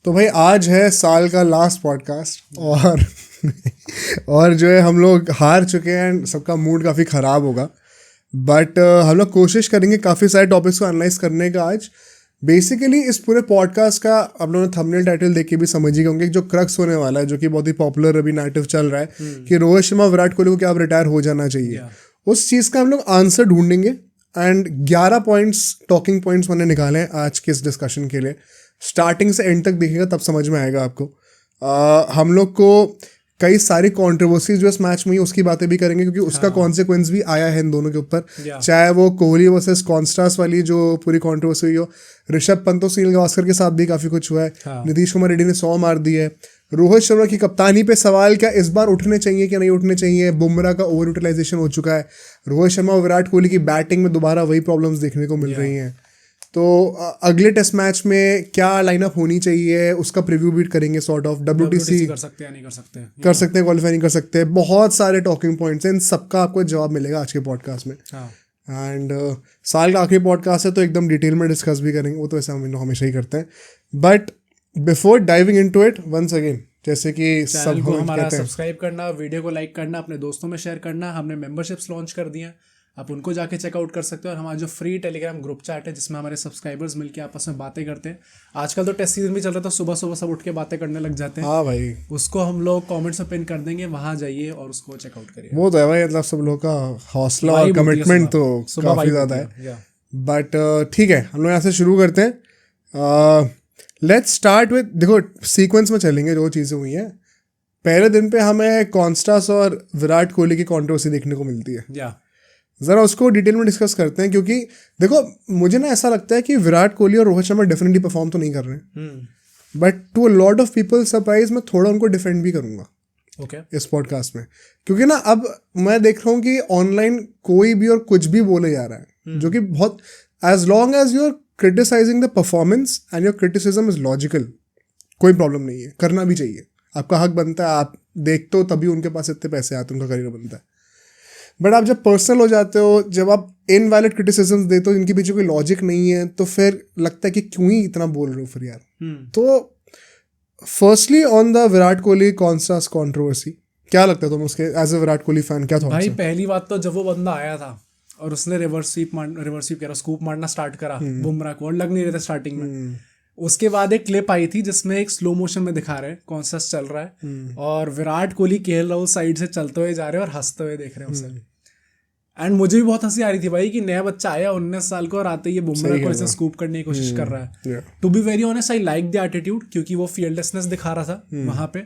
तो भाई आज है साल का लास्ट पॉडकास्ट और जो है हम लोग हार चुके हैं, सबका मूड काफ़ी ख़राब होगा। बट हम लोग कोशिश करेंगे काफ़ी सारे टॉपिक्स को एनालाइज करने का आज। बेसिकली इस पूरे पॉडकास्ट का आप लोगों ने थंबनेल टाइटल देख के भी समझ ही होंगे जो क्रक्स होने वाला है, जो कि बहुत ही पॉपुलर अभी नैरेटिव चल रहा है कि रोहित शर्मा विराट कोहली को क्या अब रिटायर हो जाना चाहिए। उस चीज़ का हम लोग आंसर ढूंढेंगे एंड 11 पॉइंट्स, टॉकिंग पॉइंट्स मैंने निकाले हैं आज के इस डिस्कशन के लिए। स्टार्टिंग से एंड तक देखेगा तब समझ में आएगा आपको। हम लोग को कई सारी कंट्रोवर्सीज जो इस मैच में हुई उसकी बातें भी करेंगे, क्योंकि उसका कॉन्सिक्वेंस भी आया है इन दोनों के ऊपर। चाहे वो कोहली वर्सेस कॉन्स्टास वाली जो पूरी कंट्रोवर्सी हुई हो, ऋषभ पंत और सुनील गावस्कर के साथ भी काफ़ी कुछ हुआ है। नीतीश कुमार रेड्डी ने 100 मार दी है। रोहित शर्मा की कप्तानी पे सवाल क्या इस बार उठने चाहिए कि नहीं उठने चाहिए। बुमराह का ओवर यूटिलाइजेशन हो चुका है। रोहित शर्मा और विराट कोहली की बैटिंग में दोबारा वही प्रॉब्लम्स देखने को मिल रही हैं। तो अगले टेस्ट मैच में क्या लाइनअप होनी चाहिए उसका प्रीव्यू भी करेंगे। सॉर्ट ऑफ WTC कर सकते हैं, नहीं कर सकते, कर सकते हैं, क्वालिफाई नहीं कर सकते। बहुत सारे टॉकिंग पॉइंट्स हैं, इन सबका आपको जवाब मिलेगा आज के पॉडकास्ट में। एंड साल का आखिरी पॉडकास्ट है तो एकदम डिटेल में डिस्कस भी करेंगे, वो तो ऐसा हम हमेशा ही करते हैं। But before diving into it, once again जैसे कि सब को हमारा सब्सक्राइब करना, वीडियो को लाइक करना, अपने दोस्तों में शेयर करना। हमने मेंबरशिप्स लॉन्च कर दिए हैं, आप उनको जाके चेकआउट कर सकते हो। और हमारा जो फ्री टेलीग्राम ग्रुप चैट है जिसमें हमारे सब्सक्राइबर्स मिलके आपस में बातें करते हैं। आजकल तो टेस्ट सीजन भी चल रहा था, सुबह सुबह सब उठ के बातें करने लग जाते हैं। हाँ भाई, उसको हम लोग कमेंट्स में पिन कर देंगे, वहाँ जाइए और उसको चेकआउट करिए। वो तो है भाई, मतलब सब लोग का हौसला और कमिटमेंट तो काफ़ी ज़्यादा है। बट ठीक है, हम लोग यहाँ से शुरू करते हैं। लेट्स स्टार्ट विद, देखो सीक्वेंस में चलेंगे जो चीज़ें हुई हैं। पहले दिन पे हमें कॉन्स्टास और विराट कोहली की कंट्रोवर्सी देखने को मिलती है। ज़रा उसको डिटेल में डिस्कस करते हैं, क्योंकि देखो मुझे ना ऐसा लगता है कि विराट कोहली और रोहित शर्मा डेफिनेटली परफॉर्म तो नहीं कर रहे हैं, but to a lot of people surprise मैं थोड़ा उनको डिफेंड भी करूँगा इस पॉडकास्ट में। क्योंकि ना अब मैं देख रहा हूँ कि ऑनलाइन कोई भी और कुछ भी बोले जा रहा है, जो कि बहुत, as long as you are criticising the performance and your criticism is logical, कोई प्रॉब्लम नहीं है, करना भी चाहिए, आपका हक बनता है। आप देखते हो तभी उनके पास इतने पैसे आते हैं, उनका करियर बनता है। बट आप जब पर्सनल हो जाते हो, जब आप इनवैलिड क्रिटिसिज्म देते हो जिनके पीछे कोई लॉजिक नहीं है, तो फिर लगता है कि क्यों ही इतना बोल रहे हो फिर यार। तो firstly on the Virat Kohli Konstas controversy, क्या लगता है तुम्हें उसके as a Virat Kohli fan, क्या थॉट्स भाई? पहली बात तो जब वो बंदा आया था और उसने रिवर्स स्वीप स्कूप मारना स्टार्ट करा बुमराह को, और लग नहीं रहे थे स्टार्टिंग में। उसके बाद एक क्लिप आई थी जिसमें एक स्लो मोशन में दिखा रहे हैं कॉन्स्टास चल रहा है और विराट कोहली केएल राहुल साइड से चलते हुए जा रहे हैं और हंसते हुए देख रहे हैं उसे। एंड मुझे भी बहुत हंसी आ रही थी भाई कि नया बच्चा आया 19 साल को और आते ही बुमराह को ऐसे स्कूप करने की कोशिश कर रहा है। To be very honest, I like the attitude, क्योंकि वो फियरलेसनेस दिखा रहा था वहां पे।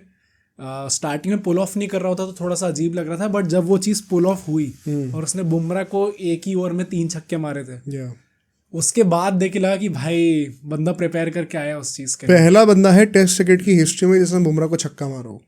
स्टार्टिंग में पुल ऑफ नहीं कर रहा होता तो थोड़ा सा अजीब लग रहा था, बट जब वो चीज़ पुल ऑफ हुई और उसने बुमराह को एक ही ओवर में 3 छक्के मारे थे, उसके बाद देखे लगा कि भाई बंदा प्रिपेयर करके आया उस चीज़ के। पहला बंदा है टेस्ट क्रिकेट की हिस्ट्री में जिसने बुमराह को छक्का मारा हो।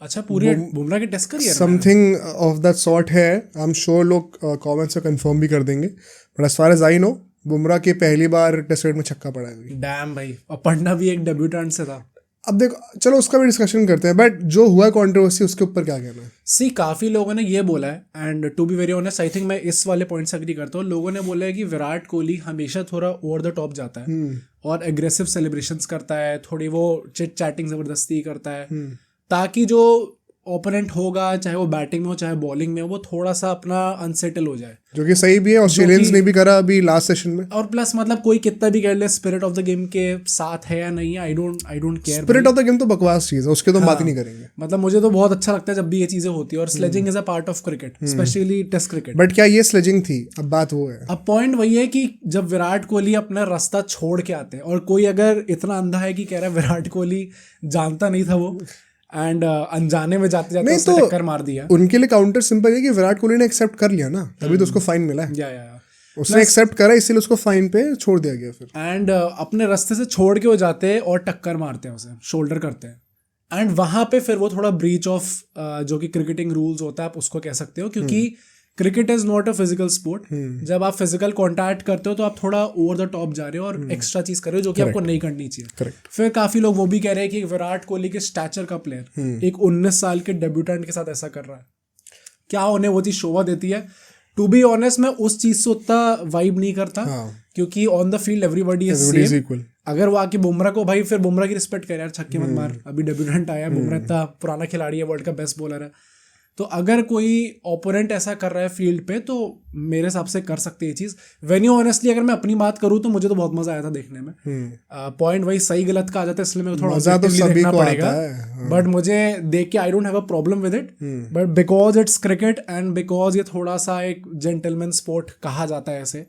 अच्छा, पूरे बुमराह के test career something of that sort है। आई एम श्योर लोग कमेंट्स में कंफर्म भी कर देंगे, but as far as I know Bumrah के पहली बार टेस्ट क्रिकेट में छक्का पड़ा है। डैम भाई, और पढ़ना भी एक डेब्यूटेंट से था। अब देखो, चलो उसका भी डिस्कशन करते हैं, बट जो हुआ कंट्रोवर्सी उसके ऊपर क्या कहना है? सी, काफ़ी लोगों ने ये बोला है, and to be very honest I think मैं इस वाले पॉइंट से एग्री करता हूँ। लोगों ने बोला है कि विराट कोहली हमेशा थोड़ा ओवर द टॉप जाता है और एग्रेसिव सेलिब्रेशंस करता है, थोड़ी वो चिट चैटिंग ज़बरदस्ती करता है, ताकि जो ओपोनेंट होगा, चाहे वो बैटिंग में हो चाहे बॉलिंग में हो, वो थोड़ा सा अपना अनसेटल हो जाए, जो कि सही भी है। ऑस्ट्रेलियंस ने भी करा अभी लास्ट सेशन में। और प्लस मतलब कोई कितना भी कह ले स्पिरिट ऑफ द गेम के साथ है या नहीं है, I don't care. Spirit of the game तो बकवास चीज़ है, उसके तो बात ही नहीं करेंगे। मतलब मुझे तो बहुत अच्छा लगता है जब भी ये चीज़ें होती है, और sledging is a part of cricket, specially test cricket. But क्या ये स्लेजिंग थी? अब बात वो है, अब पॉइंट वही है कि जब विराट कोहली अपना रास्ता छोड़ के आते हैं, और कोई अगर इतना अंधा है कि कह रहा है विराट कोहली जानता नहीं था वो, एंड अनजाने में जाते जाते उसने टक्कर मार दिया, उनके लिए काउंटर सिंपल है कि विराट कोहली ने एक्सेप्ट कर लिया ना, तभी तो उसको फाइन मिला है। या उसने एक्सेप्ट करा, इसीलिए उसको फाइन पे छोड़ दिया गया फिर। एंड अपने रास्ते से छोड़ के वो जाते हैं और टक्कर मारते हैं उसे, शोल्डर करते हैं, एंड वहां पे फिर वो थोड़ा ब्रीच ऑफ जो कि क्रिकेटिंग रूल्स होता है आप उसको कह सकते हो, क्योंकि cricket is not a physical sport. जब आप फिजिकल कॉन्टैक्ट करते हो तो आप थोड़ा ओवर द टॉप जा रहे हो और एक्स्ट्रा चीज कर रहे हो जो कि आपको नहीं करनी चाहिए। फिर काफी लोग वो भी कह रहे हैं कि विराट कोहली के स्टैचर का प्लेयर एक 19 साल के डेब्यूटेंट के साथ ऐसा कर रहा है, क्या उन्हें वो चीज शोभा देती है? टू बी ऑनेस्ट मैं उस चीज से उतना वाइब नहीं करता, क्योंकि on the field everybody is same. अगर वो आके बुमराह को, भाई फिर बुमराह की रिस्पेक्ट कर यार, छक्के मत मार, अभी डेब्यूटेंट आया, बुमराह इतना पुराना खिलाड़ी है, वर्ल्ड का बेस्ट बॉलर है। तो अगर कोई ओपोनेंट ऐसा कर रहा है फील्ड पे तो मेरे हिसाब से कर सकते हैं ये चीज़। वेन्यू ऑनेस्टली अगर मैं अपनी बात करूँ तो मुझे तो बहुत मजा आया था देखने में। पॉइंट वही सही गलत का आ जाता है, इसलिए मेरे को थोड़ा ऑब्जेक्टिवली देखना पड़ेगा, बट मुझे देख के I don't have a problem with it, but because it's cricket and because ये थोड़ा सा एक जेंटलमैन स्पोर्ट कहा जाता है ऐसे,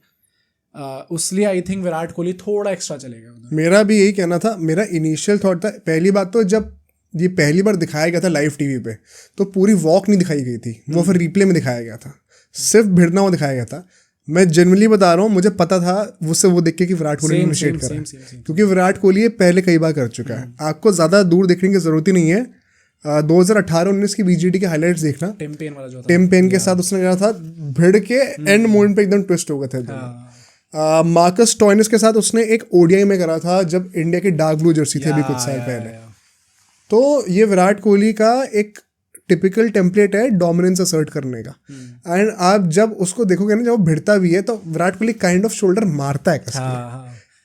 उसलिए आई थिंक विराट कोहली थोड़ा एक्स्ट्रा चलेगा। मेरा भी यही कहना था, मेरा इनिशियल थॉट था। पहली बात तो जब ये पहली बार दिखाया गया था लाइव टीवी पे तो पूरी वॉक नहीं दिखाई गई थी, वो फिर रिप्ले में दिखाया गया था, सिर्फ भिड़ना वो दिखाया गया था। मैं जनरली बता रहा हूँ, मुझे पता था उससे वो देख के कि विराट कोहली इनिशिएट कर रहा है, क्योंकि विराट कोहली ये पहले कई बार कर चुका है। आपको ज़्यादा दूर देखने की ज़रूरत ही नहीं है। 2018-19 की बीजीटी के हाईलाइट्स देखना, टिम पेन के साथ उसने कहा था, भिड़ के एंड मोमेंट पे एकदम ट्विस्ट हो गए थे। मार्कस स्टोइनिस के साथ उसने एक ओडीआई में करा था जब इंडिया की डार्क ब्लू जर्सी थी अभी कुछ साल पहले। तो ये विराट कोहली का एक टिपिकल टेम्पलेट है डोमिनेंस असर्ट करने का। एंड आप जब उसको देखोगे ना, जब वो भिड़ता भी है तो Virat Kohli kind off shoulder मारता है,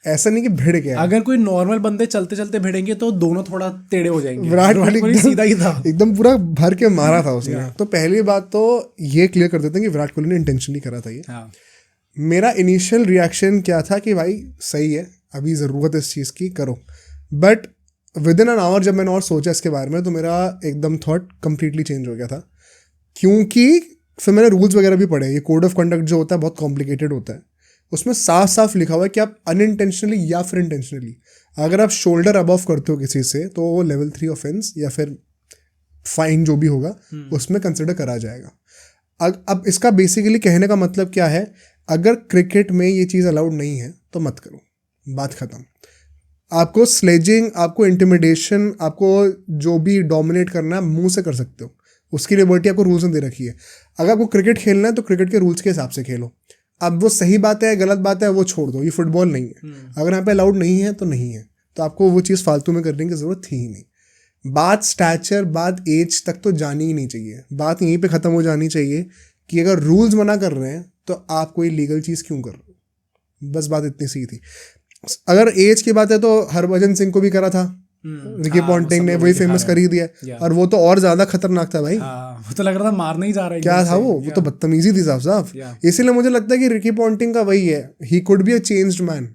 ऐसा नहीं कि भिड़ गया। अगर कोई नॉर्मल बंदे चलते चलते भिड़ेंगे तो दोनों थोड़ा टेढ़े हो जाएंगे। विराट कोहली सीधा ही था, एकदम पूरा भर के मारा था उसने। तो पहली बात तो ये क्लियर कर देते हैं कि विराट कोहली ने इंटेंशनली करा था ये। मेरा इनिशियल रिएक्शन क्या था कि भाई सही है, अभी ज़रूरत है इस चीज़ की, करो। But with in an hour जब मैंने और सोचा इसके बारे में तो मेरा एकदम थॉट कंप्लीटली चेंज हो गया था, क्योंकि फिर मैंने रूल्स वगैरह भी पढ़े। ये कोड ऑफ कंडक्ट जो होता है बहुत कॉम्प्लिकेटेड होता है, उसमें साफ साफ लिखा हुआ है कि आप अनइंटेंशनली या फिर इंटेंशनली अगर आप शोल्डर अबव करते हो किसी से तो वो लेवल 3 ऑफेंस या फिर फाइन जो भी होगा उसमें कंसिडर करा जाएगा। अब इसका बेसिकली कहने का मतलब क्या है, अगर क्रिकेट में ये चीज़ अलाउड नहीं है तो मत करो, बात खत्म। आपको स्लेजिंग, आपको इंटिमिडेशन, आपको जो भी डोमिनेट करना है मुंह से कर सकते हो, उसकी लिबर्टी आपको रूल्स में दे रखी है। अगर आपको क्रिकेट खेलना है तो क्रिकेट के रूल्स के हिसाब से खेलो। अब वो सही बात है गलत बात है वो छोड़ दो, ये फुटबॉल नहीं है। अगर यहाँ पे अलाउड नहीं है तो नहीं है, तो आपको वो चीज़ फालतू में करने की ज़रूरत थी ही नहीं। बात स्टैचर, बात एज तक तो जानी ही नहीं चाहिए, बात यहीं पे ख़त्म हो जानी चाहिए कि अगर रूल्स मना कर रहे हैं तो आप कोई लीगल चीज़ क्यों कर रहे हो, बस बात इतनी सी थी। अगर एज की बात है तो हरभजन सिंह को भी करा था, रिकी पॉन्टिंग ने वही फेमस कर ही दिया, और वो तो और ज्यादा खतरनाक था भाई। वो तो लग रहा था मारने ही जा रहा है, क्या था वो तो बदतमीजी थी साफ साफ। इसीलिए मुझे लगता है कि रिकी पॉन्टिंग का वही है, he could be a changed man,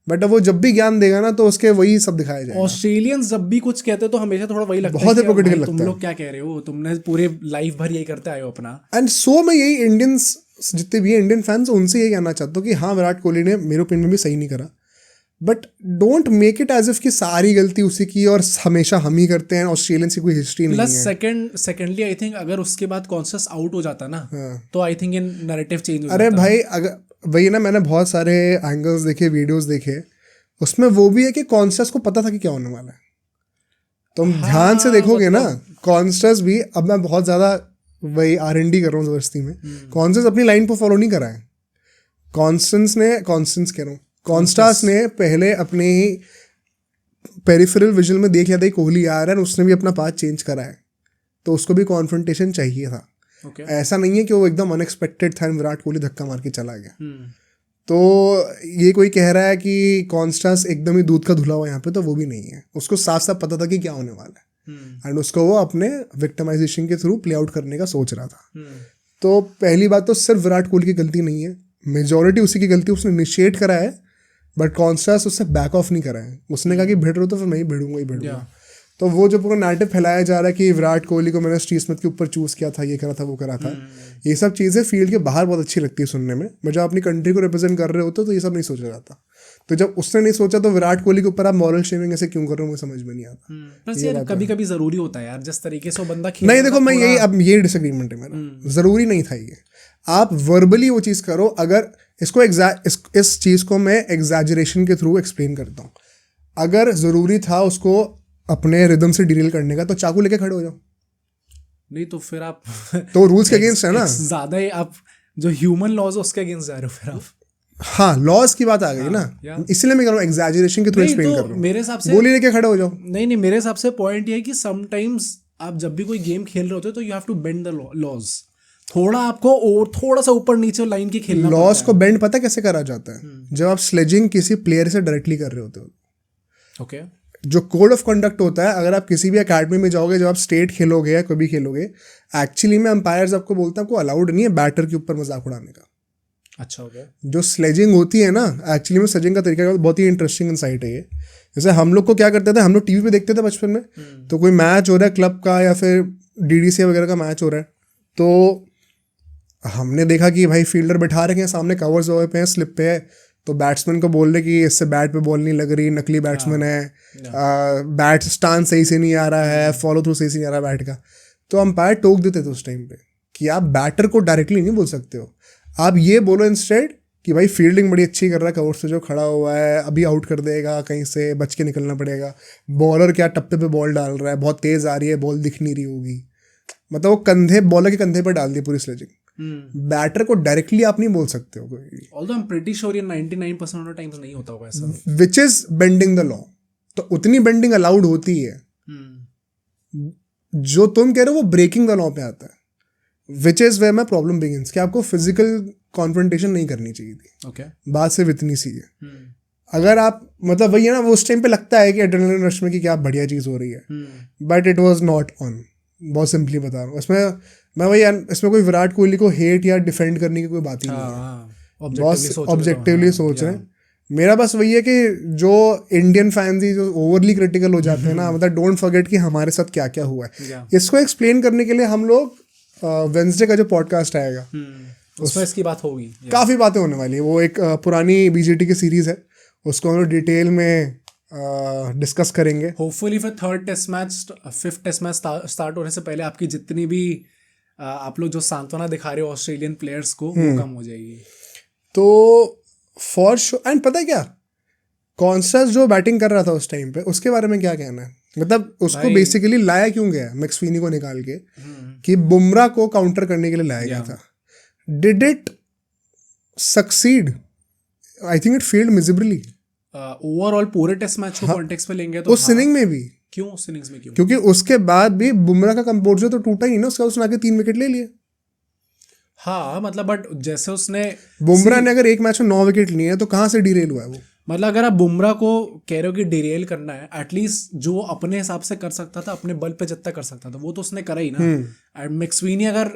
but अब वो जब भी ज्ञान देगा ना तो उसके वही सब दिखाया जाएगा। ऑस्ट्रेलियंस जब भी कुछ कहते हैं तो हमेशा थोड़ा वही लगता है, बहुत हिपोक्रेटिकल लगता है, तुम लोग क्या कह रहे हो, तुमने पूरे लाइफ भर यही करते आए हो अपना। एंड सो मैं यही इंडियंस जितने भी इंडियन फैंस उनसे यही कहना चाहता हूँ कि हाँ विराट कोहली ने मेरे ओपिनियन में भी सही नहीं करा, but don't make it as if कि सारी गलती उसी की और हमेशा हम ही करते हैं, ऑस्ट्रेलियंस की कोई हिस्ट्री नहीं है। सेकेंडली आई थिंक अगर उसके बाद कॉन्शियस आउट हो जाता ना तो I think in narrative change हो जाता। अरे भाई अगर वही ना, मैंने बहुत सारे एंगल्स देखे, वीडियोस देखे, उसमें वो भी है कि कॉन्शियस को पता था कि क्या होने वाला है। तुम ध्यान से देखोगे ना, कॉन्शियस भी, अब मैं बहुत ज़्यादा वही R&D कर रहा हूँ जबरदस्ती में, कॉन्शियस अपनी लाइन को फॉलो नहीं करा है। कॉन्स्टास ने पहले अपने ही पेरिफेरल विजन में देख लिया था कोहली आ रहा है, उसने भी अपना पाथ चेंज करा है, तो उसको भी कॉन्फ्रंटेशन चाहिए था। ऐसा नहीं है कि वो एकदम अनएक्सपेक्टेड था, विराट कोहली धक्का मार के चला गया। तो ये कोई कह रहा है कि कॉन्स्टास एकदम ही दूध का धुला हुआ यहाँ पे, तो वो भी नहीं है। उसको साफ साफ पता था कि क्या होने वाला है, एंड उसको वो अपने विक्टिमाइजेशन के थ्रू प्ले आउट करने का सोच रहा था। तो पहली बात तो सिर्फ विराट कोहली की गलती नहीं है, मेजॉरिटी उसी की गलती, उसने इनिशिएट करा है, बट कॉन्स्टास उससे बैक ऑफ नहीं करा है। उसने कहा कि भिड़ रहे हो तो फिर मैं ही भिड़ूंगा ही भिड़ूंगा। तो वो जो पूरा नैरेटिव फैलाया जा रहा है कि विराट कोहली को मैंने स्टीव स्मिथ के ऊपर चूज किया था, ये करा था वो करा था, ये सब चीज़ें फील्ड के बाहर बहुत अच्छी लगती है सुनने में, बट जब अपनी कंट्री को रिप्रेजेंट कर रहे होते तो ये सब नहीं सोचा जाता। तो जब उसने नहीं सोचा तो विराट कोहली के ऊपर आप मॉरल शेमिंग ऐसे क्यों कर रहे हो, मुझे समझ में नहीं आता। बस यार कभी कभी जरूरी होता है यार, जिस तरीके से वो बंदा नहीं, देखो मैं यही, अब ये डिसएग्रीमेंट है मेरा, जरूरी नहीं था ये। आप वर्बली वो चीज़ करो। अगर इसको इस चीज़ को मैं एग्जैजरेशन के थ्रू एक्सप्लेन करता हूँ, अगर ज़रूरी था उसको अपने रिदम से डिरेल करने का तो चाकू लेके खड़े हो जाओ। नहीं तो फिर आप तो रूल्स के अगेंस्ट है ना, ज़्यादा ही आप जो ह्यूमन लॉज उसके अगेंस्ट जा रहे हो फिर आप। हाँ, लॉज की बात आ गई ना, इसलिए मैं कह रहा हूँ एग्जैजरेशन के थ्रू एक्सप्लेन कर रहा हूँ। मेरे हिसाब से गोली लेके खड़े हो जाओ। नहीं, मेरे हिसाब से पॉइंट ये है कि समटाइम्स आप जब भी कोई गेम खेल रहे होते हो तो you have to bend the laws. थोड़ा आपको और थोड़ा सा ऊपर नीचे लाइन की खेलना लॉस को बेंड पता कैसे करा जाता है? जब आप स्लेजिंग किसी प्लेयर से डायरेक्टली कर रहे होते हो। ओके जो कोड ऑफ कंडक्ट होता है, अगर आप किसी भी अकेडमी में जाओगे, जब आप स्टेट खेलोगे या कोई भी खेलोगे, एक्चुअली में अंपायर्स आपको बोलते हैं आपको अलाउड नहीं है बैटर के ऊपर मजाक उड़ाने का। अच्छा हो गया। जो स्लेजिंग होती है ना, एक्चुअली में स्लेजिंग का तरीका बहुत ही इंटरेस्टिंग इनसाइट है ये। जैसे हम लोग को क्या करते थे, हम लोग टीवी पे देखते थे बचपन में, तो कोई मैच हो रहा है क्लब का या फिर डीडीसी वगैरह का मैच हो रहा है, तो हमने देखा कि भाई फील्डर बैठा रखे हैं सामने, कवर्स हुए पे हैं, स्लिप पे है, तो बैट्समैन को बोल रहे कि इससे बैट पे बॉल नहीं लग रही, नकली बैट्समैन है, बैट स्टांस सही से नहीं आ रहा है, फॉलो थ्रू सही से नहीं आ रहा बैट का। तो अंपायर टोक देते थे उस टाइम पे कि आप बैटर को डायरेक्टली नहीं बोल सकते हो, आप ये बोलो इंस्टेड कि भाई फील्डिंग बड़ी अच्छी कर रहा है, कवर से जो खड़ा हुआ है अभी आउट कर देगा, कहीं से बच के निकलना पड़ेगा, बॉलर क्या टप्पे पे बॉल डाल रहा है, बहुत तेज आ रही है, बॉल दिख नहीं रही होगी, मतलब वो कंधे बॉलर के कंधे पर डाल दी पूरी स्लेजिंग। बैटर को डायरेक्टली आप नहीं बोल सकते हो। Although I am pretty sure ये 99% ऑफ द टाइम्स नहीं होता होगा ऐसा, which is bending the law. तो उतनी बेंडिंग अलाउड होती है, जो तुम कह रहे हो वो ब्रेकिंग द लॉ पे आता है, which is where my problem begins कि आपको फिजिकल कॉन्फ्रंटेशन नहीं करनी चाहिए थी। ओके बात सिर्फ इतनी सी है। अगर आप मतलब वही है ना, वो उस टाइम पे लगता है कि एड्रेनलिन रश में कि क्या बढ़िया चीज़ हो रही है, but it was not on. बहुत सिंपली बता रहा हूँ, इसमें मैं वही, इसमें कोई विराट कोहली को हेट या डिफेंड करने की कोई बात ही नहीं है, बहुत ऑब्जेक्टिवली सोच रहे हैं। मेरा बस वही है कि जो इंडियन फैंस ही जो ओवरली क्रिटिकल हो जाते हैं ना, मतलब डोंट फॉरगेट कि हमारे साथ क्या क्या हुआ है। इसको एक्सप्लेन करने के लिए हम लोग वेंसडे का जो पॉडकास्ट आएगा उसमें इसकी बात होगी, काफ़ी बातें होने वाली है। वो एक पुरानी बीजेटी की सीरीज़ है, उसको हम लोग डिटेल में डिस्कस करेंगे। होपफुली फिर third test match, fifth test match start होने से पहले आपकी जितनी भी आप लोग जो सांत्वना दिखा रहे हो ऑस्ट्रेलियन प्लेयर्स को, वो कम हो जाएगी। तो फॉर श्योर। एंड पता है क्या, कॉन्स्टेंस जो बैटिंग कर रहा था उस टाइम पे, उसके बारे में क्या कहना है? मतलब उसको बेसिकली लाया क्यों गया मैक्सवीनी को निकाल के, कि बुमराह को काउंटर करने के लिए लाया गया था। Did it succeed? I think it failed miserably. Overall पूरे टेस्ट मैच को कॉन्टेक्स्ट में लेंगे तो उस इनिंग में भी क्यों, उस इनिंग्स में क्यों? क्योंकि उसके बाद भी बुमराह का कंपोजर तो टूटा ही ना, उसका उसने आके 3 विकेट ले लिए। हाँ मतलब, बट जैसे उसने बुमराह ने अगर एक मैच में 9 विकेट लिए हैं तो कहाँ से डिरेल हुआ है वो? मतलब अगर आप बुमराह को कह रहे हो कि डिरेल करना है, एटलीस्ट जो अपने हिसाब से कर सकता था, अपने बल पे जितना कर सकता था वो तो उसने करा ही ना। एंड मैक्सवीनी अगर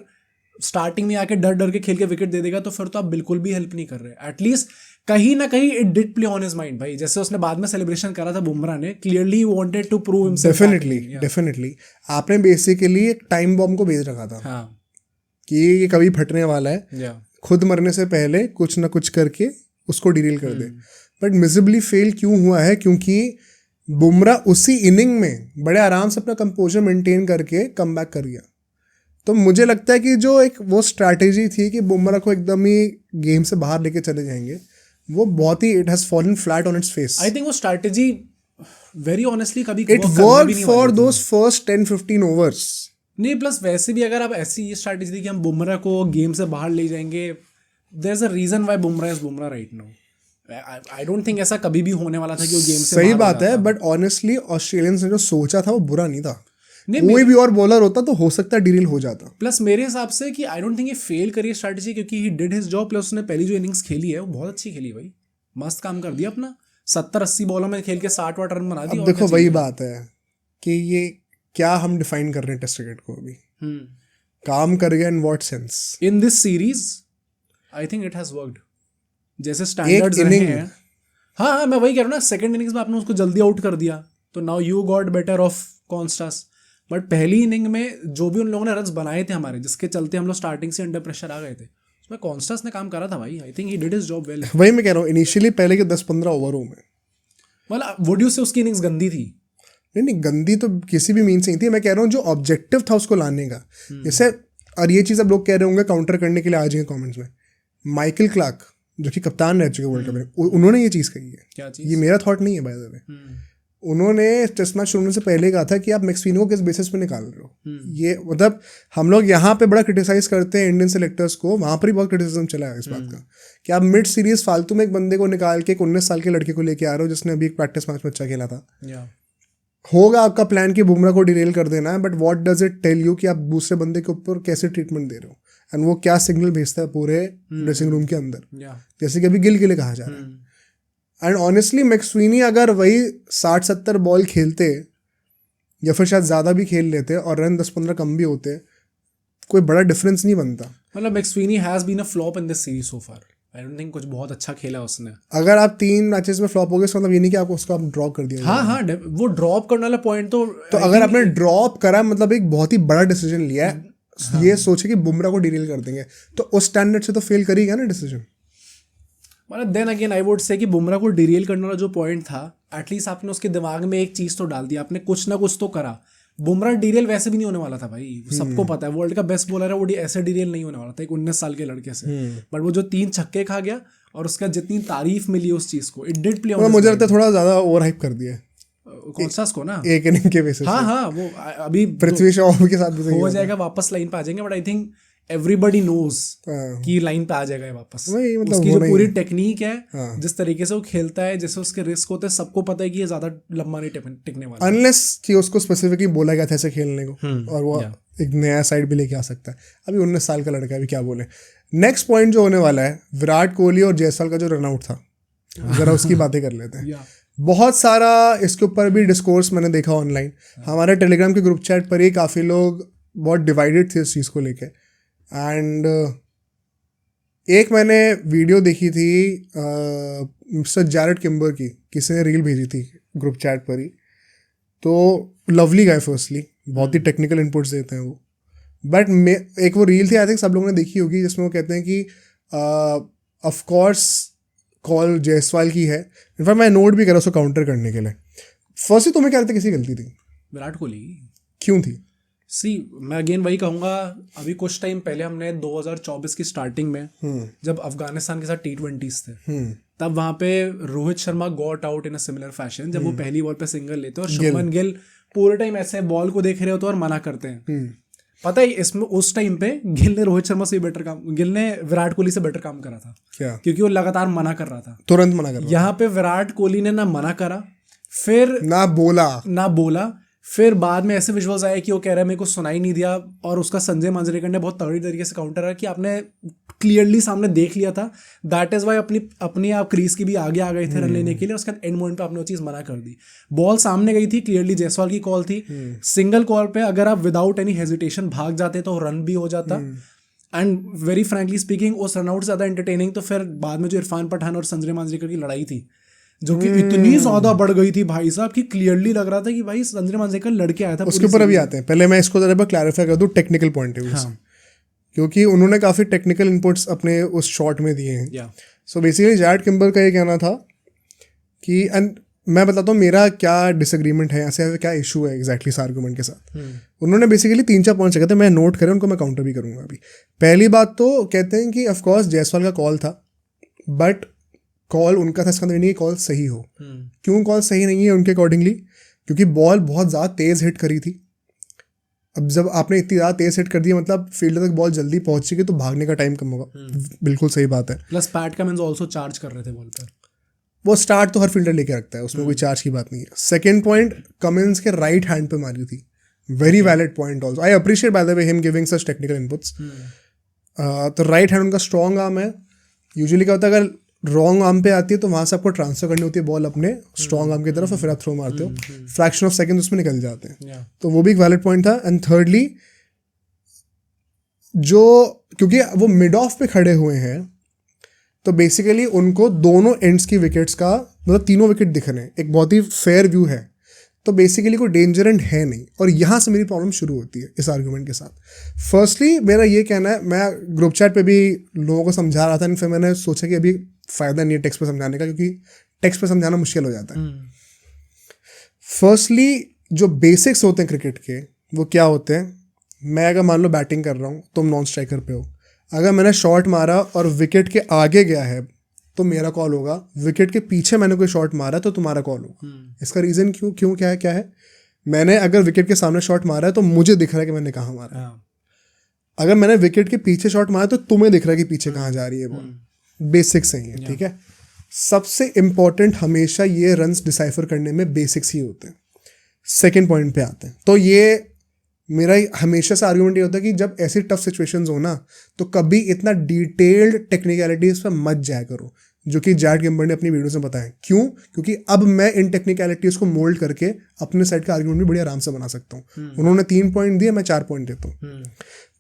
स्टार्टिंग में आके डर डर के खेल के विकेट दे देगा तो फिर तो आप बिल्कुल भी हेल्प नहीं कर रहे। एटलीस्ट कहीं ना कहीं it did play on his mind भाई, जैसे उसने बाद में सेलिब्रेशन करा था बुमराह ने, clearly he wanted to prove himself. Definitely आपने बेसिकली एक टाइम बॉम्ब को भेज रखा था। हाँ कि ये कभी फटने वाला है, खुद मरने से पहले कुछ ना कुछ करके उसको डिरेल कर दे। बट मिजरेबली फेल क्यों हुआ है? क्योंकि बुमराह उसी इनिंग में बड़े आराम से अपना कंपोजर मेंटेन करके कम बैक कर गया। तो मुझे लगता है कि जो एक वो स्ट्रैटेजी थी कि बुमराह को एकदम ही गेम से बाहर लेके चले जाएंगे, वो बहुत ही it has fallen flat on its face. I think वो स्ट्रैटेजी वेरी ऑनेस्टली कभी it worked for those first 10-15 overs. नहीं, प्लस वैसे भी अगर आप ऐसी ये स्ट्रैटेजी थी कि हम बुमराह को गेम से बाहर ले जाएंगे, there is a reason why Bumrah is Bumrah right now. I don't think ऐसा कभी भी होने वाला था कि वो गेम से सही बात है, बट ऑनेस्टली ऑस्ट्रेलियंस ने जो सोचा था वो बुरा नहीं था। कोई भी और बॉलर होता तो हो सकता है डीरेल हो जाता। प्लस मेरे हिसाब से कि आई डोंट थिंक ये फेल करी स्ट्रैटेजी, क्योंकि he did his job. Plus उसने पहली जो इनिंग्स खेली है वो बहुत अच्छी खेली भाई, मस्त काम कर दिया अपना। 70-80 बॉलों में खेल के 60 रन बना दिए। देखो वही बात है कि ये क्या हम डिफाइन कर रहे हैं टेस्ट क्रिकेट को अभी, काम कर गया इन what sense? In this series I think it has worked. जैसे स्टैंडर्ड्स रहे हैं, हाँ मैं वही कह रहा हूँ ना, सेकंड इनिंग्स में आपने उसको जल्दी आउट कर दिया तो now you got better of Konstas. But पहली इनिंग में जो भी उन लोगों ने रन्स बनाए थे हमारे, जिसके चलते हम लोग स्टार्टिंग से अंडर प्रेशर आ गए थे, उसमें कॉन्स्टास ने काम करा था भाई। I think he did his job well. वही मैं कह रहा हूँ, इनिशियली पहले के 10-15 ओवरों में मतलब वुड यू से उसकी इनिंग्स गंदी थी? नहीं, गंदी तो किसी भी मीन्स नहीं थी। मैं कह रहा हूँ जो ऑब्जेक्टिव था उसको लाने का, जैसे, और ये चीज़ अब लोग कह रहे होंगे काउंटर करने के लिए आ जाएंगे कमेंट्स में, माइकल क्लार्क जो कि कप्तान रह चुके वर्ल्ड कप में, उन्होंने ये चीज़ कही है। क्या चीज़? ये मेरा थॉट नहीं है बाय द वे। उन्होंने टेस्ट मैच शुरू होने से पहले कहा था कि आप मैक्सवीनी को किस बेसिस पे निकाल रहे हो। ये मतलब हम लोग यहाँ पे बड़ा क्रिटिसाइज करते हैं इंडियन सेलेक्टर्स को, वहाँ पर ही बहुत क्रिटिसिज्म चला है इस बात का कि आप मिड सीरीज फालतू में एक बंदे को निकाल के एक 19 साल के लड़के को लेके आ रहे हो जिसने अभी एक प्रैक्टिस मैच में अच्छा खेला था। होगा आपका प्लान कि बुमराह को डिरेल कर देना है, but what does it tell you कि आप दूसरे बंदे के ऊपर कैसे ट्रीटमेंट दे रहे हो? एंड वो क्या सिग्नल भेजता है पूरे ड्रेसिंग रूम के अंदर, या जैसे कि अभी गिल के लिए कहा जा रहा है। एंड ऑनेस्टली मैक्सवेनी अगर वही 60-70 बॉल खेलते या फिर शायद ज़्यादा भी खेल लेते और रन 10-15 कम भी होते, कोई बड़ा डिफरेंस नहीं बनता। मतलब Maxwell has been a flop in this series so far. I don't think कुछ बहुत अच्छा खेला उसने। अगर आप 3 मैचेस में फ्लॉप हो गए, मतलब ये नहीं कि आपको उसको आप ड्रॉप कर दिया। हाँ, वो ड्रॉप करने वाला पॉइंट तो अगर आपने ड्रॉप करा मतलब एक बहुत ही बड़ा डिसीजन लिया है। हाँ। ये सोचे कि बुमराह को डिरेल कर देंगे, तो उस स्टैंडर्ड से तो फेल करेगा ना डिसीजन। मतलब then again I would say कि बुमराह को डिरेल करने वाला जो पॉइंट था, एटलीस्ट आपने उसके दिमाग में एक चीज तो डाल दी, आपने कुछ ना कुछ तो करा। बुमराह डिरेल वैसे भी नहीं होने वाला था भाई, सबको पता है वर्ल्ड का बेस्ट बॉलर है, वो ऐसे डिरेल नहीं होने वाला था एक 19 साल के लड़के से। बट वो जो 3 छक्के खा गया और उसका जितनी तारीफ मिली उस चीज को, इट डिड प्ले ऑन। मुझे लगता है थोड़ा ज्यादा ओवर हाइप कर दिया कौन सा को ना एक इनिंग के बेसिस। हाँ वो अभी पृथ्वी शॉ के साथ हो जाएगा, वापस लाइन पे आ जाएंगे, but I think everybody knows कि लाइन पे आ जाएगा ये वापस। मतलब उसकी जो पूरी टेक्निक है, जिस तरीके से वो खेलता है, जैसे उसके रिस्क होते हैं, सबको पता है कि ये ज्यादा लंबा नहीं टिकने वाला, अनलेस कि उसको स्पेसिफिकली बोला गया था ऐसे खेलने को, और वो एक नया साइड भी लेके आ सकता है। अभी 19 साल का लड़का है, अभी क्या बोले। नेक्स्ट पॉइंट जो होने वाला है, विराट कोहली और जायसवाल का जो रनआउट था, जरा उसकी बातें कर लेते हैं। बहुत सारा इसके ऊपर भी डिस्कोर्स मैंने देखा ऑनलाइन, हमारे टेलीग्राम के ग्रुप चैट पर ही काफ़ी लोग बहुत डिवाइडेड थे इस चीज़ को लेके। एंड एक मैंने वीडियो देखी थी मिस्टर जैरेड किम्बर की, किसी ने रील भेजी थी ग्रुप चैट पर ही। तो लवली गाय फर्स्टली, बहुत ही टेक्निकल इनपुट्स देते हैं वो। बट एक वो रील थी, आई थिंक सब लोगों ने देखी होगी, जिसमें वो कहते हैं कि ऑफ कोर्स कॉल जायसवाल की है। इनफैक्ट मैं नोट भी करा उसको काउंटर करने के लिए। फर्स्टली तुम्हें क्या लगता है किसी गलती थी? विराट कोहली। क्यों थी? मैं अगेन वही कहूँगा, अभी कुछ टाइम पहले हमने 2024 की स्टार्टिंग में जब अफगानिस्तान के साथ T20s थे, तब वहाँ पे Rohit Sharma got out in a similar fashion, जब वो पहली बॉल पे सिंगल लेते हैं और शुभमन गिल पूरे टाइम ऐसे बॉल को देख रहे होते और मना करते हैं। पता है इसमें उस टाइम पे गिल ने रोहित शर्मा से बेटर काम, गिल ने विराट कोहली से बेटर काम करा था। क्या? क्योंकि वो लगातार मना कर रहा था, तुरंत मना कर रहा था। यहाँ पे विराट कोहली ने ना मना करा, फिर ना बोला, फिर बाद में ऐसे विजुअल्स आए कि वो कह रहा है मेरे को सुनाई नहीं दिया, और उसका संजय मांजरेकर ने बहुत तगड़ी तरीके से काउंटर किया कि आपने क्लियरली सामने देख लिया था, दैट इज वाई अपनी आप क्रीज की भी आगे आ गए थे रन लेने के लिए, उसके बाद एंड मोमेंट पे आपने वो चीज़ मना कर दी। बॉल सामने गई थी, क्लियरली जायसवाल की कॉल थी, सिंगल कॉल पे अगर आप विदाउट एनी हेजिटेशन भाग जाते तो रन भी हो जाता। एंड वेरी फ्रैंकली स्पीकिंग उस रनआउट ज़्यादा एंटरटेनिंग तो फिर बाद में जो इरफान पठान और संजय मांजरेकर की लड़ाई थी, जो कि इतनी ज्यादा बढ़ गई थी भाई साहब, कि क्लियरली लग रहा था कि भाई संजय मांजरेकर लड़के आया था। उसके ऊपर अभी आते हैं, पहले मैं इसको जरा क्लैरिफाई कर दूं टेक्निकल पॉइंट ऑफ व्यू से, क्योंकि उन्होंने काफ़ी टेक्निकल इनपुट्स अपने उस शॉट में दिए हैं। सो बेसिकली जैरेड किम्बर का ये कहना था कि, एंड मैं बताता हूँ मेरा क्या डिसएग्रीमेंट है, ऐसे क्या इशू है एग्जैक्टली इस आर्गूमेंट के साथ। उन्होंने बेसिकली 3-4 पॉइंट्स कहते हैं, मैं नोट करें उनको, मैं काउंटर भी करूँगा अभी। पहली बात तो कहते हैं कि ऑफकोर्स जायसवाल का कॉल था, बट कॉल उनका था, इसका अंदर नहीं कॉल सही हो। क्यों कॉल सही नहीं है उनके अकॉर्डिंगली? क्योंकि बॉल बहुत ज़्यादा तेज़ हिट करी थी। अब जब आपने इतनी ज़्यादा तेज़ हिट कर दी, मतलब फील्डर तक बॉल जल्दी पहुंचेगी तो भागने का टाइम कम होगा। बिल्कुल सही बात है। Plus PAT Cummins also charge कर रहे थे बॉल पर। वो स्टार्ट तो हर फील्डर लेके रखता है, उसमें कोई चार्ज की बात नहीं है। सेकेंड पॉइंट, कमिंस के राइट हैंड पे मारी थी, very valid point also. I appreciate by the way him giving such technical inputs. तो राइट हैंड उनका स्ट्रॉन्ग आर्म है। यूजुअली क्या होता है, अगर रॉन्ग आर्म पे आती है तो वहाँ से आपको ट्रांसफर करनी होती है बॉल अपने स्ट्रॉन्ग आर्म की तरफ, और फिर आप थ्रो मारते हो, फ्रैक्शन ऑफ सेकंड उसमें निकल जाते हैं। तो वो भी एक वैलिड पॉइंट था। एंड थर्डली, जो क्योंकि वो मिड ऑफ पे खड़े हुए हैं, तो बेसिकली उनको दोनों एंड्स की विकेट्स का, मतलब तीनों विकेट दिख रहे हैं, एक बहुत ही फेयर व्यू है। तो बेसिकली कोई डेंजर एंड है नहीं, और यहाँ से मेरी प्रॉब्लम शुरू होती है इस आर्गूमेंट के साथ। फर्स्टली मेरा ये कहना है, मैं ग्रुप चैट पे भी लोगों को समझा रहा था, फिर मैंने सोचा कि अभी फ़ायदा नहीं है टेक्स्ट पे समझाने का, क्योंकि टेक्स्ट पे समझाना मुश्किल हो जाता है। फर्स्टली जो बेसिक्स होते हैं क्रिकेट के, वो क्या होते हैं? मैं अगर मान लो बैटिंग कर रहा हूँ, तुम नॉन स्ट्राइकर पे हो, अगर मैंने शॉट मारा और विकेट के आगे गया है तो मेरा कॉल होगा, विकेट के पीछे मैंने कोई शॉट मारा तो तुम्हारा कॉल होगा। इसका रीज़न क्यों क्या है? मैंने अगर विकेट के सामने शॉट मारा है तो मुझे दिख रहा है कि मैंने कहाँ मारा। अगर मैंने विकेट के पीछे शॉट मारा तो तुम्हें दिख रहा है कि पीछे कहाँ जा रही है बॉल। बेसिक्स सही है, ठीक है। सबसे इम्पॉर्टेंट हमेशा ये रन्स डिसाइफर करने में बेसिक्स ही होते हैं। सेकेंड पॉइंट पे आते हैं, तो ये मेरा हमेशा से आर्गुमेंट ये होता है कि जब ऐसी टफ सिचुएशंस हो ना तो कभी इतना डिटेल्ड टेक्निकलिटीज पर मत जाया करो, जो कि जैड गिम्बर ने अपनी वीडियोस में बताया। क्यों? क्योंकि अब मैं इन टेक्निकलिटीज को मोल्ड करके अपने साइड का आर्गुमेंट भी बड़ी आराम से बना सकता हूँ। उन्होंने 3 पॉइंट दिए, मैं 4 पॉइंट देता हूँ।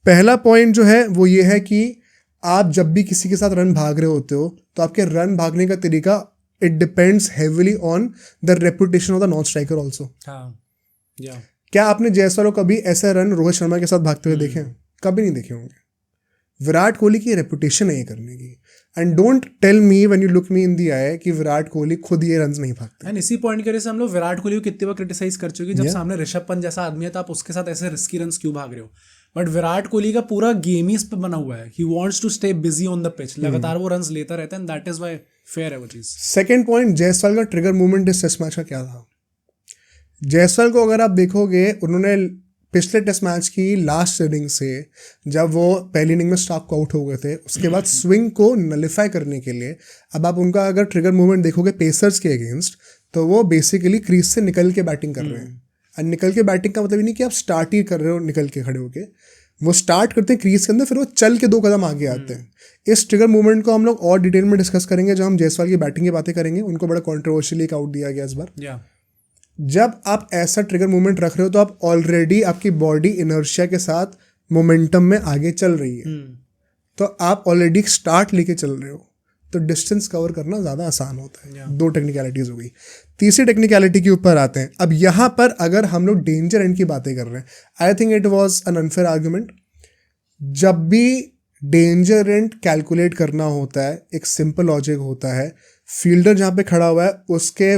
पहला पॉइंट जो है वो ये है कि आप जब भी किसी के साथ रन भाग रहे होते हो तो आपके रन भागने का तरीका it depends heavily on the reputation of the non striker also. क्या आपने जायसवाल को कभी ऐसे रन रोहित शर्मा के साथ भागते हुए देखे? कभी नहीं देखे होंगे। विराट कोहली की रेपुटेशन है ये करने की। And don't tell me when you look me in the eye कि विराट कोहली खुद ये रन नहीं भागते। एंड इसी पॉइंट की वजह से हम लोग विराट कोहली को कितनी बार क्रिटिसाइज कर चुके हैं, जब सामने ऋषभ पंत जैसा आदमी है तो आप उसके साथ ऐसे रिस्की रन क्यों भाग रहे हो। बट विराट कोहली का पूरा गेम ही इस पे बना हुआ है, he wants to stay busy on the pitch, लगातार वो रन्स लेता रहता है, and that is why fair है वो चीज। सेकंड पॉइंट, जायसवाल का ट्रिगर मूवमेंट इस टेस्ट मैच का क्या था? जायसवाल को अगर आप देखोगे, उन्होंने पिछले टेस्ट मैच की लास्ट इनिंग से, जब वो पहली इनिंग में स्टार्क को आउट हो गए थे, उसके बाद स्विंग को नलिफाई करने के लिए, अब आप उनका अगर ट्रिगर मूवमेंट देखोगे पेसर्स के अगेंस्ट, तो वो बेसिकली क्रीज से निकल के बैटिंग कर रहे हैं। और निकल के बैटिंग का मतलब ये नहीं कि आप स्टार्ट ही कर रहे हो निकल के खड़े होके, वो स्टार्ट करते हैं क्रीज के अंदर, फिर वो चल के 2 कदम आगे आते हैं। इस ट्रिगर मूवमेंट को हम लोग और डिटेल में डिस्कस करेंगे जब हम जायसवाल की बैटिंग की बातें करेंगे। उनको बड़ा कॉन्ट्रोवर्शियली एक आउट दिया गया इस बार। जब आप ऐसा ट्रिगर मूवमेंट रख रहे हो तो आप ऑलरेडी आपकी बॉडी इनर्शिया के साथ मोमेंटम में आगे चल रही है, तो आप ऑलरेडी स्टार्ट लेके चल रहे हो, तो डिस्टेंस कवर करना ज़्यादा आसान होता है। 2 टेक्निकलिटीज़ हो गई। तीसरी टेक्निकलिटी के ऊपर आते हैं। अब यहाँ पर अगर हम लोग डेंजर एंड की बातें कर रहे हैं, I think it was an unfair argument. जब भी डेंजर एंड कैलकुलेट करना होता है, एक सिंपल लॉजिक होता है, फील्डर जहाँ पे खड़ा हुआ है उसके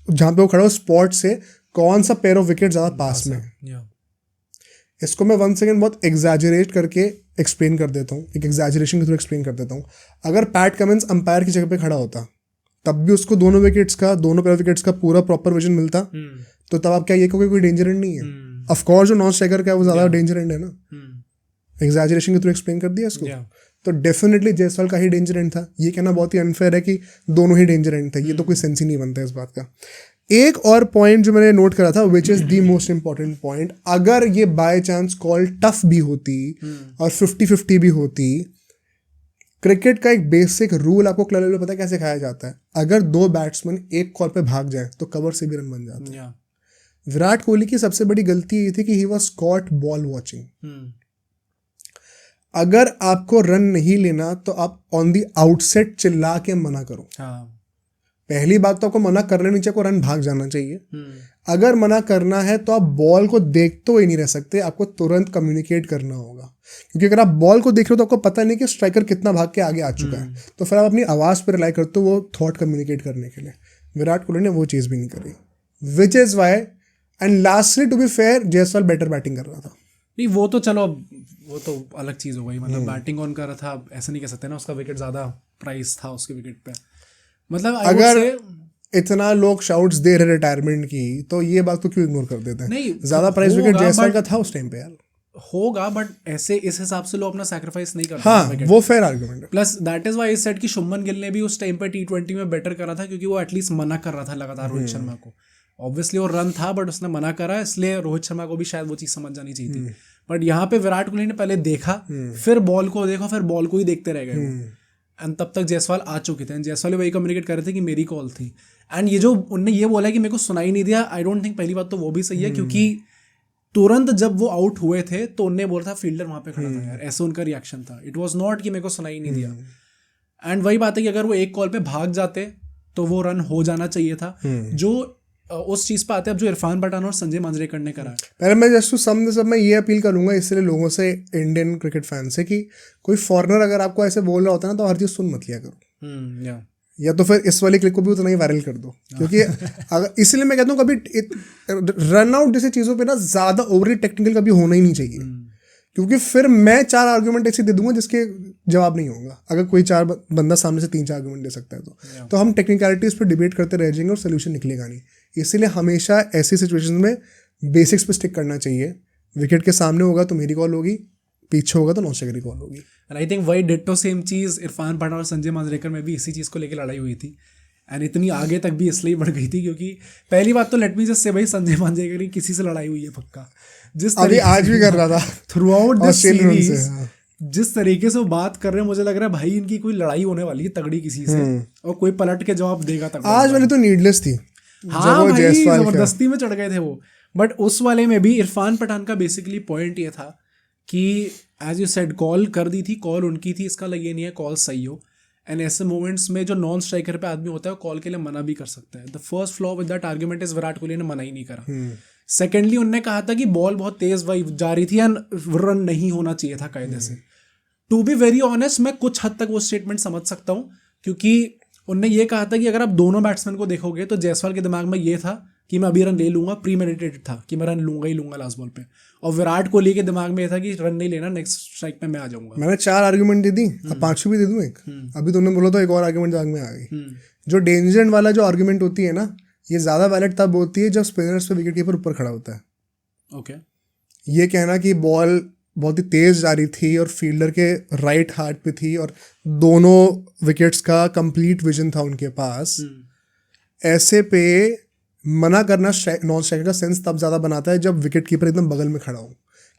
जहाँ पे वो खड़ा हो स्पॉट से कौन सा पेयर ऑफ विकेट ज़्यादा पास में है। इसको मैं 1 सेकेंड बहुत एग्जैजरेट करके एक्सप्लेन कर देता हूँ, एक एग्जैजरेशन के थ्रू एक्सप्लेन कर देता हूँ। अगर पैट कमिंस अंपायर की जगह पे खड़ा होता तब भी उसको दोनों पेयर ऑफ विकेट्स का पूरा प्रॉपर विजन मिलता, तो तब आप क्या ये कहोगे कोई डेंजर एंड नहीं है? ऑफकोर्स जो नॉन स्ट्राइकर का है वो ज़्यादा डेंजर एंड है ना। एग्जैजरेशन के थ्रू एक्सप्लेन कर दिया इसको। तो डेफिनेटली जायसवाल का ही डेंजर एंड था। ये कहना बहुत ही अनफेयर है कि दोनों ही डेंजर एंड थे, ये तो कोई सेंस ही नहीं बनता इस बात का। एक और पॉइंट जो मैंने नोट करा था, which is the most important point, अगर ये बाय चांस कॉल टफ भी होती और 50-50 भी होती, क्रिकेट का एक बेसिक रूल आपको क्लब लेवल पे पता है कैसे खाया जाता है? अगर 2 बैट्समैन एक कॉल पे भाग जाए तो कवर से भी रन बन जाते हैं। विराट कोहली की सबसे बड़ी गलती ये थी कि he was caught ball watching. अगर आपको रन नहीं लेना तो आप ऑन दी आउटसेट चिल्ला के मना करो। पहली बात तो आपको मना करने नीचे को रन भाग जाना चाहिए। अगर मना करना है तो आप बॉल को देखते हुए नहीं रह सकते, आपको तुरंत कम्युनिकेट करना होगा। क्योंकि अगर आप बॉल को देख रहे हो तो आपको पता नहीं कि स्ट्राइकर कितना भाग के आगे आ चुका है, तो फिर आप अपनी आवाज़ पर रिलाई करते हो वो थॉट कम्युनिकेट करने के लिए। विराट कोहली ने वो चीज़ भी नहीं करी, which is why. And lastly to be fair, Jaiswal better batting कर रहा था। नहीं वो तो चलो, वो तो अलग चीज़ हो गई, मतलब बैटिंग ऑन कर रहा था, ऐसा नहीं कह सकते ना, उसका विकेट ज़्यादा प्राइस था उसके विकेट पे। मतलब अगर इतना लोग शाउट्स दे रहे रिटायरमेंट की, तो ये बात तो क्यों इग्नोर कर देते हैं? नहीं, ज़्यादा प्राइस विकेट जायसवाल का था उस टाइम पे यार। होगा, बट ऐसे इस हिसाब से लोग अपना सैक्रिफाइस नहीं करते। हाँ, वो फेयर आर्गुमेंट है। प्लस दैट इज व्हाई इस सेट की शुभमन गिल ने भी उस टाइम पे T20 में बेटर करा था, क्योंकि वो एटलीस्ट मना कर रहा था लगातार रोहित शर्मा को। ऑब्वियसली वो रन था, बट उसने मना करा, इसलिए रोहित शर्मा को भी शायद वो चीज़ समझ जानी चाहिए थी। बट यहाँ पे विराट कोहली ने पहले देखा, फिर बॉल को देखा, फिर बॉल को ही देखते रह गए। एंड तब तक जायसवाल आ चुके थे, जायसवाल वही कम्युनिकेट कर रहे थे कि मेरी कॉल थी। एंड ये जो उनने ये बोला कि मेरे को सुनाई नहीं दिया, आई डोंट थिंक, पहली बात तो वो भी सही है, क्योंकि तुरंत जब वो आउट हुए थे तो उनने बोला था फील्डर वहां पे खड़ा था यार, ऐसा उनका रिएक्शन था। इट वाज नॉट कि मेरे को सुनाई नहीं दिया। एंड वही बात है कि अगर वो एक कॉल पे भाग जाते तो वो रन हो जाना चाहिए था। जो उस चीज पे आते हैं अब जो इरफान पठान और संजय मांजरेकर ने करा। पहले मैं जस्ट सब मैं ये अपील करूंगा इसलिए लोगों से, इंडियन क्रिकेट फैन से, कि कोई फॉरनर अगर आपको ऐसे बोल रहा होता है ना, तो हर चीज़ सुन मत लिया करो। या तो फिर इस वाली क्लिप को भी उतना ही वायरल कर दो, क्योंकि अगर, इसलिए मैं कहता हूँ कभी रन आउट जैसी चीज़ों पे ना ज़्यादा ओवरली टेक्निकल कभी होना ही नहीं चाहिए, क्योंकि फिर मैं 4 आर्गूमेंट ऐसे दे दूंगा जिसके जवाब नहीं होगा। अगर कोई 4 बंदा सामने से 3-4 आर्गूमेंट दे सकता है तो हम टेक्निकलिटीज़ पे डिबेट करते रह जाएंगे और सोल्यूशन निकलेगा नहीं। इसलिए हमेशा ऐसी सिचुएशन में बेसिक्स पे स्टिक करना चाहिए। विकेट के सामने होगा तो मेरी कॉल होगी, पीछे होगा तो नॉन-स्ट्राइकर की कॉल होगी। एंड आई थिंक वही डिट्टो सेम चीज़ इरफान पठान और संजय मांजरेकर में भी इसी चीज़ को लेकर लड़ाई हुई थी। एंड इतनी आगे तक भी इसलिए बढ़ गई थी क्योंकि पहली बात तो लेट मी जस्ट से भाई संजय मांजरेकर की किसी से लड़ाई हुई है पक्का, जिस अभी आज भी कर रहा था थ्रू आउट दिस ऑस्ट्रेलियन से, सीरीज हाँ। जिस तरीके से वो बात कर रहे हैं मुझे लग रहा है भाई इनकी कोई लड़ाई होने वाली है तगड़ी किसी से और कोई पलट के जवाब देगा तगड़ा। आज वाली तो नीडलेस थी, हाँ जब वो भाई जायसवाल का- जबरदस्ती में चढ़ गए थे वो। बट उस वाले में भी इरफान पठान का बेसिकली पॉइंट ये था कि एज यू सेड कॉल कर दी थी, कॉल उनकी थी, इसका लगे नहीं है कॉल सही हो। एंड ऐसे मोमेंट्स में जो नॉन स्ट्राइकर पे आदमी होता है वो कॉल के लिए मना भी कर सकता है। The first flaw with that argument is Virat Kohli ने मना ही नहीं करा। सेकेंडली उन्होंने कहा था कि बॉल बहुत तेज जा रही थी एंड रन नहीं होना चाहिए था कायदे से। टू बी वेरी ऑनेस्ट मैं कुछ हद तक वो स्टेटमेंट समझ सकता हूँ क्योंकि उनने ये कहा था कि अगर आप दोनों बैट्समैन को देखोगे तो जायसवाल के दिमाग में ये था कि मैं अभी रन ले लूंगा, प्री मेडिटेटेड था कि मैं रन लूंगा ही लूंगा लास्ट बॉल पे, और विराट कोहली के दिमाग में ये था कि रन नहीं लेना, नेक्स्ट स्ट्राइक पे मैं आ जाऊंगा। मैंने 4 आर्ग्यूमेंट दे दी, अब 5वीं भी दे दूं एक। अभी तुमने बोला तो एक और आर्ग्यूमेंट दिमाग में आ गई। जो डेंजर एंड वाला जो आर्ग्यूमेंट होती है ना, ये ज्यादा वैलिड तब होती है जब स्पिनर्स पे विकेट कीपर ऊपर खड़ा होता है। ओके, ये कहना कि बॉल बहुत ही तेज जा रही थी और फील्डर के राइट हाथ पे थी और दोनों विकेट्स का कंप्लीट विजन था उनके पास, ऐसे पे मना करना नॉन स्ट्राइकर का सेंस तब ज़्यादा बनाता है जब विकेट कीपर एकदम बगल में खड़ा हो,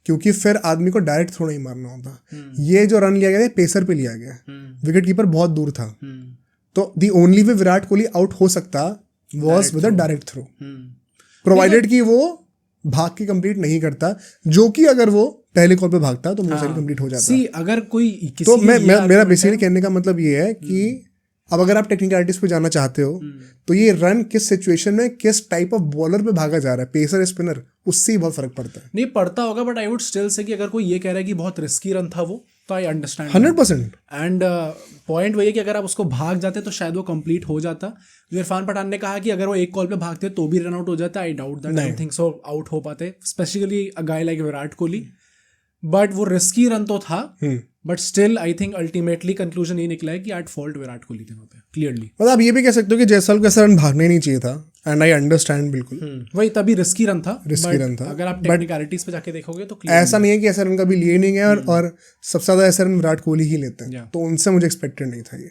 क्योंकि फिर आदमी को डायरेक्ट थ्रो नहीं मारना होता। ये जो रन लिया गया था पेसर पे लिया गया, विकेट कीपर बहुत दूर था, तो the only way Virat Kohli out हो सकता was with a direct throw, provided कि वो भाग के कंप्लीट नहीं करता, जो कि अगर वो पहले कॉल पे भागता तो मोस्ट कंप्लीट हो जाता। सी अगर कोई किसी तो मेरा बेसिकली कहने का मतलब ये है कि अब अगर आप टेक्निकलिटीज पे जाना चाहते हो तो ये रन किस सिचुएशन में किस टाइप ऑफ बॉलर पे भागा जा रहा है, पेसर स्पिनर, उससे ही बहुत फर्क पड़ता है। नहीं पड़ता होगा, but I would still say कि अगर कोई ये कह रहा है कि बहुत रिस्की रन था वो, तो आई अंडरस्टैंड 100%। एंड पॉइंट वही है कि अगर आप उसको भाग जाते तो शायद वो कंप्लीट हो जाता। जो इरफान पठान ने कहा कि अगर वो एक कॉल पे भागते तो भी रन आउट हो जाता, I doubt that, I think so out हो पाते, specially a guy like Virat Kohli. But वो रिस्की रन तो था, but still I think ultimately conclusion ये निकला है कि एट फॉल्ट विराट कोहली थे वहाँ पे क्लियरली। मतलब आप ये भी कह सकते हो कि जायसवाल को ऐसा रन भागना ही नहीं चाहिए था, एंड आई अंडरस्टैंड बिल्कुल, वही तभी रिस्की रन था, रिस्की रन था। अगर आप टेक्निकलिटीज पे जाके देखोगे तो ऐसा नहीं है कि ऐसा रन कभी लिए नहीं गया, और सबसे ज्यादा ऐसा रन विराट कोहली ही लेते हैं, तो उनसे मुझे एक्सपेक्टेड नहीं था ये।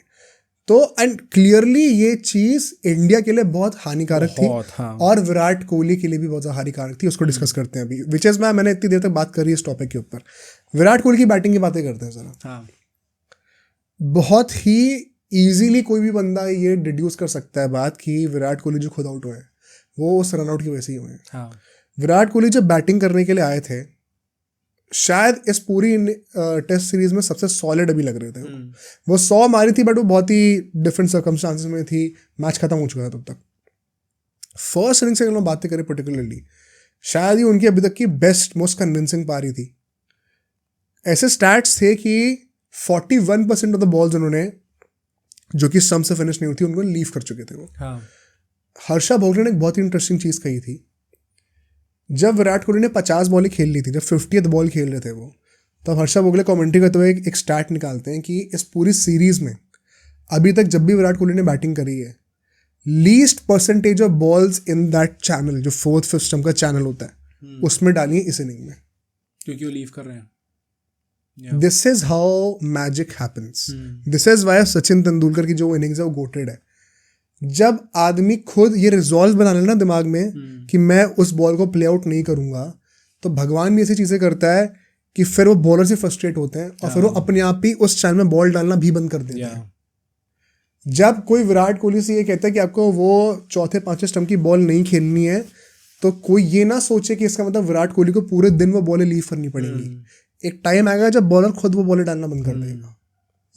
तो एंड क्लियरली ये चीज इंडिया के लिए बहुत हानिकारक थी, और विराट कोहली के लिए भी बहुत हानिकारक थी। उसको डिस्कस करते हैं अभी, विच इज मैंने इतनी देर तक बात करी इस टॉपिक के ऊपर। विराट कोहली की बैटिंग की बातें करते हैं जरा। बहुत ही इजीली कोई भी बंदा ये डिड्यूस कर सकता है बात कि विराट कोहली जो खुद आउट हुए हैं वो उस रन आउट की वजह से ही हुए हैं। विराट कोहली जब बैटिंग करने के लिए आए थे, शायद इस पूरी टेस्ट सीरीज में सबसे सॉलिड अभी लग रहे थे। वो 100 मारी थी, बट वो बहुत ही डिफरेंट सर्कमस्टांसेस में थी, मैच खत्म हो चुका था तब तक। फर्स्ट इनिंग से अगर हम बातें करें पर्टिकुलरली, शायद ही उनकी अभी तक की बेस्ट मोस्ट कन्विंसिंग पारी थी। ऐसे स्टैट्स थे कि 41% ऑफ द बॉल्स उन्होंने जो कि स्टंप से फिनिश नहीं हुई थी उनको लीव कर चुके थे वो। हर्षा भोगले ने एक बहुत ही इंटरेस्टिंग चीज़ कही थी, जब विराट कोहली ने 50 बॉलें खेल ली थी, जब 50th बॉल खेल रहे थे वो, तब हर्षा भोगले कमेंट्री करते हुए एक स्टैट निकालते हैं कि इस पूरी सीरीज में अभी तक जब भी विराट कोहली ने बैटिंग करी है, least percentage of balls in that channel, जो 4th 5th स्टंप का चैनल होता है, उसमें डाली है इस इनिंग में, क्योंकि वो लीव कर रहे हैं। This is how magic happens. This is why Sachin Tendulkar की जो इनिंग्स है वो गोटेड है। जब आदमी खुद ये रिजॉल्व बना लेना दिमाग में कि मैं उस बॉल को प्ले आउट नहीं करूंगा, तो भगवान भी ऐसी चीजें करता है कि फिर वो बॉलर से फ्रस्ट्रेट होते हैं और फिर वो अपने आप ही उस चैनल में बॉल डालना भी बंद कर देते हैं। जब कोई विराट कोहली से ये कहता है कि आपको वो 4th 5th स्टंप की बॉल नहीं खेलनी है, तो कोई ये ना सोचे कि इसका मतलब विराट कोहली को पूरे दिन वो बॉलें लीव करनी पड़ेंगी। एक टाइम आएगा जब बॉलर खुद वो बॉलें डालना बंद कर देगा।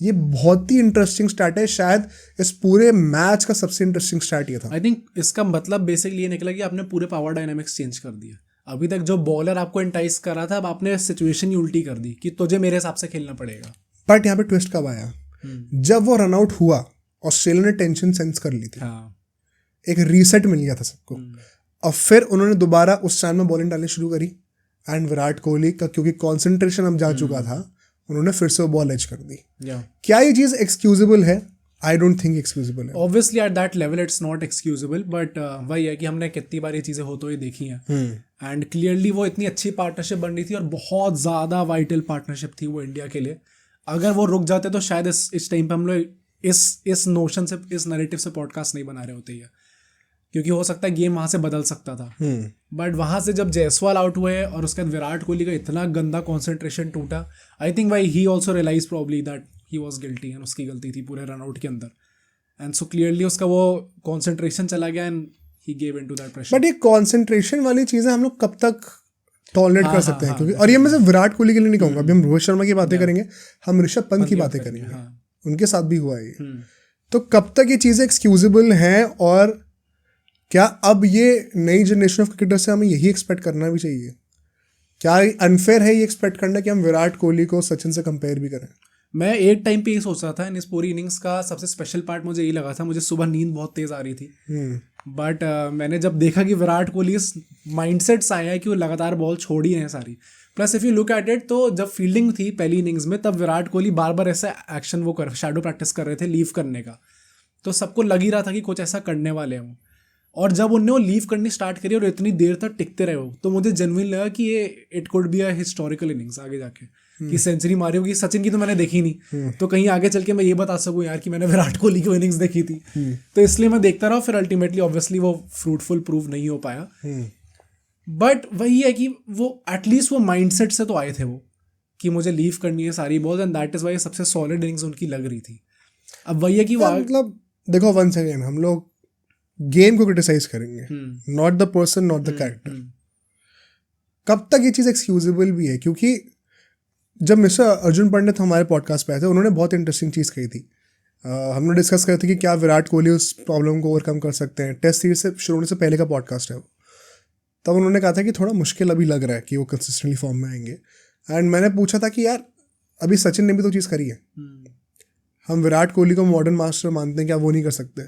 ये बहुत ही इंटरेस्टिंग स्टार्ट है, शायद इस पूरे मैच का सबसे इंटरेस्टिंग स्टार्ट ये था। आई थिंक इसका मतलब बेसिकली ये निकला कि आपने पूरे पावर डायनामिक्स चेंज कर दिया। अभी तक जो बॉलर आपको एंटाइस कर रहा था, अब आपने सिचुएशन ही उल्टी कर दी कि तुझे मेरे हिसाब से खेलना पड़ेगा। बट यहाँ पे ट्विस्ट कब आया, जब वो रन आउट हुआ, ऑस्ट्रेलिया ने टेंशन सेंस कर ली थी, एक रीसेट मिल गया था सबको, और फिर उन्होंने दोबारा उस चैनल में बॉलिंग डालनी शुरू करी, एंड विराट कोहली का क्योंकि कॉन्सेंट्रेशन अब जा चुका था, उन्होंने फिर से वो बॉल एज कर दी। क्या ये चीज एक्सक्यूजेबल है? आई डोंट थिंक एक्सक्यूजेबल है। Obviously at that level it's not excusable, but वही है कि हमने कितनी बार ये चीजें होते हुए देखी हैं, एंड क्लियरली वो इतनी अच्छी पार्टनरशिप बन रही थी और बहुत ज्यादा वाइटल पार्टनरशिप थी वो इंडिया के लिए। अगर वो रुक जाते तो शायद इस टाइम पे हम लोग इस नोशन से, इस नैरेटिव से पॉडकास्ट नहीं बना रहे होते ये, क्योंकि हो सकता है गेम वहां से बदल सकता था। बट वहां से जब जायसवाल आउट हुए और उसके बाद विराट कोहली का इतना गंदा कॉन्सेंट्रेशन टूटा, आई थिंक भाई he also realize probably that he was guilty and उसकी गलती थी पूरे रनआउट के अंदर, एंड सो क्लियरली उसका वो कॉन्सेंट्रेशन चला गया and he gave into that pressure. But ये कॉन्सेंट्रेशन वाली चीजें हम लोग कब तक टॉलरेट कर सकते हैं? क्योंकि और ये मैं सिर्फ विराट कोहली के लिए नहीं कहूंगा, अभी हम रोहित शर्मा की बातें करेंगे, हम ऋषभ पंत की बातें करेंगे, उनके साथ भी हुआ है ये। तो कब तक ये चीजें एक्सक्यूजेबल हैं, और क्या अब ये नई जनरेशन ऑफ क्रिकेटर से हमें यही एक्सपेक्ट करना भी चाहिए? क्या अनफेयर है ये एक्सपेक्ट करना कि हम विराट कोहली को सचिन से कंपेयर भी करें? मैं एक टाइम पे ये सोच रहा था, इन इस पूरी इनिंग्स का सबसे स्पेशल पार्ट मुझे यही लगा था, मुझे सुबह नींद बहुत तेज आ रही थी, बट मैंने जब देखा कि विराट कोहली इस माइंडसेट से आया है कि वो लगातार बॉल छोड़ ही रहे हैं सारी, plus if you look at it, तो जब फील्डिंग थी पहली इनिंग्स में तब विराट कोहली बार बार ऐसा एक्शन वो शैडो प्रैक्टिस कर रहे थे लीव करने का, तो सबको लग ही रहा था कि कुछ ऐसा करने वाले हैं वो, और जब उनने वो लीव करनी स्टार्ट करी और इतनी देर तक टिकते रहे हो, तो मुझे जेन्युइन लगा कि ये it could be a historical innings आगे जाके, कि सेंचुरी मारी होगी। सचिन की तो मैंने देखी नहीं, तो कहीं आगे चल के मैं ये बता सकूं यार कि मैंने विराट कोहली की इनिंग्स देखी थी, तो इसलिए मैं देखता रहा, फिर अल्टीमेटली ऑब्वियसली वो फ्रूटफुल प्रूव नहीं हो पाया। बट वही है कि वो एटलीस्ट वो माइंडसेट से तो आए थे वो, कि मुझे लीव करनी है सारी balls, and that is why सबसे सॉलिड इनिंग्स उनकी लग रही थी। अब वही है कि मतलब देखो, वंस अगेन हम लोग गेम को क्रिटिसाइज करेंगे, not the person, not the character. कब तक ये चीज़ एक्सक्यूजेबल भी है? क्योंकि जब मिस्टर अर्जुन पंडित हमारे पॉडकास्ट पे आए थे, उन्होंने बहुत इंटरेस्टिंग चीज़ कही थी। हमने डिस्कस करे थे कि क्या विराट कोहली उस प्रॉब्लम को ओवरकम कर सकते हैं। टेस्ट सीरीज से शुरू होने से पहले का पॉडकास्ट है वो, तब उन्होंने कहा था कि थोड़ा मुश्किल अभी लग रहा है कि वो कंसिस्टेंटली फॉर्म में आएंगे। एंड मैंने पूछा था कि यार अभी सचिन ने भी तो चीज़ करी है, हम विराट कोहली को मॉडर्न मास्टर मानते हैं, क्या वो नहीं कर सकते?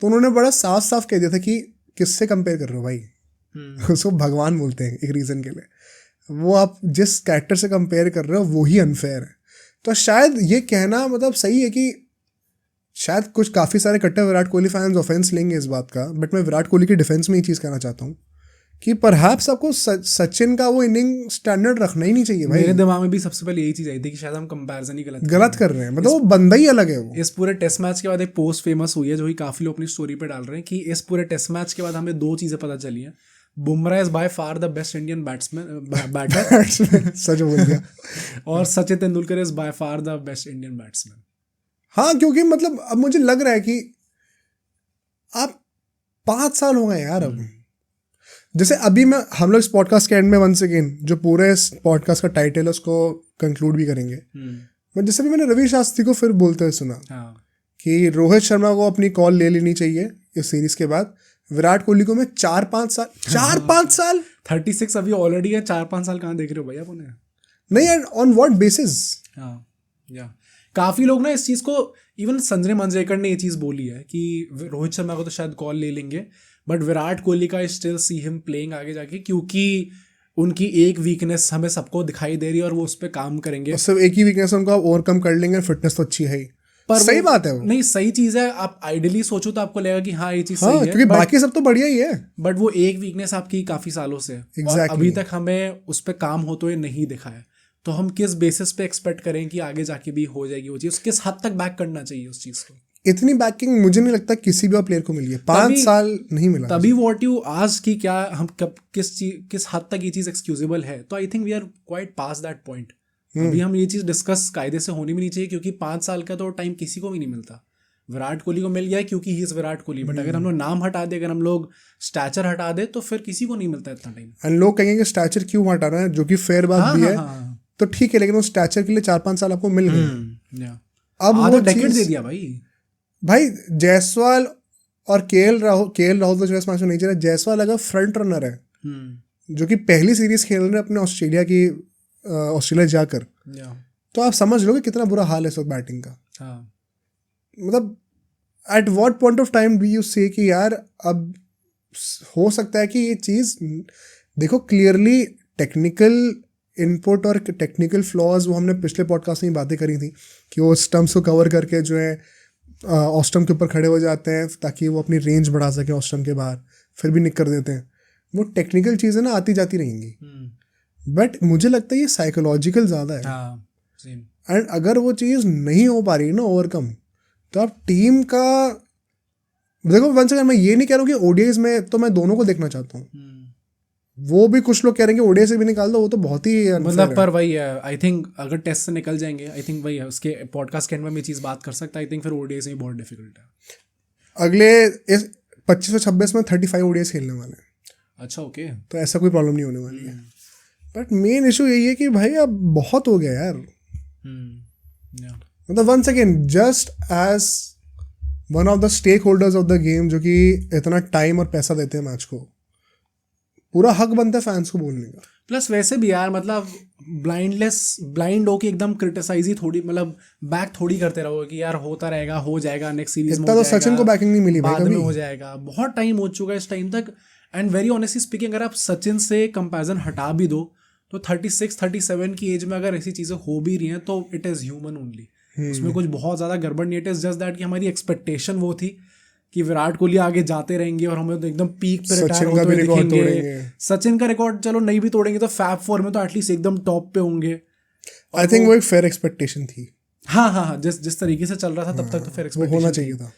तो उन्होंने बड़ा साफ साफ कह दिया था कि किससे कंपेयर कर रहे हो भाई, उसको भगवान बोलते हैं एक रीज़न के लिए, वो आप जिस कैरेक्टर से कंपेयर कर रहे हो वो ही अनफेयर है। तो शायद ये कहना मतलब सही है कि शायद कुछ काफ़ी सारे कट्टर विराट कोहली फैंस ऑफेंस लेंगे इस बात का, बट मैं विराट कोहली की डिफेंस में ये चीज़ कहना चाहता हूँ कि परहैप्स आपको सचिन का वो इनिंग स्टैंडर्ड रखना ही नहीं चाहिए भाई। मेरे दिमाग में भी सबसे पहले यही चीज़ आई थी कि शायद हम कंपैरिजन ही गलत कर रहे हैं, मतलब वो बंदा ही अलग है वो। इस पूरे टेस्ट मैच के बाद एक पोस्ट फेमस हुई है जो ही काफ़ी लोग अपनी स्टोरी पे डाल रहे हैं कि इस पूरे टेस्ट मैच के बाद हमें दो चीज़ें पता चली हैं। Bumrah is by far the best Indian batter सच बोल दिया। और Sachin Tendulkar is by far the best Indian batsman. हाँ, क्योंकि मतलब अब मुझे लग रहा है कि आप 5 साल हो गए यार। अब जैसे अभी हम लोग इस पॉडकास्ट के एंड में वंस अगेन जो पूरे इस पॉडकास्ट का टाइटल है उसको कंक्लूड भी करेंगे। बट जैसे भी मैंने रवि शास्त्री को फिर बोलते हुए सुना कि रोहित शर्मा को अपनी कॉल ले लेनी चाहिए इस सीरीज के बाद, विराट कोहली को मैं 4-5 साल 36 अभी ऑलरेडी है, 4-5 साल कहाँ देख रहे हो भैया उन्हें? नहीं, एंड ऑन व्हाट बेसिस? हाँ या काफ़ी लोग ना इस चीज़ को, इवन संजय मंजरेकर ने ये चीज़ बोली है कि रोहित शर्मा को तो शायद कॉल ले लेंगे, बट विराट कोहली का स्टिल सी हिम प्लेइंग आगे जाके, क्योंकि उनकी एक वीकनेस हमें सबको दिखाई दे रही है और वो उस पर काम करेंगे। सिर्फ एक ही वीकनेस उनको आप ओवरकम कर लेंगे, फिटनेस तो अच्छी है ही। पर सही बात है वो। नहीं, सही चीज़ है, आप आइडियली सोचो तो आपको लगेगा कि हाँ ये चीज़ हाँ, सही है, क्योंकि बाकी सब तो बढ़िया ही है। बट वो एक वीकनेस आपकी काफ़ी सालों से है और अभी तक हमें उस पर काम होते हुए नहीं दिखा है, तो हम किस बेसिस पे एक्सपेक्ट करें कि आगे जाके भी हो जाएगी वो चीज़? किस हद तक बैक करना चाहिए उस चीज़ को? इतनी बैकिंग मुझे नहीं लगता किसी भी प्लेयर को मिली है, 5 साल नहीं मिला। तभी व्हाट यू आज की क्या हम कब किस हद तक ये चीज़ एक्सक्यूजेबल है, तो I think we are quite past that point. अभी हम ये चीज़ डिस्कस कायदे से होनी भी नहीं चाहिए, क्योंकि 5 साल का तो टाइम किसी को भी नहीं मिलता। विराट कोहली को मिल गया है क्योंकि he is Virat Kohli, but अगर हम लोग नाम हटा दे, अगर हम लोग स्टैचर हटा दे, तो फिर किसी को नहीं मिलता इतना टाइम। एंड लोग कहेंगे कि स्टैचर क्यों हटाना है, जो कि फेयर बात भी है, तो ठीक है, लेकिन वो स्टैचर के लिए 4-5 साल आपको मिल गए। अब वो डेकेड दे दिया भाई। जायसवाल और केएल राहुल तो मैच में नहीं चला। जायसवाल अगर फ्रंट रनर है, जो कि पहली सीरीज खेल रहे हैं अपने ऑस्ट्रेलिया जाकर, तो आप समझ लो कि कितना बुरा हाल है इस वक्त बैटिंग का। मतलब at what point of time do you से कि यार अब हो सकता है कि ये चीज़ देखो, क्लियरली टेक्निकल इनपुट और टेक्निकल फ्लॉज, वो हमने पिछले पॉडकास्ट में बातें करी थी कि वो स्टम्प्स को कवर करके जो है ऑस्टम के ऊपर खड़े हो जाते हैं ताकि वो अपनी रेंज बढ़ा सके ऑस्टम के बाहर, फिर भी निक कर देते हैं। वो टेक्निकल चीज़ें ना आती जाती रहेंगी, बट मुझे लगता है ये साइकोलॉजिकल ज़्यादा है। एंड अगर वो चीज़ नहीं हो पा रही ना ओवरकम, तो आप टीम का देखो, वन सेकंड, मैं ये नहीं कह रहा हूँ कि ओडीआईज में तो मैं दोनों को देखना चाहता हूँ, वो भी कुछ लोग कह रहे हैं कि ओडीआई से भी निकाल दो, वो तो बहुत ही मतलब पर वही है, आई थिंक अगर टेस्ट से निकल जाएंगे, आई थिंक वही है, उसके पॉडकास्ट के एंड में मैं चीज़ बात कर सकता, आई थिंक फिर ओडीआई से भी बहुत डिफिकल्ट है। अगले इस 25-26 में 35 ओडीआई खेलने वाले हैं। अच्छा, ओके, तो ऐसा कोई प्रॉब्लम नहीं होने वाली है। बट मेन इशू यही है कि भाई अब बहुत हो गया यार। मतलब one second, just as one of the stakeholders of the game, जो कि इतना टाइम और पैसा देते हैं मैच को, पूरा हक बनता है फैंस को बोलने का। प्लस वैसे भी यार, मतलब ब्लाइंड हो के एकदम क्रिटिसाइज ही थोड़ी, मतलब बैक थोड़ी करते रहोगे कि यार होता रहेगा, हो जाएगा, नेक्स्ट सीरीज में इतना तो सचिन को बैकिंग नहीं मिली भाई बाद कभी। में हो जाएगा, बहुत टाइम हो चुका है इस टाइम तक। एंड वेरी ऑनेस्टली स्पीकिंग, अगर आप सचिन से कंपैरिजन हटा भी दो तो 36-37 की एज में अगर ऐसी चीज़ें हो भी रही हैं तो इट इज़ ह्यूमन ओनली, उसमें कुछ बहुत ज़्यादा गड़बड़ नहीं है। इट इज़ जस्ट दैट कि हमारी एक्सपेक्टेशन वो थी कि विराट कोहली आगे जाते रहेंगे और हमें तो एकदम पीक पे रिटायर होते हुए दिखेंगे। सचिन का रिकॉर्ड चलो नहीं भी तोड़ेंगे तो फैब 4 में तो एटलीस्ट एकदम टॉप पे होंगे। आई थिंक वो एक फेयर एक्सपेक्टेशन थी। हाँ, जिस तरीके से चल रहा था तब तक तो फेयर एक्सपेक्टेशन होना चाहिए था।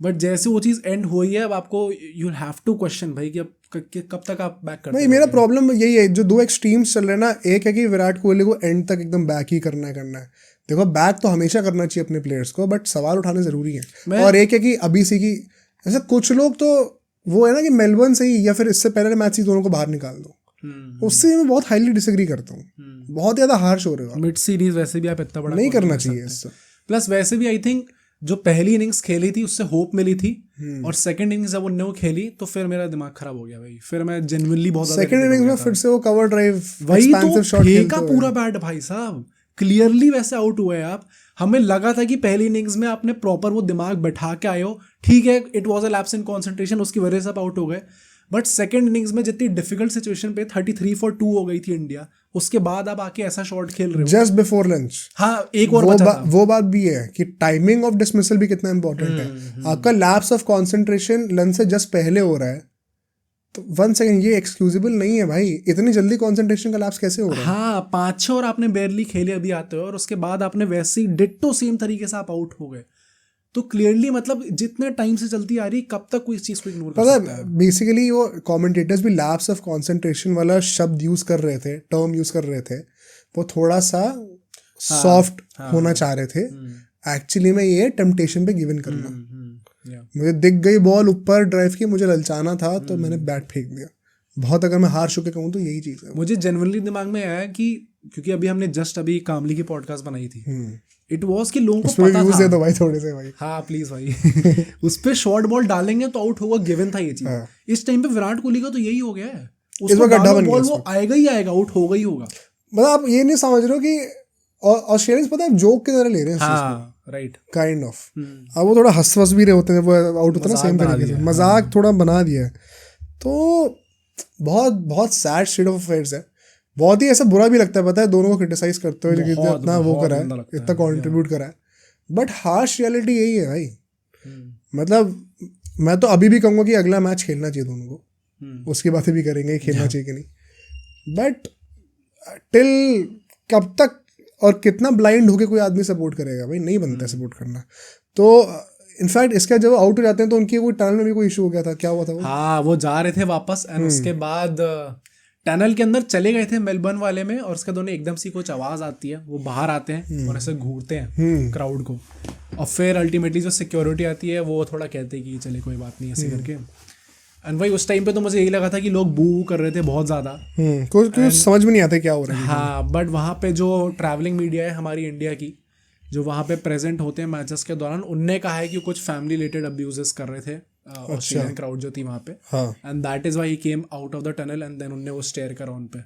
बट जैसे वो चीज़ एंड हुई है, अब आपको यू हैव टू क्वेश्चन भाई कि अब कब तक आप बैक करते नहीं, मेरा प्रॉब्लम यही है, जो दो एक्सट्रीम्स चल रहे हैं ना, एक है कि विराट कोहली को एंड तक एकदम बैक ही करना है। देखो, बैक तो हमेशा करना चाहिए अपने प्लेयर्स को, बट सवाल उठाने जरूरी है। और एक है कि अभी से की ऐसा कुछ लोग तो वो है ना कि मेलबर्न से ही या फिर इससे पहले मैच से दोनों को बाहर निकाल दो, उससे मैं बहुत हाईली डिसएग्री करता हूँ। बहुत ज़्यादा हार्श हो रहे हो। मिड सीरीज वैसे भी आप इतना बड़ा नहीं करना चाहिए इससे। प्लस वैसे भी आई थिंक जो पहली इनिंग्स खेली थी उससे होप मिली थी, और सेकंड इनिंग्स जब उन्होंने वो खेली तो फिर मेरा दिमाग खराब हो गया भाई। फिर मैं जेन्युइनली बहुत ज्यादा सेकंड इनिंग्स में फिर से वो कवर ड्राइव, वही तो फेंका पूरा बैट भाई साहब, क्लियरली वैसे आउट हुए आप। हमें लगा था कि पहली इनिंग्स में आपने प्रॉपर वो दिमाग बैठा के आए हो, ठीक है, it was a lapse in concentration, उसकी वजह से आप आउट हो गए। बट सेकंड इनिंग्स में जितनी डिफिकल्ट सिचुएशन पे 33 for 2 हो गई थी इंडिया, उसके बाद आप आके ऐसा शॉट खेल रहे हो जस्ट बिफोर लंच। हाँ, एक और बचा था। वो बात भी है कि टाइमिंग ऑफ डिसमिसल भी कितना इंपॉर्टेंट है। आपका लैप्स ऑफ कंसंट्रेशन लंच से जस्ट पहले हो रहा है, तो वन सेकंड, ये एक्सक्यूजेबल नहीं है भाई। इतनी जल्दी कंसंट्रेशन का लैप्स कैसे हो रहा है? हाँ, 5-6 और आपने बेरली खेले अभी आते हो, और उसके बाद आपने वैसे ही डिट्टो सेम तरीके से आप आउट हो गए। तो क्लियरली मतलब जितने टाइम से चलती आ रही, कब तक कोई इस चीज़ को इग्नोर कर सकता है? बेसिकली वो कमेंटेटर्स भी लैप्स ऑफ कंसंट्रेशन वाला शब्द यूज कर रहे थे, टर्म यूज कर रहे थे, वो थोड़ा सा सॉफ्ट होना चाह रहे थे। एक्चुअली में ये टेम्पटेशन पे गिवन करना, मुझे दिख गई बॉल ऊपर ड्राइव की, मुझे ललचाना था तो मैंने बैट फेंक दिया। बहुत अगर मैं हार चुके कहूँ तो यही चीज़ है। मुझे जेन्युइनली दिमाग में आया कि क्योंकि अभी हमने जस्ट अभी कामली की पॉडकास्ट बनाई थी, इट वाज कि लोगों को पता था, दे दो भाई थोड़े से भाई। हाँ प्लीज भाई उस पे शॉर्ट बॉल डालेंगे तो आउट होगा, गिवन था ये चीज। इस टाइम पे विराट कोहली का तो यही हो गया है, उसको बॉल वो आएगा ही आएगा, आउट होगा ही होगा। मतलब आप ये नहीं समझ रहे हो कि ऑस्ट्रेलियंस पता है जोक की तरह ले रहे हैं। हाँ, राइट, काइंड ऑफ। अब वो थोड़ा हंस वस भी रहे होते हैं, वो आउट होता है ना, सेम तरीके से मजाक थोड़ा बना दिया है। तो बहुत बहुत सैड स्टेट ऑफ अफेयर्स है। बहुत ही ऐसा बुरा भी लगता है, पता है, दोनों को क्रिटिसाइज करते हुए, जो इतना वो करा है, इतना कंट्रीब्यूट करा है। बट हार्श रियलिटी यही है भाई। मतलब मैं तो अभी भी कहूँगा कि अगला मैच खेलना चाहिए दोनों को, उसकी बातें भी करेंगे खेलना चाहिए कि नहीं। बट टिल कब तक और कितना ब्लाइंड होके कोई आदमी सपोर्ट करेगा भाई? नहीं बनता सपोर्ट करना। तो इनफैक्ट इसका जब आउट हो जाते हैं तो उनकी कोई टनल में भी कोई इशू हो गया था, क्या हुआ था वो? हाँ, वो जा रहे थे वापस, एंड उसके बाद टनल के अंदर चले गए थे मेलबर्न वाले में, और उसके दोनों एकदम से कुछ आवाज आती है, वो बाहर आते हैं और ऐसे घूरते हैं क्राउड को, और फिर अल्टीमेटली जो सिक्योरिटी आती है वो थोड़ा कहते हैं कि चले कोई बात नहीं ऐसे करके। एंड भाई उस टाइम पे तो मुझे यही लगा था कि लोग बू कर रहे थे बहुत ज़्यादा, कुछ समझ में नहीं आता क्या हो रहा है। हाँ, बट वहाँ पे जो ट्रैवलिंग मीडिया है हमारी इंडिया की, जो वहाँ पे प्रेजेंट होते हैं मैचेस के दौरान, उनने कहा है कि कुछ फैमिली रिलेटेड अब्यूजेस कर रहे थे ऑस्ट्रेलियन क्राउड जो थी वहाँ पे, and that is why he came out of the tunnel, and then उनने वो स्टेयर करा उन पे,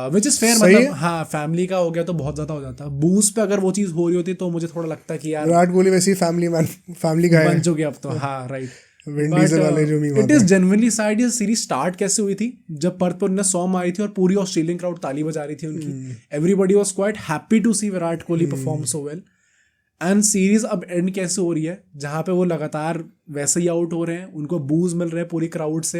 विच इज फेयर। मतलब हाँ, फैमिली का हो गया तो बहुत ज्यादा हो जाता। बूस पे अगर वो चीज़ हो रही होती तो मुझे थोड़ा लगता कि यार विराट कोहली वैसे ही फैमिली का बन चुके अब तो। हाँ, right. It is genuinely sad. ये सीरीज स्टार्ट कैसे हुई थी? जब पर्थ पर उन्हें 100 मारी थी और पूरी ऑस्ट्रेलियन क्राउड ताली बजा रही थी उनकी, everybody was quite happy to see Virat Kohli perform so well. And series अब एंड कैसे हो रही है, जहाँ पे वो लगातार वैसे ही आउट हो रहे हैं, उनको बूज मिल रहे हैं पूरी क्राउड से,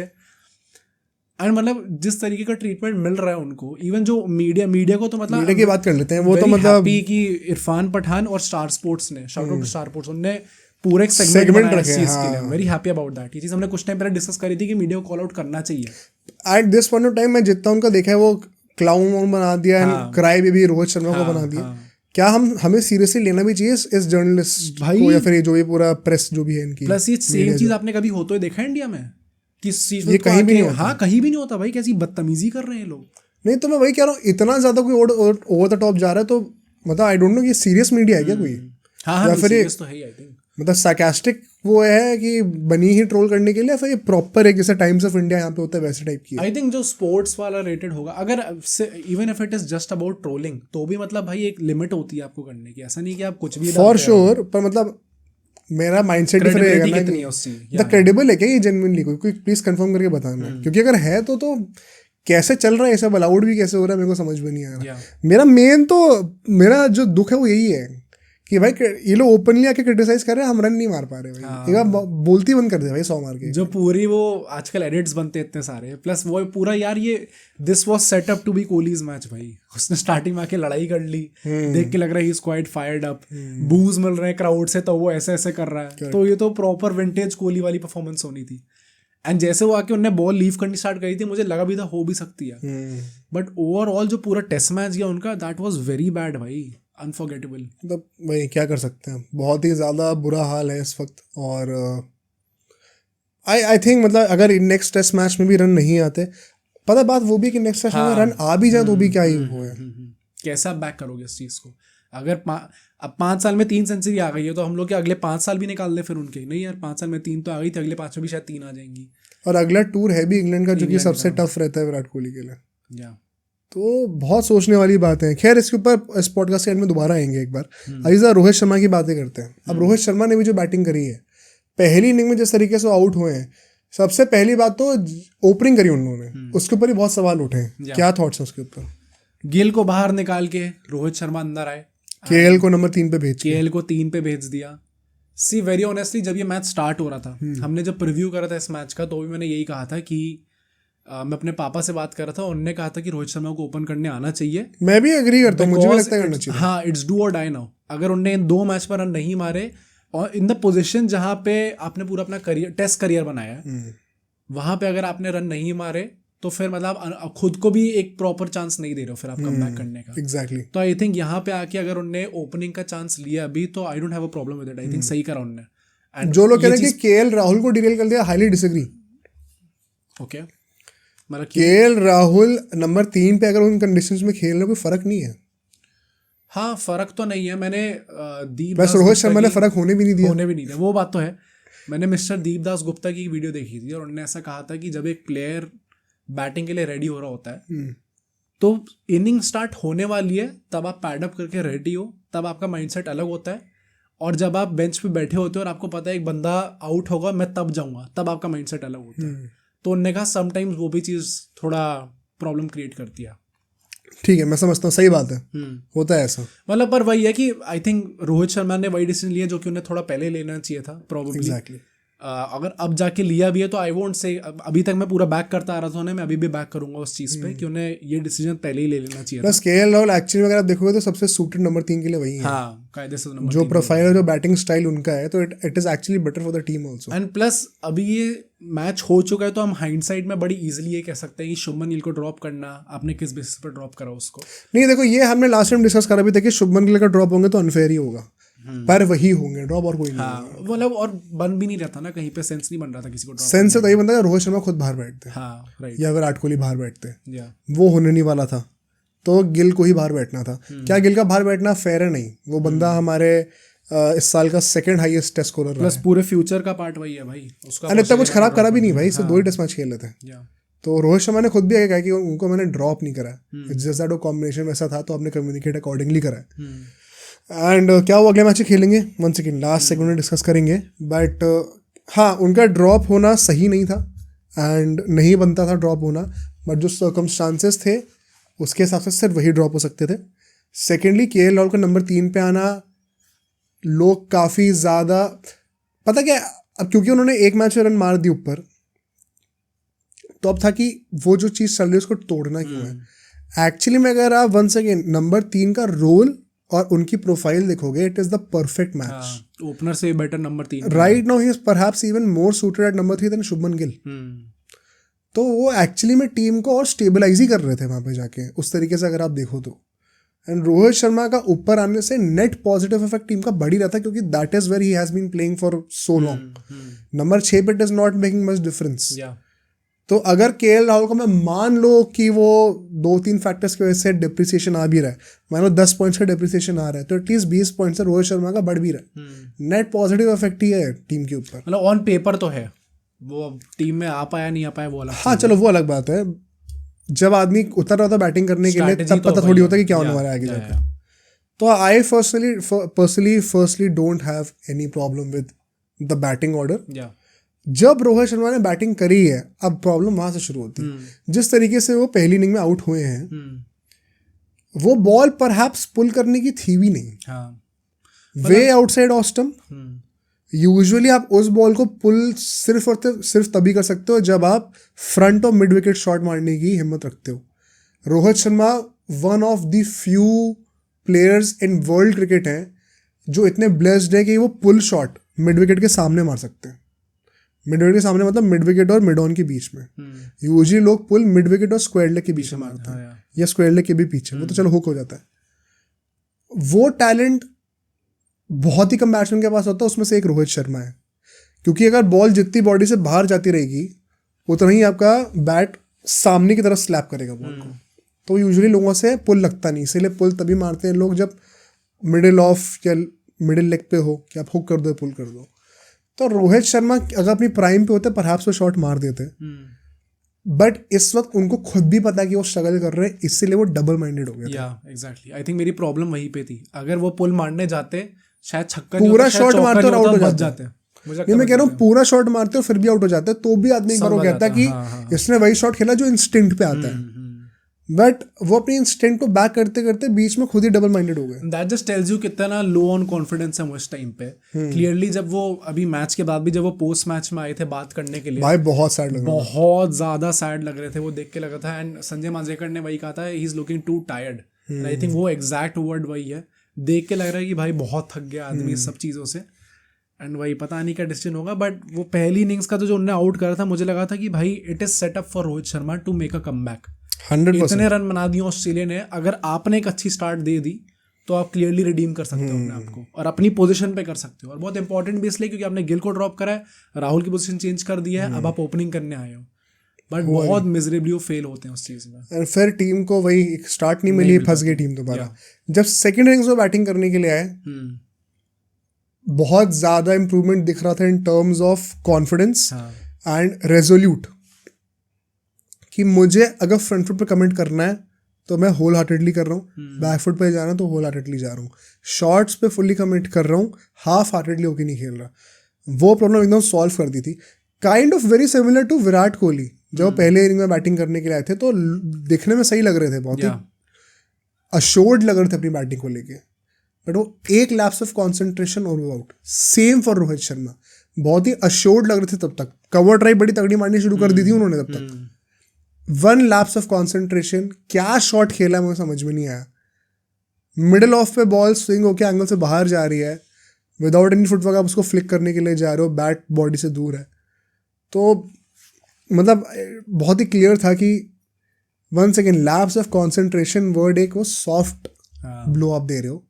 एंड मतलब जिस तरीके का ट्रीटमेंट मिल रहा है उनको, इवन जो मीडिया को तो मतलब मीडिया की बात कर लेते हैं, वो तो मतलब कि इरफान पठान और स्टार स्पोर्ट्स ने, shout out to Star Sports, उनने पूरा एक Segment सेगमेंट रखे, चीज के हाँ। लिए वेरी हैप्पी अबाउट दैट। ये चीज हमने कुछ टाइम पहले डिस्कस करी थी कि मीडिया को कॉल आउट करना चाहिए। At this point of time मैं जितना उनका देखा है वो क्लाउन वाउन बना दिया एंड हाँ। क्राई बेबी रोहित शर्मा को हाँ, बना दिया। हाँ। क्या हमें सीरियसली लेना भी चाहिए इस जर्नलिस्ट भाई- को, या फिर ये जो ये पूरा प्रेस जो भी है इनकी? प्लस ये सेम चीज आपने कभी होते हुए देखा है इंडिया में? किस चीज ये कहीं भी नहीं होता। हाँ, कहीं भी नहीं होता भाई। कैसी बदतमीजी कर रहे हैं लोग। नहीं तो मैं वही कह रहा हूँ, इतना ज्यादा कोई ओवर द टॉप जा रहा है तो मतलब आई डोंट नो ये सीरियस मीडिया है क्या कोई, हाँ या हाँ, फिर ये serious तो है ही आई थिंक। मतलब sarcastic वो है कि बनी ही ट्रोल करने के लिए, या फिर ये प्रॉपर है जैसे टाइम्स ऑफ इंडिया यहाँ पे होता है वैसे टाइप की है? आई थिंक जो स्पोर्ट्स वाला रेटेड होगा, अगर even if it is just about trolling, तो भी मतलब भाई एक लिमिट होती है आपको करने की। ऐसा नहीं कि आप कुछ भी फॉर श्योर, पर मतलब मेरा माइंडसेट ही रहेगा Credibility ना कितनी कि है उस चीज। द क्रेडिबल है क्या ये जेन्युइनली, कोई प्लीज कंफर्म करके बताना, क्योंकि अगर है तो कैसे चल रहा है, ऐसा अलाउड भी कैसे हो रहा है, मेरे को समझ में नहीं आ रहा। मेरा जो दुख है वो यही है कि भाई ये लोग ओपनली आके क्रिटिसाइज कर रहे हैं, हम रन नहीं मार पा रहे भाई। एक बार बोलती बंद कर दे भाई 100 मार के। जो पूरी वो आजकल एडिट्स बनते हैं इतने सारे, प्लस वो पूरा यार ये this was set up to be Kohli's match भाई। उसने स्टार्टिंग में आके लड़ाई कर ली, देख के लग रहा है he is quite fired up, boos मिल रहे हैं क्राउड से, तो वो ऐसे ऐसे कर रहा है। तो ये तो प्रॉपर विंटेज कोहली वाली परफॉर्मेंस होनी थी। एंड जैसे वो आके उन्होंने बॉल लीव करनी स्टार्ट करी थी, मुझे लगा भी था हो भी सकती है, बट ओवरऑल जो पूरा टेस्ट मैच गया उनका, दैट वाज वेरी बैड भाई, अनफॉरगेटेबल। मतलब वही क्या कर सकते हैं, बहुत ही ज़्यादा बुरा हाल है इस वक्त। और आई थिंक मतलब अगर नेक्स्ट टेस्ट मैच में भी रन नहीं आते, पता बात वो भी कि नेक्स्ट टेस्ट में रन आ भी जाए तो भी क्या ही हो है। कैसे आप बैक करोगे इस चीज़ को? अगर अब 5 साल में 3 सेंचुरी आ गई है, तो हम लोग के अगले 5 साल भी निकाल दे फिर उनके? नहीं यार, 5 साल में 3 तो आ गई थी, अगले 5 में भी शायद 3 आ जाएंगी। और अगला टूर है भी इंग्लैंड का, जो कि सबसे टफ रहता है विराट कोहली के लिए। या तो बहुत सोचने वाली बात है। खैर इसके ऊपर इस पॉडकास्ट के एंड में दोबारा आएंगे एक बार। अभी जरा रोहित शर्मा की बातें करते हैं। अब रोहित शर्मा ने भी जो बैटिंग करी है, पहली इनिंग में जिस तरीके से आउट हुए हैं, सबसे पहली बात तो ओपनिंग करी उन्होंने, उसके ऊपर ही बहुत सवाल उठे हैं। क्या थॉट्स हैं उसके ऊपर? गिल को बाहर निकाल के रोहित शर्मा अंदर आए, केएल को नंबर 3 पे भेज के केएल को 3 पे भेज दिया। सी वेरी ऑनेस्टली, जब ये मैच स्टार्ट हो रहा था, हमने जब प्रीव्यू करा था इस मैच का, तो भी मैंने यही कहा था कि मैं अपने पापा से बात कर रहा था, उन्होंने कहा था कि रोहित शर्मा को ओपन करने आना चाहिए। मैं भी एग्री करता हूँ, मुझे भी लगता है करना चाहिए। हाँ, इट्स डू और डाई नाउ। अगर उनने इन 2 मैच पर रन नहीं मारे, और इन द पोजीशन जहाँ पे आपने पूरा अपना करियर, टेस्ट करियर बनाया है, वहां पे अगर आपने रन नहीं मारे, तो फिर मतलब आप खुद को भी एक प्रॉपर चांस नहीं दे रहे हो फिर आप कमबैक करने का। एग्जैक्टली। तो आई थिंक यहाँ पे आके अगर उनने ओपनिंग का चांस लिया अभी, तो I don't have a problem with it. I think सही करा उनने। And जो लोग कह रहे हैं कि केएल राहुल को डिरेल कर दिया, हाईली डिसएग्री। ओके, मतलब केएल राहुल नंबर 3 पे अगर उन कंडीशंस में खेलने कोई फर्क नहीं है। हाँ, फर्क तो नहीं है। मैंने दीप बस रोहित शर्मा ने फर्क होने भी नहीं दिया। वो बात तो है। मैंने मिस्टर दीपदास गुप्ता की वीडियो देखी थी, और उन्होंने ऐसा कहा था कि जब एक प्लेयर बैटिंग के लिए रेडी हो रहा होता है, तो इनिंग स्टार्ट होने वाली है, तब आप पैड अप करके रेडी हो, तब आपका माइंडसेट अलग होता है। और जब आप बेंच पे बैठे होते हो और आपको पता है एक बंदा आउट होगा, मैं तब जाऊंगा, तब आपका माइंडसेट अलग होता है। तो उन्होंने कहा समटाइम्स वो भी चीज़ थोड़ा प्रॉब्लम क्रिएट करती है। ठीक है, मैं समझता हूँ, सही बात है, होता है ऐसा। मतलब पर वही है कि आई थिंक रोहित शर्मा ने वही डिसीजन लिया जो कि उन्हें थोड़ा पहले लेना चाहिए था प्रोबेबली। एग्जैक्टली। अगर अब जाके लिया भी है तो आई वोंट से, अभी तक मैं पूरा बैक करता आ रहा था उन्हें, मैं अभी भी बैक करूंगा उस चीज़ पे कि उन्हें ये डिसीजन पहले ही ले लेना चाहिए था। प्लस केएल राहुल एक्चुअली में अगर आप देखोगे तो सबसे सूटेड नंबर 3 के लिए वही है। हाँ, कायदे से नंबर जो प्रोफाइल, जो बैटिंग स्टाइल उनका है, तो it is actually better for the team also. And plus अभी ये मैच हो चुका है, तो हम हाइंडसाइड में बड़ी इजीली ये कह सकते हैं कि शुभमन गिल को ड्रॉप करना, आपने किस बेसिस पर ड्रॉप करा उसको। नहीं देखो, ये हमने लास्ट टाइम डिस्कस करा भी था कि शुभमन गिल का ड्रॉप होंगे तो अनफेयर ही होगा, पर वही होंगे ड्रॉप, और कोई नहीं। हाँ, मतलब और बन भी नहीं रहता ना, कहीं पे सेंस नहीं बन रहा था किसी को ड्रॉप। सेंस से तो ये बनता है रोहित शर्मा खुद बाहर बैठते, हाँ राइट, या विराट कोहली बाहर बैठते, या वो होने नहीं वाला था, तो गिल को ही बाहर बैठना था। क्या गिल का बाहर बैठना फेयर है? नहीं, वो बंदा हमारे इस साल का 2nd हाईएस्ट टेस्ट स्कोरर रहा प्लस पूरे फ्यूचर का पार्ट वही है भाई उसका। है। इतना कुछ खराब करा भी नहीं भाई, सिर्फ 2 ही टेस्ट मैच खेल लेते हैं। तो रोहित शर्मा ने खुद भी आगे कहा कि उनको मैंने ड्रॉप नहीं करा, जैसा वो कॉम्बिनेशन वैसा था, तो आपने कम्युनिकेट अकॉर्डिंगली करा है। एंड क्या वो अगले मैच खेलेंगे, 1 सेकेंड लास्ट सेगमेंट में डिस्कस करेंगे। बट हाँ, उनका ड्रॉप होना सही नहीं था एंड नहीं बनता था ड्रॉप होना, बट जो सर्कमस्टांसेस थे उसके हिसाब से सिर्फ वही ड्रॉप हो सकते थे। सेकेंडली केएल राहुल का नंबर 3 पे आना, लोग काफ़ी ज़्यादा, पता क्या, अब क्योंकि उन्होंने एक मैच में रन मार दी ऊपर, तो अब था कि वो जो चीज़ चल रही है उसको तोड़ना क्यों है। एक्चुअली में अगर आप 1 सेकेंड, नंबर 3 का रोल और उनकी प्रोफाइल देखोगे, it is the perfect match. Opener से better number 3 right now he is perhaps even more suited at number 3 than Shubman Gill. तो वो एक्चुअली में टीम को और स्टेबलाइज ही कर रहे थे वहां पे जाके, उस तरीके से अगर आप देखो तो. एंड रोहित शर्मा का ऊपर आने से नेट पॉजिटिव इफेक्ट टीम का बढ़ ही रहता है, क्योंकि that is where he has been playing for so long. Number 6 पे it is not making much difference. तो अगर केएल राहुल को मैं मान लो कि वो 2-3 फैक्टर्स की वजह से डिप्रिसिएशन आ भी रहा है, मान लो 10 पॉइंट्स का डिप्रिसिएशन आ रहा है, तो एटलीस्ट 20 पॉइंट से रोहित शर्मा का बढ़ भी रहा है. नेट पॉजिटिव इफेक्ट ही है टीम के ऊपर. मतलब ऑन पेपर तो है, वो टीम में आ पाया नहीं आ पाया वो अलग. हाँ चलो वो अलग बात है. जब आदमी उतर रहा था बैटिंग करने के लिए, तब पता थोड़ी होता कि क्या होने वाला है आगे जाकर. तो I firstly don't have any problem with the batting order. जब रोहित शर्मा ने बैटिंग करी है, अब प्रॉब्लम वहां से शुरू होती है. जिस तरीके से वो पहली इनिंग में आउट हुए हैं, वो बॉल परहैप्स पुल करने की थी भी नहीं. वे आउटसाइड ऑफ स्टंप. यूजुअली आप उस बॉल को पुल सिर्फ और सिर्फ तभी कर सकते हो जब आप फ्रंट और मिड विकेट शॉट मारने की हिम्मत रखते हो. Rohit Sharma one of the few players in world cricket हैं जो इतने ब्लेस्ड है कि वो पुल शॉट मिड विकेट के सामने मार सकते हैं. मिड विकेट के सामने मतलब मिड विकेट और मिड ऑन के बीच में. यूजुअली लोग पुल मिड विकेट और स्क्वायर लेग के बीच में मारते हैं, या स्क्वायर लेग के भी पीछे, वो तो चलो हुक हो जाता है. वो टैलेंट बहुत ही कम बैट्समैन के पास होता है, उसमें से एक रोहित शर्मा है. क्योंकि अगर बॉल जितनी बॉडी से बाहर जाती रहेगी, उतना ही आपका बैट सामने की तरफ स्लैप करेगा बॉल को. तो यूजुअली लोगों से पुल लगता नहीं, इसीलिए पुल तभी मारते हैं लोग जब मिडिल ऑफ या मिडिल लेग पे हो कि आप हुक कर दो, पुल कर दो. तो रोहित शर्मा अगर अपनी प्राइम पे होते परहैप्स वो शॉट मार देते, बट इस वक्त उनको खुद भी पता है कि वो स्ट्रगल कर रहे हैं, इसीलिए वो डबल माइंडेड हो गए. एग्जैक्टली. आई थिंक मेरी प्रॉब्लम वहीं पे थी. अगर वो पुल मारने जाते, शायद छक्का पूरा शॉट मारते और आउट हो जाते. नहीं, मैं कह रहा हूँ पूरा शॉट मारते और फिर भी आउट हो जाते, तो भी आदमी एक बार वो कहता है कि इसने वही शॉट खेला जो इंस्टिंक्ट पे आता है. बट वो अपनी इंस्टिंक्ट को बैक करते करते बीच में खुद ही डबल माइंडेड हो गए. दैट जस्ट टेल्स यू कितना लो ऑन कॉन्फिडेंस है वो इस टाइम पे. क्लियरली जब वो अभी मैच के बाद भी जब वो पोस्ट मैच में आए थे बात करने के लिए, भाई बहुत सैड लग रहा था, बहुत ज्यादा सैड लग रहे थे. वो देख के लगा था. एंड संजय मांजरेकर ने वही कहा था, he is looking to tired. I think वो एग्जैक्ट वर्ड वही है. देख के लग रहा है कि भाई बहुत थक गया आदमी इस सब चीज़ों से. एंड वही पता नहीं क्या डिसीजन होगा. बट वो पहली इनिंग्स का तो जो उन्होंने आउट करा था, मुझे लगा था कि भाई it is set up for Rohit Sharma to make a comeback. 100%. इतने रन बना दिए ऑस्ट्रेलिया ने. अगर आपने एक अच्छी स्टार्ट दे दी तो आप क्लियरली रिडीम कर सकते हो अपने आप को और अपनी पोजीशन पे कर सकते हो. और बहुत इंपॉर्टेंट भी इसलिए क्योंकि आपने गिल को ड्रॉप करा है, राहुल की पोजीशन चेंज कर दी है, अब आप ओपनिंग करने आए हो. बट बहुत मिजरेबली वो फेल होते हैं उस चीज़ में. फिर टीम को वही स्टार्ट नहीं मिली, फंस गई टीम दोबारा. जब सेकंड इनिंग्स में बैटिंग करने के लिए आए, बहुत ज़्यादा इंप्रूवमेंट दिख रहा था in terms of confidence and resolute. कि मुझे अगर फ्रंट फुट पे कमिट करना है तो मैं होल हार्टेडली कर रहा हूँ, बैक फुट पे जाना है तो होल हार्टेडली जा रहा हूँ, शॉट्स पे फुल्ली कमिट कर रहा हूँ, हाफ हार्टेडली होके नहीं खेल रहा. वो प्रॉब्लम एकदम सॉल्व कर दी थी. Kind of very similar to Virat Kohli. जब पहले इनिंग में बैटिंग करने के लिए आए थे तो दिखने में सही लग रहे थे, बहुत ही अश्योर्ड लग रहे थे अपनी बैटिंग को लेके. बट वो एक लैप्स ऑफ कॉन्सेंट्रेशन और वो out. Same for Rohit Sharma. बहुत ही अश्योर्ड लग रहे थे तब तक. कवर ड्राइव बड़ी तगड़ी मारनी शुरू कर दी थी उन्होंने तब तक. वन लैप्स ऑफ कॉन्सेंट्रेशन, क्या शॉट खेला मुझे समझ में नहीं आया. मिडिल ऑफ पे बॉल स्विंग होके एंगल से बाहर जा रही है, विदाउट एनी फुटवर्क आप उसको फ्लिक करने के लिए जा रहे हो, बैट बॉडी से दूर है. तो मतलब बहुत ही क्लियर था कि one second lapse of concentration word एक वो सॉफ्ट ब्लो अप दे रहे हो.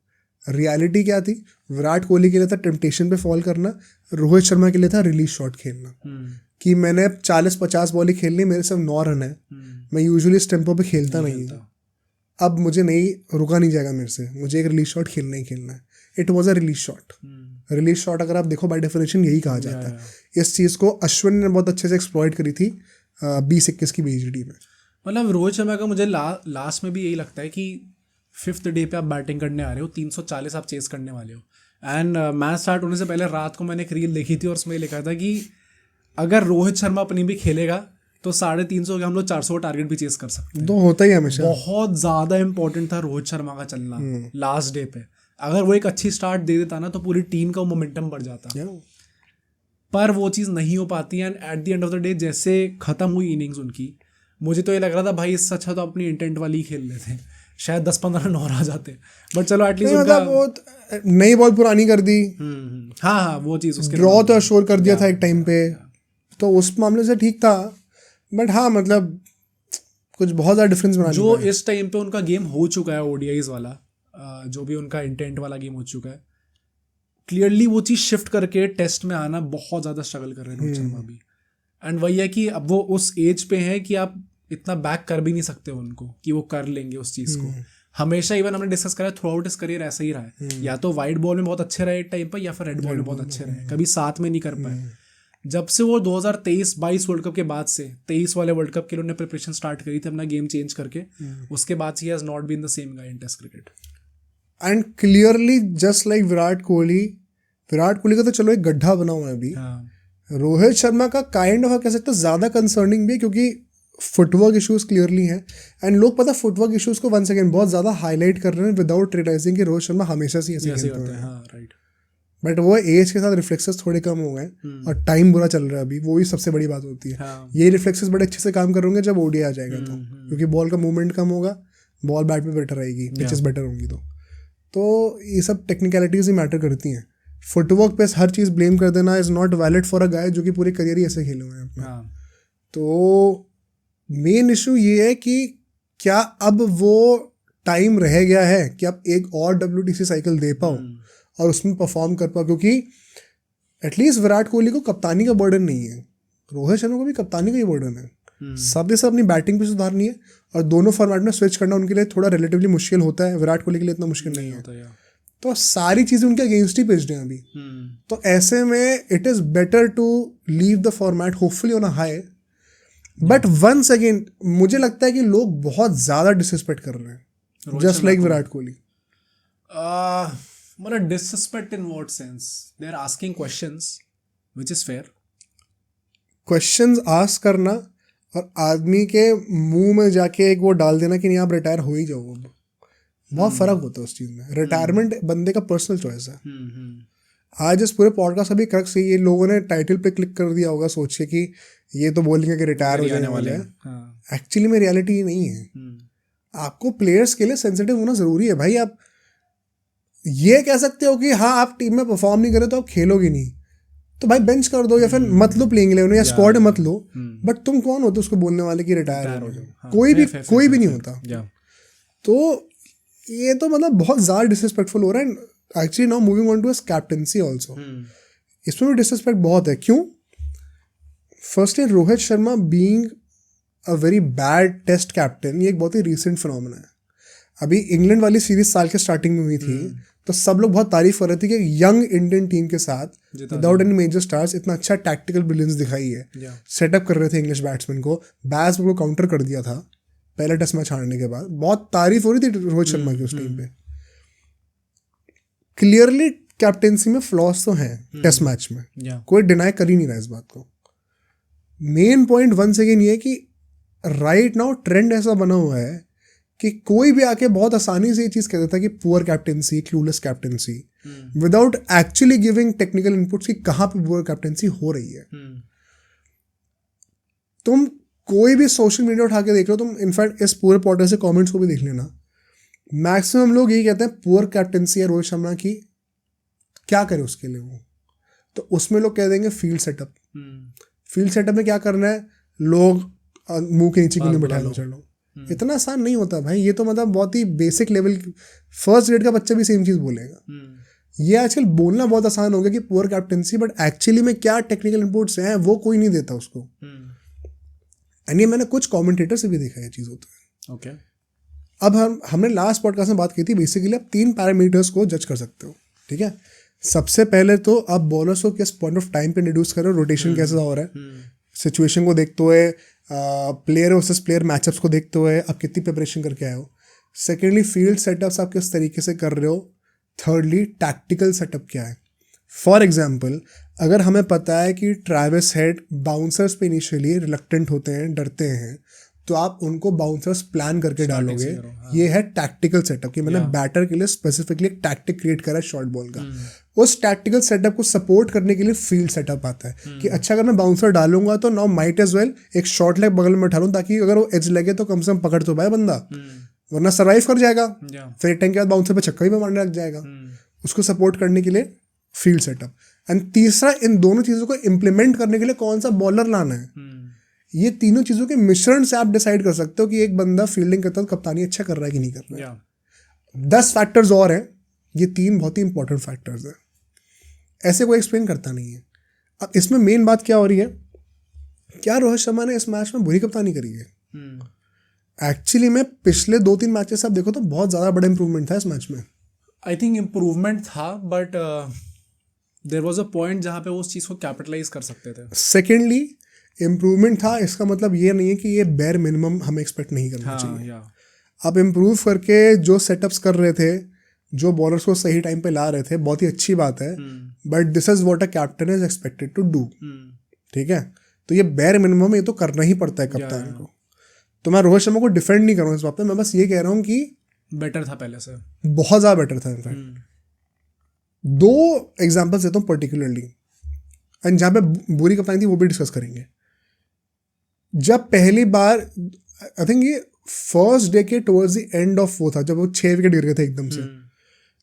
रियलिटी क्या थी? विराट कोहली के लिए था टेम्पटेशन पे फॉल करना, रोहित शर्मा के लिए था रिलीज शॉट खेलना. कि मैंने 40-50 बॉल ही खेलनी, मेरे सिर्फ 9 रन है, मैं यूजुअली इस टेम्पो पे खेलता नहीं हूँ, अब मुझे नहीं रुका नहीं जाएगा मेरे से, मुझे एक रिलीज शॉट खेलना ही खेलना है. It was a release shot. Release shot अगर आप देखो बाय डेफिनेशन यही कहा जाता है. इस चीज़ को अश्विन ने बहुत अच्छे से एक्सप्लॉइट करी थी 20-21 की बीजीडी में. मतलब रोहित शर्मा का मुझे लास्ट में भी यही लगता है कि 5th डे पे आप बैटिंग करने आ रहे हो, 340 आप चेस करने वाले हो. एंड मैच स्टार्ट होने से पहले रात को मैंने एक रील देखी थी और उसमें लिखा था कि अगर रोहित शर्मा अपनी भी खेलेगा तो 350 के हम लोग 400 टारगेट भी चेस कर सकते हैं. तो होता ही हमेशा. बहुत ज़्यादा इंपॉर्टेंट था रोहित शर्मा का चलना लास्ट डे पे. अगर वो एक अच्छी स्टार्ट दे देता ना तो पूरी टीम का मोमेंटम बढ़ जाता. पर वो चीज़ नहीं हो पाती. And at the end of the day जैसे ख़त्म हुई इनिंग्स उनकी, मुझे तो ये लग रहा था भाई इससे अच्छा तो अपनी इंटेंट वाली ही खेल लेते. शायद 10-15 रन और आ जाते, बट चलो एटलीस्ट नहीं, उनका मतलब वो नई बॉल पुरानी कर दी, हाँ वो चीज़ उसके ड्रॉ तो अश्योर कर दिया था एक टाइम पे, तो उस मामले से ठीक था, बट हाँ मतलब कुछ बहुत ज़्यादा डिफरेंस बना जो इस टाइम पे उनका गेम हो चुका है ओडीआईज वाला, जो भी उनका इंटेंट वाला गेम हो चुका है, क्लियरली वो चीज़ शिफ्ट करके टेस्ट में आना बहुत ज़्यादा स्ट्रगल कर रहे हैं रोहित शर्मा भी। एंड वही है कि अब वो उस एज पे हैं कि आप इतना बैक कर भी नहीं सकते उनको कि वो कर लेंगे उस चीज़ को। हमेशा इवन हमने डिस्कस करा थ्रू आउट इस करियर ऐसा ही रहा है, या तो वाइट बॉल में बहुत अच्छे रहे एक टाइम पर, या फिर रेड बॉल में बहुत अच्छे रहे, कभी साथ में नहीं कर पाए। जब से वो 2023-22 वर्ल्ड कप के बाद से 23 वाले वर्ल्ड कप के लिए उन्होंने प्रिपरेशन स्टार्ट करी थी अपना गेम चेंज करके, उसके बाद से he has not been the same guy in test cricket. And clearly just like Virat Kohli का तो चलो एक गड्ढा बना हुआ है अभी, रोहित शर्मा का काइंड ऑफ कह सकते हैं ज़्यादा कंसर्निंग भी है, क्योंकि फुटवर्क इश्यूज क्लियरली हैं, एंड लोग पता फुटवर्क इश्यूज को वंस अगेन बहुत ज़्यादा हाईलाइट कर रहे हैं विदाउट रियलाइजिंग कि रोहित शर्मा हमेशा से ऐसे खेलते हैं। हाँ राइट, बट वो एज के साथ रिफ्लेक्सेस थोड़े कम हो गए और टाइम बुरा चल रहा है अभी, वो ही सबसे बड़ी बात होती है। ये रिफ्लेक्सेस बड़े अच्छे से काम करेंगे जब ओडीआई आ जाएगा तो, क्योंकि बॉल का मूवमेंट कम होगा, बॉल बैट पे बेटर रहेगी, पिचेस बेटर होंगी, तो ये सब टेक्निकलिटीज ही मैटर करती हैं। फुटवर्क पे हर चीज़ ब्लेम कर देना is not valid for a guy जो कि पूरी करियर ही ऐसे खेले हुए हैं अपना। तो मेन इशू ये है कि क्या अब वो टाइम रह गया है कि आप एक और WTC साइकिल दे पाओ और उसमें परफॉर्म कर पाओ, क्योंकि एटलीस्ट विराट कोहली को कप्तानी का बर्डन नहीं है, रोहित शर्मा को भी कप्तानी का ही बर्डन है। सब ये सब अपनी बैटिंग पे सुधारनी है, और दोनों फॉर्मेट में स्विच करना उनके लिए थोड़ा रिलेटिवली मुश्किल होता है, विराट कोहली के लिए इतना मुश्किल नहीं है। तो सारी चीज़ें उनके अगेंस्ट ही पिच्ड हैं अभी। तो ऐसे में it is better to leave the format hopefully on a high, but once again मुझे लगता है कि लोग बहुत ज़्यादा डिसरिस्पेक्ट कर रहे हैं जस्ट लाइक विराट कोहली। मतलब disrespect in what sense? They are asking questions which is fair. Questions ask करना और आदमी के मुंह में जाके एक वो डाल देना कि नहीं आप रिटायर हो ही जाओ, अब बहुत फर्क होता है उस चीज़ में। रिटायरमेंट बंदे का पर्सनल चॉइस है। आज इस पूरे पॉडकास्ट अभी क्रक्स से ये लोगों ने टाइटल पे क्लिक कर दिया होगा सोच के कि ये तो बोलेंगे कि रिटायर हो जाने वाले हैं। एक्चुअली में रियलिटी नहीं है। आपको प्लेयर्स के लिए सेंसिटिव होना ज़रूरी है भाई। आप ये कह सकते हो कि हाँ आप टीम में परफॉर्म नहीं करे तो आप खेलोगे नहीं, तो भाई बेंच कर दो या फिर मत लो प्लेइंग 11 या स्क्वाड में मत लो। बट तुम कौन होते उसको बोलने वाले कि रिटायर हो जाओ? कोई भी नहीं होता। तो ये तो मतलब बहुत ज़्यादा डिसरिस्पेक्टफुल हो रहा है। Actually now moving on to his captaincy also, इसमें भी डिसरिस्पेक्ट बहुत है। क्यों? Firstly Rohit Sharma being a very bad test captain, ये एक बहुत ही रिसेंट फिनोमेना है। अभी इंग्लैंड वाली सीरीज साल के स्टार्टिंग में हुई थी, तो सब लोग बहुत तारीफ कर रहे थे कि यंग इंडियन टीम के साथ विदाउट एनी मेजर स्टार्स इतना अच्छा टैक्टिकल ब्रिलियंस दिखाई है। सेटअप कर रहे थे इंग्लिश बैट्समैन को, बैट्स को काउंटर कर दिया था पहले टेस्ट मैच हारने के बाद। बहुत तारीफ हो रही थी रोहित शर्मा की उस टाइम पे। क्लियरली कैप्टेंसी में फ्लॉस तो हैं टेस्ट मैच में, कोई डिनाई कर ही नहीं रहा इस बात को। मेन पॉइंट वंस अगेन ये है कि राइट नाउ ट्रेंड ऐसा बना हुआ है कि कोई भी आके बहुत आसानी से ये चीज़ कह देता है कि poor captaincy, clueless captaincy, without actually giving technical inputs कि कहाँ पे पुअर कैप्टेंसी हो रही है। तुम कोई भी सोशल मीडिया उठा के देख लो, तुम इनफैक्ट इस पूरे पॉडकास्ट से कमेंट्स को भी देख लेना, मैक्सिमम लोग यही कहते हैं पुअर कैप्टेंसी है रोहित शर्मा की, क्या करे उसके लिए वो। तो उसमें लोग कह देंगे फील्ड सेटअप। फील्ड सेटअप में क्या करना है, लोग मुंह के नीचे क्यों बैठा लो, चलो। इतना आसान नहीं होता भाई। ये तो मतलब बहुत ही बेसिक लेवल, फर्स्ट ग्रेड का बच्चा भी सेम चीज़ बोलेगा। ये आजकल बोलना बहुत आसान हो गया कि पुअर कैप्टेंसी, बट एक्चुअली में क्या टेक्निकल इनपुट्स हैं वो कोई नहीं देता उसको। एंड ये मैंने कुछ कमेंटेटर से भी देखा है चीज़ होता है। ओके, अब हमने लास्ट पॉडकास्ट में बात की थी, बेसिकली आप 3 पैरामीटर्स को जज कर सकते हो, ठीक है। सबसे पहले तो आप बॉलर्स को किस पॉइंट ऑफ टाइम पे इंट्रोड्यूस कर रहे हो, रोटेशन कैसा हो रहा है, सिचुएशन को देखते हुए, प्लेयर वर्सेस प्लेयर मैचअप्स को देखते हुए आप कितनी प्रिपरेशन करके आए हो। सेकेंडली फील्ड सेटअप्स आप किस तरीके से कर रहे हो। थर्डली टैक्टिकल सेटअप क्या है। फॉर एग्जाम्पल, अगर हमें पता है कि ट्रैविस हेड बाउंसर्स पे इनिशियली रिलक्टेंट होते हैं, डरते हैं, तो आप उनको बाउंसर्स प्लान करके डालोगे। ये है टैक्टिकल सेटअप कि मैंने बैटर के लिए स्पेसिफिकली एक टैक्टिक क्रिएट करा है शॉर्ट बॉल का। उस टैक्टिकल सेटअप को सपोर्ट करने के लिए फील्ड सेटअप आता है कि अच्छा अगर मैं बाउंसर डालूंगा तो नाउ माइट एज वेल एक शॉर्ट लेग बगल में उठा लूँ, ताकि अगर वो एज लगे तो कम से कम पकड़ तो पाए बंदा। वरना सर्वाइव कर जाएगा, या फिर एक टाइम के बाद बाउंसर पे छक्का भी मारने लग जाएगा। उसको सपोर्ट करने के लिए फील्ड सेटअप, एंड तीसरा इन दोनों चीज़ों को इम्प्लीमेंट करने के लिए कौन सा बॉलर लाना है। ये तीनों चीज़ों के मिश्रण से आप डिसाइड कर सकते हो कि एक बंदा फील्डिंग करता है तो कप्तानी अच्छा कर रहा है कि नहीं कर रहा है। या 10 फैक्टर्स और हैं, ये 3 बहुत ही इंपॉर्टेंट फैक्टर्स हैं, ऐसे कोई एक्सप्लेन करता नहीं है। अब इसमें मेन बात क्या हो रही है, क्या रोहित शर्मा ने इस मैच में बुरी कप्तानी करी है? एक्चुअली में पिछले 2-3 मैचेस आप देखो तो बहुत ज़्यादा बड़ा इंप्रूवमेंट था इस मैच में। आई थिंक इम्प्रूवमेंट था, but there was a point जहाँ पे वो उस चीज़ को कैपिटलाइज कर सकते थे। सेकेंडली, इम्प्रूवमेंट था, इसका मतलब ये नहीं है कि ये बेयर मिनिमम हमें एक्सपेक्ट नहीं करना चाहिए। या आप इम्प्रूव करके जो सेटअप्स कर रहे थे, जो बॉलर्स को सही टाइम पे ला रहे थे, बहुत ही अच्छी बात है, but this is what a captain is expected to do. ठीक है, तो ये बेयर मिनिमम ये तो करना ही पड़ता है कप्तान को। तो मैं रोहित शर्मा को डिफेंड नहीं कर रहा हूँ इस बात पे, मैं बस ये कह रहा हूँ कि बेटर था पहले से, बहुत ज़्यादा बेटर था इनफैक्ट। 2 एग्जाम्पल्स देता हूँ पर्टिकुलरली, एंड जहाँ पे बुरी कप्तानी थी वो भी डिस्कस करेंगे। जब पहली बार, आई थिंक ये फर्स्ट डे के टुवर्ड्स द एंड ऑफ वो था, जब वो 6 विकेट गिर गए थे एकदम से,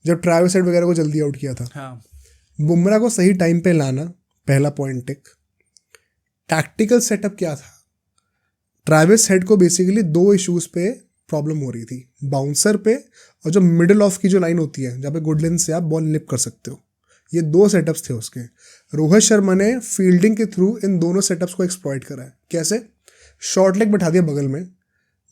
जब ट्रैविस हेड वगैरह को जल्दी आउट किया था। बुमराह को सही टाइम पे लाना, पहला पॉइंट टिक। टैक्टिकल सेटअप क्या था? ट्रैविस हेड को बेसिकली 2 इश्यूज पे प्रॉब्लम हो रही थी, बाउंसर पे और जो मिडिल ऑफ की जो लाइन होती है जहाँ पे गुड लेंथ से आप बॉल निप कर सकते हो, ये 2 सेटअप्स थे उसके। रोहित शर्मा ने फील्डिंग के थ्रू इन दोनों सेटअप्स को एक्सप्लॉइट करा है। कैसे? शॉर्ट लेग बैठा दिया बगल में,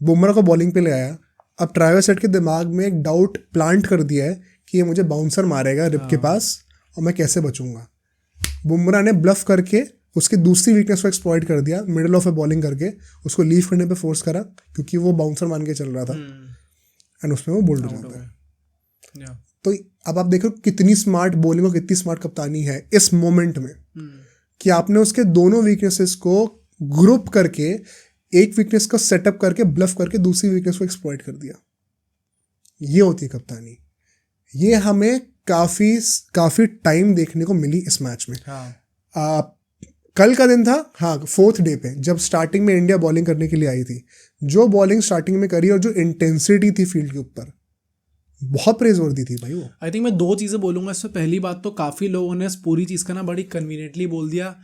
बुमराह को बॉलिंग पे ले आया। अब ट्रैविस हेड के दिमाग में एक डाउट प्लांट कर दिया है कि ये मुझे बाउंसर मारेगा रिप के पास और मैं कैसे बचूंगा। बुमराह ने ब्लफ करके उसकी दूसरी वीकनेस को एक्सप्लॉइट कर दिया, मिडिल ऑफ ए बॉलिंग करके उसको लीव करने पे फोर्स करा, क्योंकि वो बाउंसर मान के चल रहा था, एंड उसमें वो बोल्ड हो जाता है। तो अब आप देखो कितनी स्मार्ट बॉलिंग और कितनी स्मार्ट कप्तानी है इस मोमेंट में, कि आपने उसके दोनों वीकनेसेस को ग्रुप करके एक वीकनेस का सेटअप करके ब्लफ करके दूसरी वीकनेस को एक्सप्लॉइट कर दिया। ये होती है कप्तानी। ये हमें काफी टाइम देखने को मिली इस मैच में। कल का दिन था, हाँ, 4th डे पे, जब स्टार्टिंग में इंडिया बॉलिंग करने के लिए आई थी, जो बॉलिंग स्टार्टिंग में करी और जो इंटेंसिटी थी फील्ड के ऊपर, बहुत प्रेजवर्दी थी भाई वो। आई थिंक मैं 2 चीज़ें बोलूंगा इसमें। पहली बात तो काफ़ी लोगों ने इस पूरी चीज़ का ना बड़ी कन्वीनियंटली बोल दिया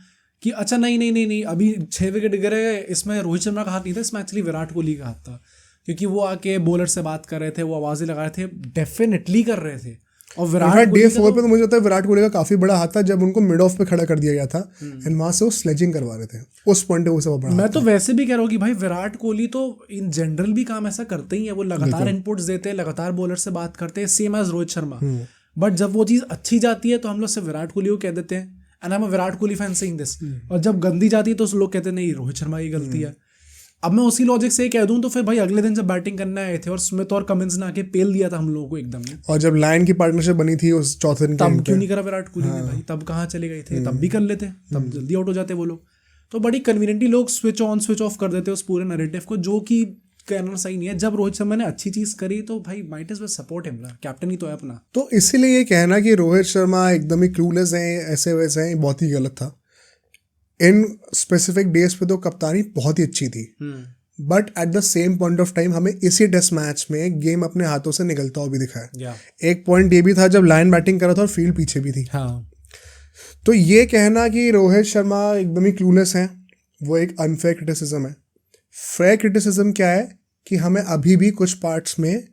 कि अच्छा नहीं, अभी 6 विकेट गिरे, इसमें रोहित शर्मा का हाथ नहीं था, इसमें एक्चुअली विराट कोहली का हाथ था, क्योंकि वो आके बॉलर से बात कर रहे थे, वो आवाज़ें लगा रहे थे, डेफिनेटली कर रहे थे। और विराट डे 4 पे तो मुझे लगता है विराट कोहली का काफी बड़ा हाथ था, जब उनको मिड ऑफ पे खड़ा कर दिया गया था एंड वहां से वो स्लेजिंग करवा रहे थे, उस पॉइंट पे वो सब बड़ा। मैं तो वैसे भी कह रहा हूँ कि भाई विराट कोहली तो इन जनरल भी काम ऐसा करते ही है, वो लगातार इनपुट्स देते हैं, लगातार बॉलर से बात करते हैं, same as Rohit Sharma. But जब वो चीज़ अच्छी जाती है तो हम लोग सिर्फ विराट कोहली को कह देते हैं, and I am a Virat Kohli fan saying this, और जब गंदी जाती है तो लोग कहते हैं नहीं रोहित शर्मा की गलती है। अब मैं उसी लॉजिक से कह दूं तो फिर भाई अगले दिन जब बैटिंग करने आए थे और स्मिथ और कमिंस ने आके पेल दिया था हम लोगों को एकदम, और जब लायन की पार्टनरशिप बनी थी उस चौथे दिन, तब क्यों नहीं करा विराट कोहली ने? भाई तब कहाँ चले गए थे? तब भी कर लेते, तब जल्दी आउट हो जाते वो लोग। तो बड़ी कन्वीनियंटली लोग स्विच ऑन स्विच ऑफ कर देते उस पूरे नैरेटिव को, जो कि कहना सही नहीं है। जब रोहित शर्मा ने अच्छी चीज करी तो भाई might as well support him ना, कैप्टन ही तो है अपना। तो इसीलिए ये कहना कि रोहित शर्मा एकदम ही क्लूलेस हैं, ऐसे वैसे हैं, बहुत ही गलत था। इन स्पेसिफिक डेज पे तो कप्तानी बहुत ही अच्छी थी, but at the same point of time हमें इसी टेस्ट मैच में गेम अपने हाथों से निकलता हुआ भी दिखा है। एक पॉइंट ये भी था जब लायन बैटिंग कर रहा था और फील्ड पीछे भी थी। तो ये कहना कि रोहित शर्मा एकदम ही क्लूलेस हैं, वो एक अनफेयर क्रिटिसिज्म है। फेयर क्रिटिसिज्म क्या है कि हमें अभी भी कुछ पार्ट्स में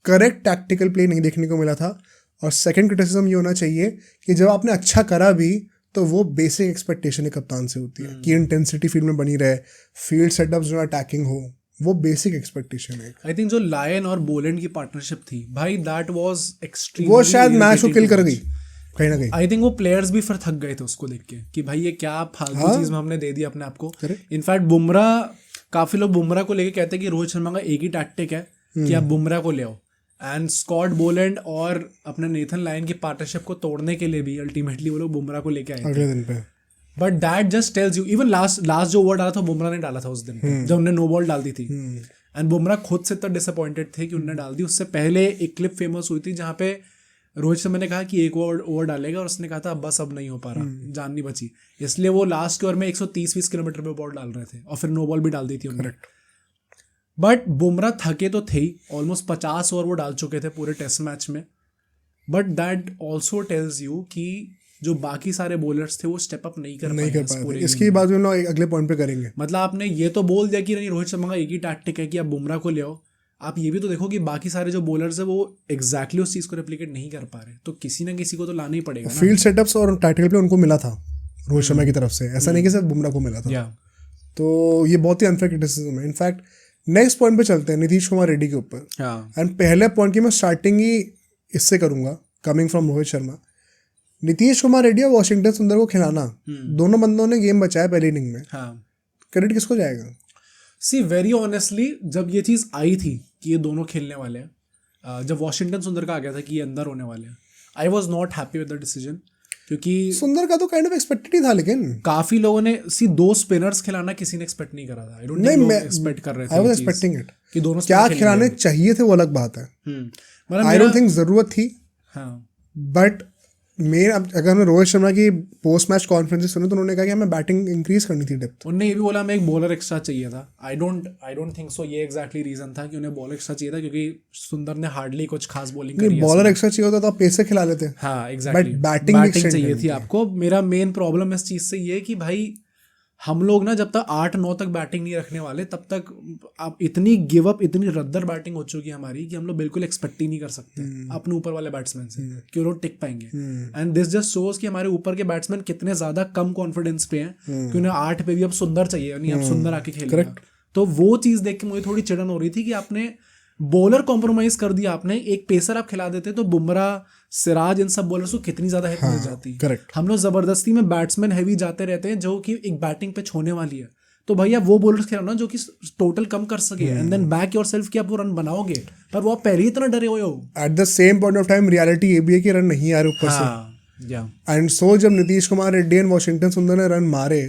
करेक्ट टैक्टिकल प्ले नहीं देखने को मिला था। और सेकंड क्रिटिसिज्म ये होना चाहिए कि जब आपने अच्छा करा भी तो वो बेसिक एक्सपेक्टेशन है कप्तान से होती है कि इंटेंसिटी फील्ड में बनी रहे, फील्ड सेटअप्स जो अटैकिंग हो, वो बेसिक एक्सपेक्टेशन है। आई थिंक जो लायन और बोलैंड की पार्टनरशिप थी भाई, दैट वाज एक्सट्रीम, वो शायद मैच को किल कर गई कहीं ना कहीं। आई थिंक वो प्लेयर्स भी फिर थक गए थे उसको देख के कि भाई ये क्या फालतू चीज में हमने दे दी अपने आप को। इनफैक्ट बुमराह, काफी लोग बुमराह को लेके कहते हैं कि रोहित शर्मा का एक ही टैक्टिक है कि आप बुमराह को ले आओ, एंड स्कॉट बोलैंड और अपने नेथन लायन की पार्टनरशिप को तोड़ने के लिए भी अल्टीमेटली वो लोग बुमराह को लेके आए अगले दिन पे। But that just tells you, even last जो ओवर डाला था बुमराह ने डाला था उस दिन जब उन्होंने नो बॉल डाल दी थी, एंड बुमराह खुद से इतना डिसअपॉइंटेड थे कि उन्होंने डाल दी। उससे पहले एक क्लिप फेमस हुई थी जहाँ पे रोहित शर्मा ने कहा कि एक ओवर डालेगा और उसने कहा था बस अब नहीं हो पा रहा, जान नहीं बची, इसलिए वो लास्ट के ओवर में 130-120 किलोमीटर पे बॉल डाल रहे थे और फिर नो बॉल भी डाल दी थी उन्होंने। बट बुमराह थके तो थे ही, ऑलमोस्ट 50 ओवर वो डाल चुके थे पूरे टेस्ट मैच में, but that also tells you कि जो बाकी सारे बॉलर्स थे वो स्टेप अप नहीं कर पाए। इसकी बात हम लोग अगले पॉइंट पे करेंगे। मतलब आपने ये तो बोल दिया कि नहीं रोहित शर्मा का एक ही टैक्टिक है कि आप बुमराह को ले आओ, आप ये भी तो देखो कि बाकी सारे जो बॉलर्स है वो एग्जैक्टली उस चीज को रेप्लिकेट नहीं कर पा रहे, तो किसी ना किसी को तो लाना ही पड़ेगा। फील्ड सेटअप्स और टैक्टिकल प्ले उनको मिला था रोहित शर्मा की तरफ से, ऐसा नहीं कि सिर्फ बुमराह को मिला था। तो ये बहुत ही अनफेयर क्रिटिसिज्म है। इनफैक्ट नेक्स्ट पॉइंट पे चलते हैं, नीतीश कुमार रेड्डी के ऊपर। एंड पहले पॉइंट की मैं स्टार्टिंग ही इससे करूंगा, कमिंग फ्रॉम रोहित शर्मा। नीतीश कुमार रेड्डी और वॉशिंगटन सुंदर को खिलाना, दोनों बंदों ने गेम बचाया पहली इनिंग में, क्रेडिट किसको जाएगा? सी वेरी ऑनेस्टली जब ये चीज़ आई थी कि ये दोनों खेलने वाले हैं, जब वॉशिंगटन सुंदर का आ गया था कि ये अंदर होने वाले हैं, I was not happy with the decision, क्योंकि सुंदर का तो काइंड ऑफ एक्सपेक्टेड ही था, लेकिन काफी लोगों ने दो स्पिनर्स खिलाना किसी ने एक्सपेक्ट नहीं करा था। आई डोंट थिंक लोग एक्सपेक्ट कर रहे थे। आई वाज एक्सपेक्टिंग इट कि दोनों क्या खिलाने चाहिए थे वो अलग बात है। आई डोंट थिंक जरूरत थी। बट अगर हमने रोहित शर्मा की पोस्ट मैच कॉन्फ्रेंसेस सुनी तो उन्होंने कहा कि हमें बैटिंग इंक्रीज करनी थी, डेप्थ। उन्होंने ये भी बोला हमें एक बॉलर एक्स्ट्रा चाहिए था। आई डोंट थिंक सो ये एग्जैक्टली रीजन था कि उन्हें बॉलर एक्स्ट्रा चाहिए था, क्योंकि सुंदर ने हार्डली कुछ खास बॉलिंग करी है। बॉलर एक्स्ट्रा चाहिए होता तो आप पेस से खिला लेते। हाँ एग्जैक्टली, बैटिंग चाहिए थी आपको। मेरा मेन प्रॉब्लम इस चीज से ये है कि भाई हम लोग ना जब तक 8-9 तक बैटिंग नहीं रखने वाले तब तक आप इतनी गिव अप, इतनी रद्दर बैटिंग हो चुकी है हमारी कि हम लोग बिल्कुल एक्सपेक्ट ही नहीं कर सकते अपने ऊपर वाले बैट्समैन से कि वो लोग टिक पाएंगे। एंड दिस जस्ट शोज कि हमारे ऊपर के बैट्समैन कितने ज्यादा कम कॉन्फिडेंस पे हैं कि उन्हें 8 पे भी अब सुंदर चाहिए, नहीं अब सुंदर आके खेलेगा। तो वो चीज देख के मुझे थोड़ी चिड़न हो रही थी कि आपने बॉलर कॉम्प्रोमाइज कर दिया, आपने एक पेसर आप खिला देते तो बुमराह, सिराज, इन सब बॉलर्स को कितनी ज्यादा हिट मिल जाती। हम लोग जबरदस्ती में बैट्समैन हैवी जाते रहते हैं जो कि एक बैटिंग पे छोड़ने वाली है, तो भैया वो बॉलर्स खिलाना जो कि टोटल कम कर सके एंड देन बैक योरसेल्फ कि आप वो रन बनाओगे, पर वो आप पहले ही इतना डरे हुए हो। At the same point of time reality ये भी है कि रन नहीं आ रहे ऊपर से। एंड सो जब नीतीश कुमार रेड्डी एंड वॉशिंगटन सुंदर ने रन मारे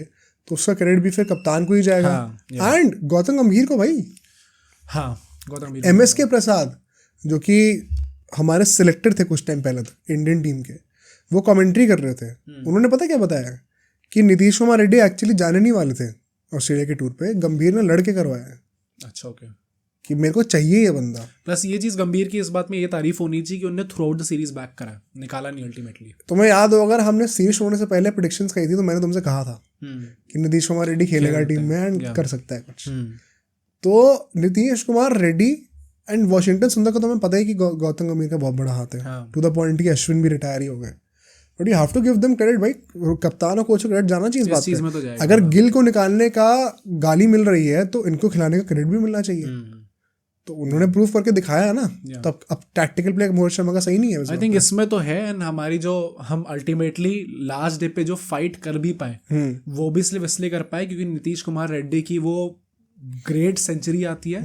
तो उसका क्रेडिट भी फिर कप्तान को ही जाएगा एंड गौतम गंभीर को। भाई MS के प्रसाद जो कि हमारे सिलेक्टेड थे कुछ टाइम पहले तक इंडियन टीम के, वो कमेंट्री कर रहे थे। उन्होंने पता क्या बताया कि नीतीश कुमार रेड्डी एक्चुअली जाने नहीं वाले थे ऑस्ट्रेलिया के टूर पे, गंभीर ने लड़के करवाया है। अच्छा ओके, कि मेरे को चाहिए ये बंदा। प्लस ये चीज़ गंभीर की इस बात में ये तारीफ होनी चाहिए कि उन्होंने through out the series back करा, निकाला नहीं अल्टीमेटली। तुम्हें याद हो अगर हमने सीरीज होने से पहले प्रेडिक्शंस कही थी तो मैंने तुमसे कहा था कि नीतीश कुमार रेड्डी खेलेगा टीम में एंड कर सकता है कुछ। तो नीतीश कुमार रेड्डी एंड वॉशिंगटन सुंदर का तो हमें पता ही कि गौतम गंभीर का बहुत बड़ा हाथ है, टू द पॉइंट कि अश्विन भी रिटायर ही हो गए। But you have to give them credit. भाई कप्तान और कोच को क्रेडिट जाना चाहिए इस बात पे। अगर गिल को निकालने का गाली मिल रही है तो इनको खिलाने का क्रेडिट भी मिलना चाहिए। तो उन्होंने प्रूव करके दिखाया है ना। तब अब टैक्टिकल प्ले रोहित शर्मा का सही नहीं है। आई थिंक इसमें तो है। एंड हमारी जो हम अल्टीमेटली लास्ट डे पे जो फाइट कर भी पाए वो भी सिर्फ इसलिए कर पाए क्योंकि नीतीश कुमार रेड्डी की वो ग्रेट सेंचुरी आती है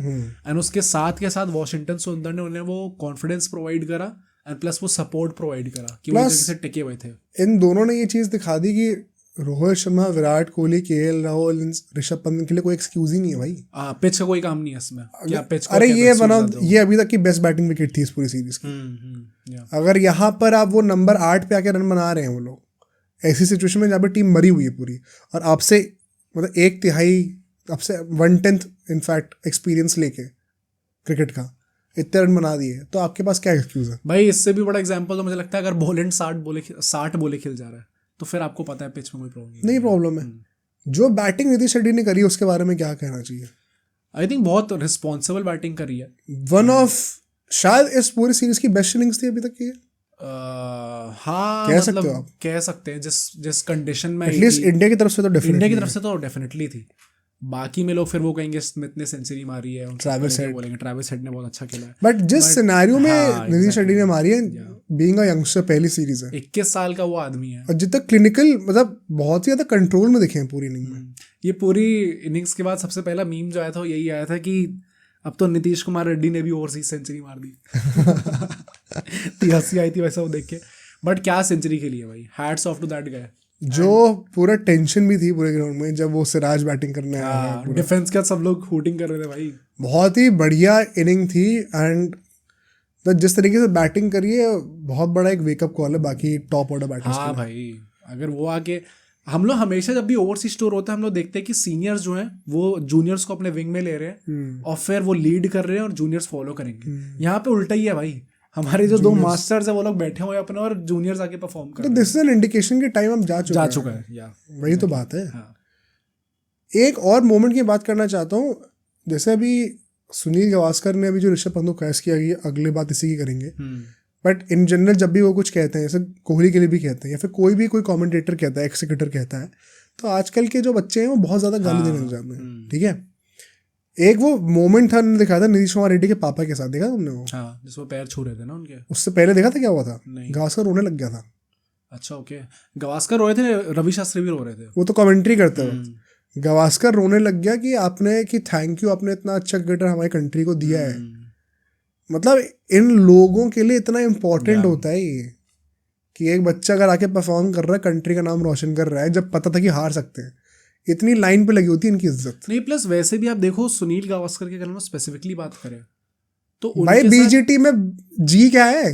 एंड उसके साथ के साथ वॉशिंगटन सुंदर ने उन्हें वो कॉन्फिडेंस प्रोवाइड करा एंड प्लस वो सपोर्ट प्रोवाइड करा कि वो जगह से टिके हुए थे। इन दोनों ने ये चीज दिखा दी कि रोहित शर्मा, विराट कोहली, KL राहुल, ऋषभ पंत के लिए कोई एक्सक्यूज ही नहीं है भाई। पिच का कोई काम नहीं है इसमें। क्या पिच अरे ये अभी तक की बेस्ट बैटिंग विकेट थी इस पूरी सीरीज की। अगर यहाँ पर आप वो नंबर 8 पे आके रन बना रहे हैं वो लोग, ऐसी सिचुएशन में जहाँ पे टीम मरी हुई है पूरी और आपसे मतलब 1/3 आपसे 1/10 इनफैक्ट एक्सपीरियंस लेके क्रिकेट का इतने रन बना दिए तो आपके पास क्या एक्सक्यूज है भाई। इससे भी बड़ा एग्जांपल तो मुझे लगता है अगर बॉलैंड 60 बोले खेल जा रहा है तो फिर आपको पता है पिच में कोई प्रॉब्लम नहीं। प्रॉब्लम है। जो बैटिंग नीतीश रेड्डी ने करी उसके बारे में क्या कहना चाहिए? आई थिंक बहुत रिस्पॉन्सिबल बैटिंग करी है। वन ऑफ शायद इस पूरी सीरीज की बेस्ट इनिंग्स थी अभी तक की। हाँ कह सकते हो आप, कह सकते हैं जिस कंडीशन में एटलीस्ट इंडिया की तरफ से तो डेफिनेटली थी। बाकी में लोग फिर वो कहेंगे स्मिथ ने सेंचुरी मारी है, ट्रैविस हेड ने बहुत अच्छा खेला है। बट जिस सिनेरियो में नीतीश रेड्डी ने मारी है, बीइंग अ यंगस्टर, पहली सीरीज है, 21 साल का वो आदमी है और जितना क्लिनिकल मतलब बहुत ही ज्यादा कंट्रोल में दिखे हैं पूरी इनिंग में। ये पूरी इनिंग्स के बाद सबसे पहला मीम जो आया था यही आया था कि अब तो नीतीश कुमार रेड्डी ने भी ओवरसीज सेंचुरी मार दी। इतनी हंसी आई थी वैसे वो देख के। बट क्या सेंचुरी खेली है भाई, hats off to that guy. जो पूरा टेंशन भी थी पूरे ग्राउंड में जब वो सिराज बैटिंग करने आया, डिफेंस का सब लोग हूटिंग कर रहे थे भाई। बहुत ही बढ़िया इनिंग थी एंड जिस तरीके से बैटिंग करी है बहुत बड़ा एक वेकअप कॉल है बाकी टॉप ऑर्डर बैटर्स। हाँ भाई, अगर वो आके हम लोग हमेशा जब भी ओवरसीज टूर होता है हम लोग देखते हैं कि सीनियर्स जो हैं वो जूनियर्स को अपने विंग में ले रहे हैं और फिर वो लीड कर रहे हैं और जूनियर्स फॉलो करेंगे। यहाँ पे उल्टा ही है भाई, हमारे जो दो मास्टर्स है वो लोग बैठे हुए अपने और जूनियर्स आके परफॉर्म कर रहे हैं। दिस इज एन इंडिकेशन कि टाइम हम जा चुका है या वही तो बात है। एक और मोमेंट की बात करना चाहता हूँ, जैसे अभी सुनील गावस्कर ने अभी जो ऋषभ पंत को कैच किया कि अगली बात इसी की करेंगे, बट इन जनरल जब भी वो कुछ कहते हैं, जैसे कोहली के लिए भी कहते हैं या फिर कोई कमेंटेटर कहता है, एक्स क्रिकेटर कहता है, तो आजकल के जो बच्चे हैं वो बहुत ज़्यादा गाली देने लग जाते हैं। ठीक है, एक वो मोमेंट था उन्होंने दिखाया था नीतीश कुमार रेड्डी के पापा के साथ, देखा तुमने वो? हाँ, जिसको पैर छू रहे थे ना उनके। उससे पहले देखा था क्या हुआ था? गावस्कर रोने लग गया था। अच्छा ओके, गावस्कर रो रहे थे, रवि शास्त्री भी रो रहे थे, वो तो कमेंट्री करते हुए। गावस्कर रोने लग गया कि थैंक यू, आपने इतना अच्छा क्रिकेटर हमारी कंट्री को दिया है। मतलब इन लोगों के लिए इतना इम्पोर्टेंट होता है ये कि एक बच्चा अगर आके परफॉर्म कर रहा है, कंट्री का नाम रोशन कर रहा है, जब पता था कि हार सकते हैं, इतनी लाइन पे लगी होती है इनकी इज्जत। नहीं, प्लस वैसे भी आप देखो सुनील गावस्कर के अगर स्पेसिफिकली बात करें तो भाई बीजीटी में जी क्या है?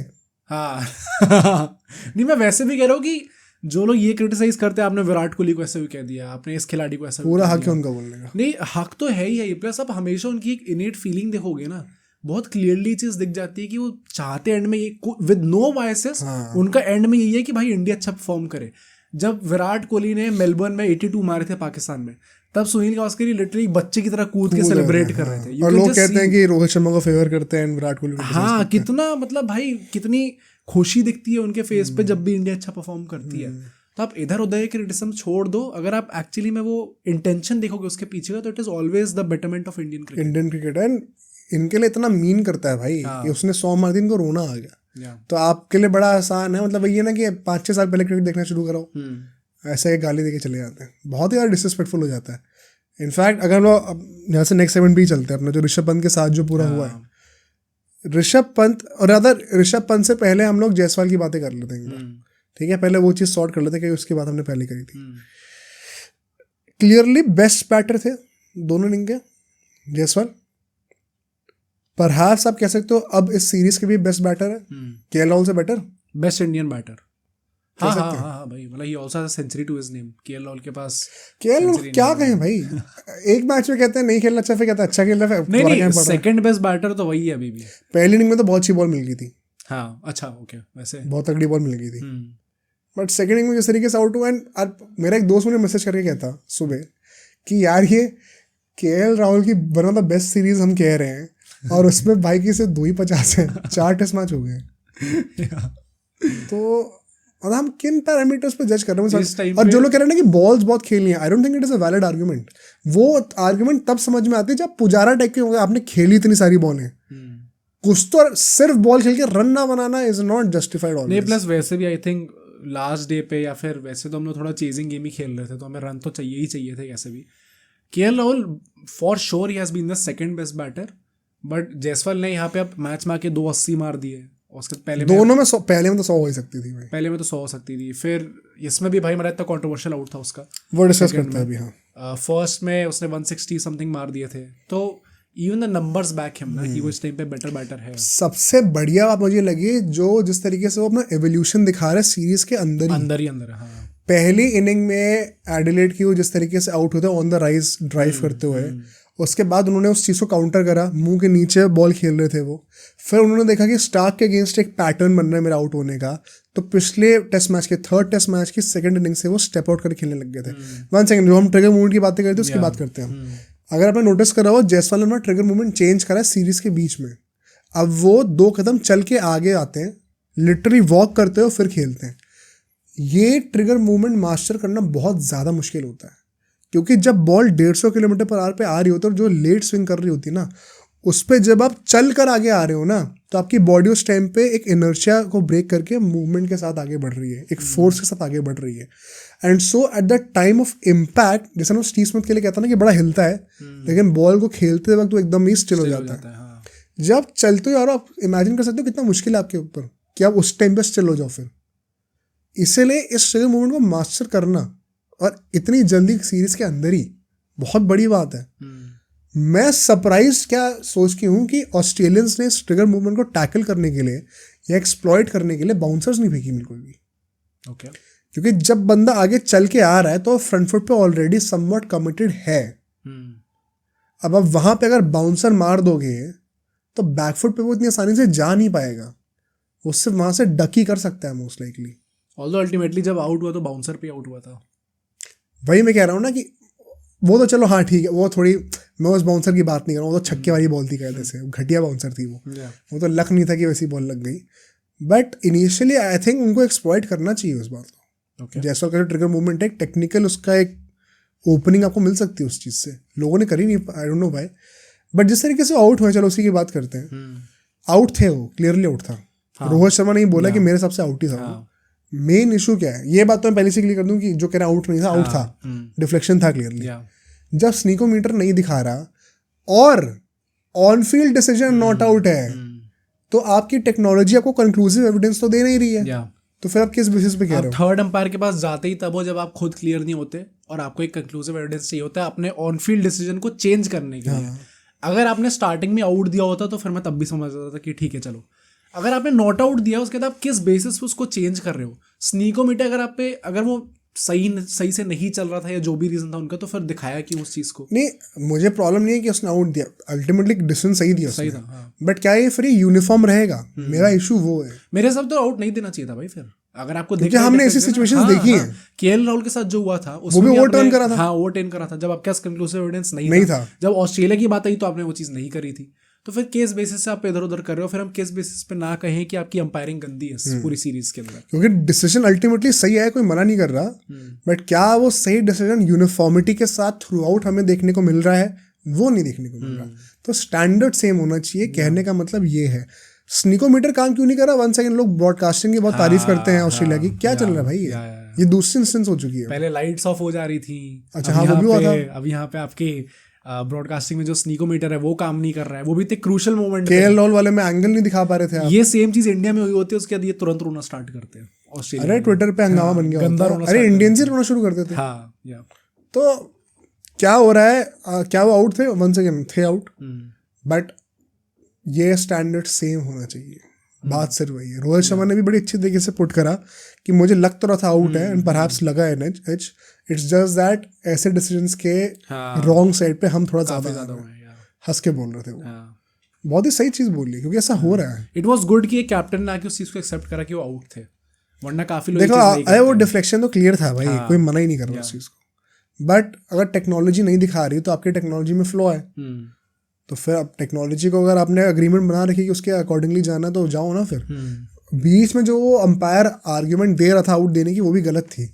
हाँ नहीं, मैं वैसे भी कह रहा हूँ कि जो लोग ये क्रिटिसाइज करते हैं, आपने विराट कोहली को ऐसे भी कह दिया, आपने इस खिलाड़ी को ऐसा पूरा हक है उनका बोलने का। नहीं, हक तो है ही है, प्लस आप हमेशा उनकी एक इनेट फीलिंग देखोगे ना, बहुत क्लियरली चीज दिख जाती है कि वो चाहते एंड में ये विद नो बायसेस, उनका एंड में यही है कि भाई इंडिया अच्छा परफॉर्म करे। जब विराट कोहली ने मेलबर्न में 82 मारे थे पाकिस्तान में, तब सुनील गावस्कर लिटरली बच्चे की तरह कूद के सेलिब्रेट कर रहे थे। और लोग कहते हैं कि रोहित शर्मा को फेवर करते हैं विराट कोहली को। हाँ, कितना मतलब भाई कितनी खुशी दिखती है उनके फेस पे जब भी इंडिया अच्छा परफॉर्म करती है। तो आप इधर उधर क्रिटिसिज्म छोड़ दो, अगर आप एक्चुअली में वो इंटेंशन देखोगे उसके पीछे का, तो it is always the betterment of Indian cricket. And इनके लिए इतना मीन करता है भाई कि उसने 100 मार दी, इनको रोना आ गया। तो आपके लिए बड़ा आसान है, मतलब ये ना कि 5-6 साल पहले क्रिकेट देखना शुरू करो, ऐसे गाली देके चले जाते हैं, बहुत ही ज़्यादा डिसरिस्पेक्टफुल हो जाता है। इनफैक्ट अगर हम लोग यहाँ से नेक्स्ट सेगमेंट भी चलते हैं अपना, जो ऋषभ पंत के साथ जो पूरा हुआ है, ऋषभ पंत और अदर ऋषभ पंत से पहले हम लोग जायसवाल की बातें कर लेते हैं। ठीक है, पहले वो चीज़ सॉर्ट कर लेते हैं कि उसकी बात हमने पहले करी थी। क्लियरली बेस्ट बैटर थे दोनों इनिंग के जायसवाल, परहैप्स आप कह सकते हो अब इस सीरीज के भी बेस्ट बैटर है, केएल राहुल से बेटर, बेस्ट इंडियन बैटर। हाँ भाई, मतलब he also has a century to his name. KL Rahul के पास, केएल राहुल क्या कहें भाई, एक मैच में कहते हैं नहीं खेलना अच्छा, फिर कहता है अच्छा खेल रहा है। नहीं, सेकंड बेस्ट बैटर तो वही है अभी भी। पहली इनिंग में तो बहुत अच्छी बॉल मिल गई थी। हाँ, अच्छा ओके, वैसे बहुत तगड़ी बॉल मिल गई थी, बट सेकंड इनिंग में जिस तरीके से आउट हुआ, एंड मेरा एक दोस्त मुझे मैसेज करके कहता सुबह कि यार ये केएल राहुल की one of the best series हम कह रहे हैं, और उसमें भाई की से 250 है, 4 टेस्ट मैच हो गए। तो और हम किन पैरामीटर्स पे जज कर रहे हैं? और जो लोग कह रहे हैं ना कि बॉल्स बहुत खेलनी है, आई don't think it is a valid argument. वो आर्गुमेंट तब समझ में आती है जब पुजारा टाइप के होंगे, आपने खेली इतनी सारी बॉलें, कुछ तो सिर्फ बॉल खेल के रन ना बनाना इज नॉट जस्टिफाइड ऑलवेज। नहीं, प्लस वैसे भी आई थिंक लास्ट डे पे या फिर वैसे तो हम लोग थोड़ा चेजिंग गेम ही खेल रहे थे, तो हमें रन तो चाहिए ही चाहिए थे कैसे भी। KL Rahul for sure he has been the second best batter, but Jaiswal ने यहाँ पे अब मैच में आके 280 मार दिए। उसके पहले दोनों में पहले में तो 100 हो ही सकती थी भाई, पहले में तो 100 हो सकती थी। फिर इसमें भी भाई मेरा इतना कंट्रोवर्शियल आउट था उसका, वो डिस्कस करते हैं अभी। हाँ, फर्स्ट में उसने 160 समथिंग मार दिए थे, तो even the numbers back him ना, ही वो इस टाइम पे बेटर बैटर है। सबसे बढ़िया बात मुझे लगी जो जिस तरीके से वो अपना एवोल्यूशन दिखा रहा है सीरीज के अंदर ही। हाँ, पहली इनिंग में एडिलेड की वो जिस तरीके से आउट होते ऑन द राइज ड्राइव करते हुए, उसके बाद उन्होंने उस चीज़ को काउंटर करा, मुंह के नीचे बॉल खेल रहे थे वो। फिर उन्होंने देखा कि स्टार्क के अगेंस्ट एक पैटर्न बन रहा है मेरा आउट होने का, तो पिछले टेस्ट मैच के थर्ड टेस्ट मैच की सेकंड इनिंग से वो स्टेप आउट करके खेलने लग गए थे। 1 सेकंड, जो हम ट्रिगर मूवमेंट की बातें करते हैं उसकी बात करते हैं। अगर आपने नोटिस करा हो, जायसवाल ने अपना ट्रिगर मूवमेंट चेंज करा है सीरीज के बीच में। अब वो 2 कदम चल के आगे आते हैं, लिटरली वॉक करते हो फिर खेलते हैं। ये ट्रिगर मूवमेंट मास्टर करना बहुत ज़्यादा मुश्किल होता है, क्योंकि जब बॉल 150 किलोमीटर पर आवर पे आ रही होती है और जो लेट स्विंग कर रही होती है ना, उस पर जब आप चल कर आगे आ रहे हो ना, तो आपकी बॉडी उस टाइम पे एक इनर्शिया को ब्रेक करके मूवमेंट के साथ आगे बढ़ रही है, एक फोर्स के साथ आगे बढ़ रही है। And so at the time of impact, जैसे ना स्टीव स्मिथ के लिए कहता ना कि बड़ा हिलता है, लेकिन बॉल को खेलते वक्त वो एकदम ही स्टिल हो जाता है। हाँ। जब चलते हो यार, आप इमेजिन कर सकते हो कितना मुश्किल है आपके ऊपर कि आप उस टाइम पे स्टिल हो जाओ। फिर इसीलिए इस ट्रिगर मूवमेंट को मास्टर करना और इतनी जल्दी सीरीज के अंदर ही बहुत बड़ी बात है। मैं सरप्राइज क्या सोच के हूँ कि ऑस्ट्रेलियंस ने इस ट्रिगर मूवमेंट को टैकल करने के लिए या एक्सप्लॉइट करने के लिए बाउंसर्स नहीं फेंकी बिल्कुल भी। ओके, क्योंकि जब बंदा आगे चल के आ रहा है तो फ्रंट फुट पे ऑलरेडी समवट कमिटेड है। अब आप वहां पे अगर बाउंसर मार दोगे तो बैकफुट पे वो इतनी आसानी से जा नहीं पाएगा, वो सिर्फ वहां से डक ही कर सकता है मोस्ट लाइकली। ऑल्दो अल्टीमेटली जब आउट हुआ तो बाउंसर पे आउट हुआ था। वही मैं कह रहा हूँ ना कि वो तो चलो हाँ ठीक है, वो थोड़ी, मैं उस बाउंसर की बात नहीं कर रहा हूँ, वो तो छक्के वाली बॉल थी कहते से, घटिया बाउंसर थी वो तो लक नहीं था कि वैसी बॉल लग गई। बट इनिशियली आई थिंक उनको एक्सप्लॉइट करना चाहिए उस बात को। जैसवाल का जो ट्रिगर मूवमेंट है टेक्निकल, उसका एक ओपनिंग आपको मिल सकती है उस चीज़ से, लोगों ने करी नहीं, I don't know why. But जिस तरीके से आउट हुए, चलो उसी की बात करते हैं। आउट थे, वो क्लियरली आउट था। रोहित शर्मा ने बोला कि मेरे हिसाब से आउट ही था। मेन इशू क्या है, ये बात तो मैं पहले से क्लियर कर दूं कि जो कह रहा आउट नहीं था, आउट था, डिफ्लेक्शन था क्लियरली। जब स्नीकोमीटर नहीं दिखा रहा और on field decision not out है, तो आपकी टेक्नोलॉजी आपको कंक्लूसिव एविडेंस तो दे नहीं रही है। तो फिर आप किस बेसिस पे कह रहे हो? थर्ड अंपायर के पास जाते ही तब हो जब आप खुद क्लियर नहीं होते और आपको एक कंक्लूसिव एविडेंस चाहिए होता है अपने ऑन फील्ड डिसीजन को चेंज करने के लिए। अगर आपने स्टार्टिंग में आउट दिया होता तो फिर मैं तब भी समझ जाता था कि ठीक है चलो। अगर आपने नॉट आउट दिया उसके बाद आप किस बेसिस पे उसको चेंज कर रहे हो? स्नीकोमीटर अगर आप पे, अगर वो सही से नहीं चल रहा था या जो भी रीजन था उनका, तो फिर दिखाया कि उस चीज को नहीं, मुझे प्रॉब्लम नहीं है कि उसने आउट दिया, अल्टीमेटली डिसीजन सही दिया, सही था। बट क्या ये फिर यूनिफॉर्म रहेगा? मेरा इशू वो है। मेरे हिसाब तो आउट नहीं देना चाहिए था भाई फिर। अगर आपको क्योंकि हमने ऐसी सिचुएशंस देखी हैं। केएल राहुल के साथ जो हुआ था वो भी ओवरटर्न करा था। हाँ, ओवरटर्न करा था जब आपके पास कंक्लूसिव एविडेंस नहीं था। जब ऑस्ट्रेलिया की बात आई तो आपने वो चीज नहीं करी थी। तो फिर केस बेसिस से आप इधर उधर कर रहे हो, फिर हम केस बेसिस पे ना कहें कि आपकी अंपायरिंग गंदी है पूरी सीरीज के अंदर। क्योंकि डिसीजन अल्टीमेटली सही है, कोई मना नहीं कर रहा, बट क्या वो सही डिसीजन यूनिफॉर्मिटी के साथ थ्रू आउट हमें देखने को मिल रहा है? वो नहीं देखने को मिल रहा। तो स्टैंडर्ड सेम होना चाहिए, कहने का मतलब ये है। स्नीकोमीटर काम क्यों नहीं कर रहा? 1 सेकंड, लोग ब्रॉडकास्टिंग की बहुत तारीफ करते हैं ऑस्ट्रेलिया की, क्या चल रहा है भाई? ये दूसरी इंस्टेंस हो चुकी है। पहले लाइट्स ऑफ हो जा रही थी। अच्छा हाँ, वो भी हुआ था। अब यहाँ पे आपके ब्रॉडकास्टिंग में जो स्नीकोमीटर है वो काम नहीं कर रहा है, वो भी इतने क्रूशियल मोमेंट। केएल राहुल वाले में एंगल नहीं दिखा पा रहे थे आप। ये सेम चीज इंडिया में हुई होती है, उसके बाद ये तुरंत रोना स्टार्ट करते हैं ऑस्ट्रेलिया। अरे ट्विटर पे हंगामा बन गया होता है। अरे इंडियंस ही रोना शुरू कर देते थे। तो क्या हो रहा है? क्या वो आउट थे? 1 सेकंड थे आउट, बट ये स्टैंडर्ड सेम होना चाहिए। बात सिर्फ वही है। रोहित शर्मा ने भी बड़ी अच्छी तरीके से पुट करा कि मुझे लग तो रहा था आउट है एंड परहैप्स लगा है एज, इट्स जस्ट दैट ऐसे डिसीजंस के रॉन्ग साइड पे हम थोड़ा ज्यादा हंस के बोल रहे थे। वो बहुत ही सही चीज बोली, क्योंकि ऐसा हो रहा है। इट वाज गुड कि एक कैप्टन ने आके उस चीज को एक्सेप्ट करा कि वो आउट थे, वरना काफी लोग देखो अरे वो डिफ्लेक्शन तो क्लियर था भाई, कोई मना ही नहीं कर रहा उस चीज को। बट अगर टेक्नोलॉजी नहीं दिखा रही तो आपकी टेक्नोलॉजी में फ्लॉ है। तो फिर अब टेक्नोलॉजी को अगर आपने अग्रीमेंट बना रखी कि उसके अकॉर्डिंगली जाना, तो जाओ ना। फिर बीच में जो अंपायर आर्ग्यूमेंट दे रहा था आउट देने की, वो भी गलत थी।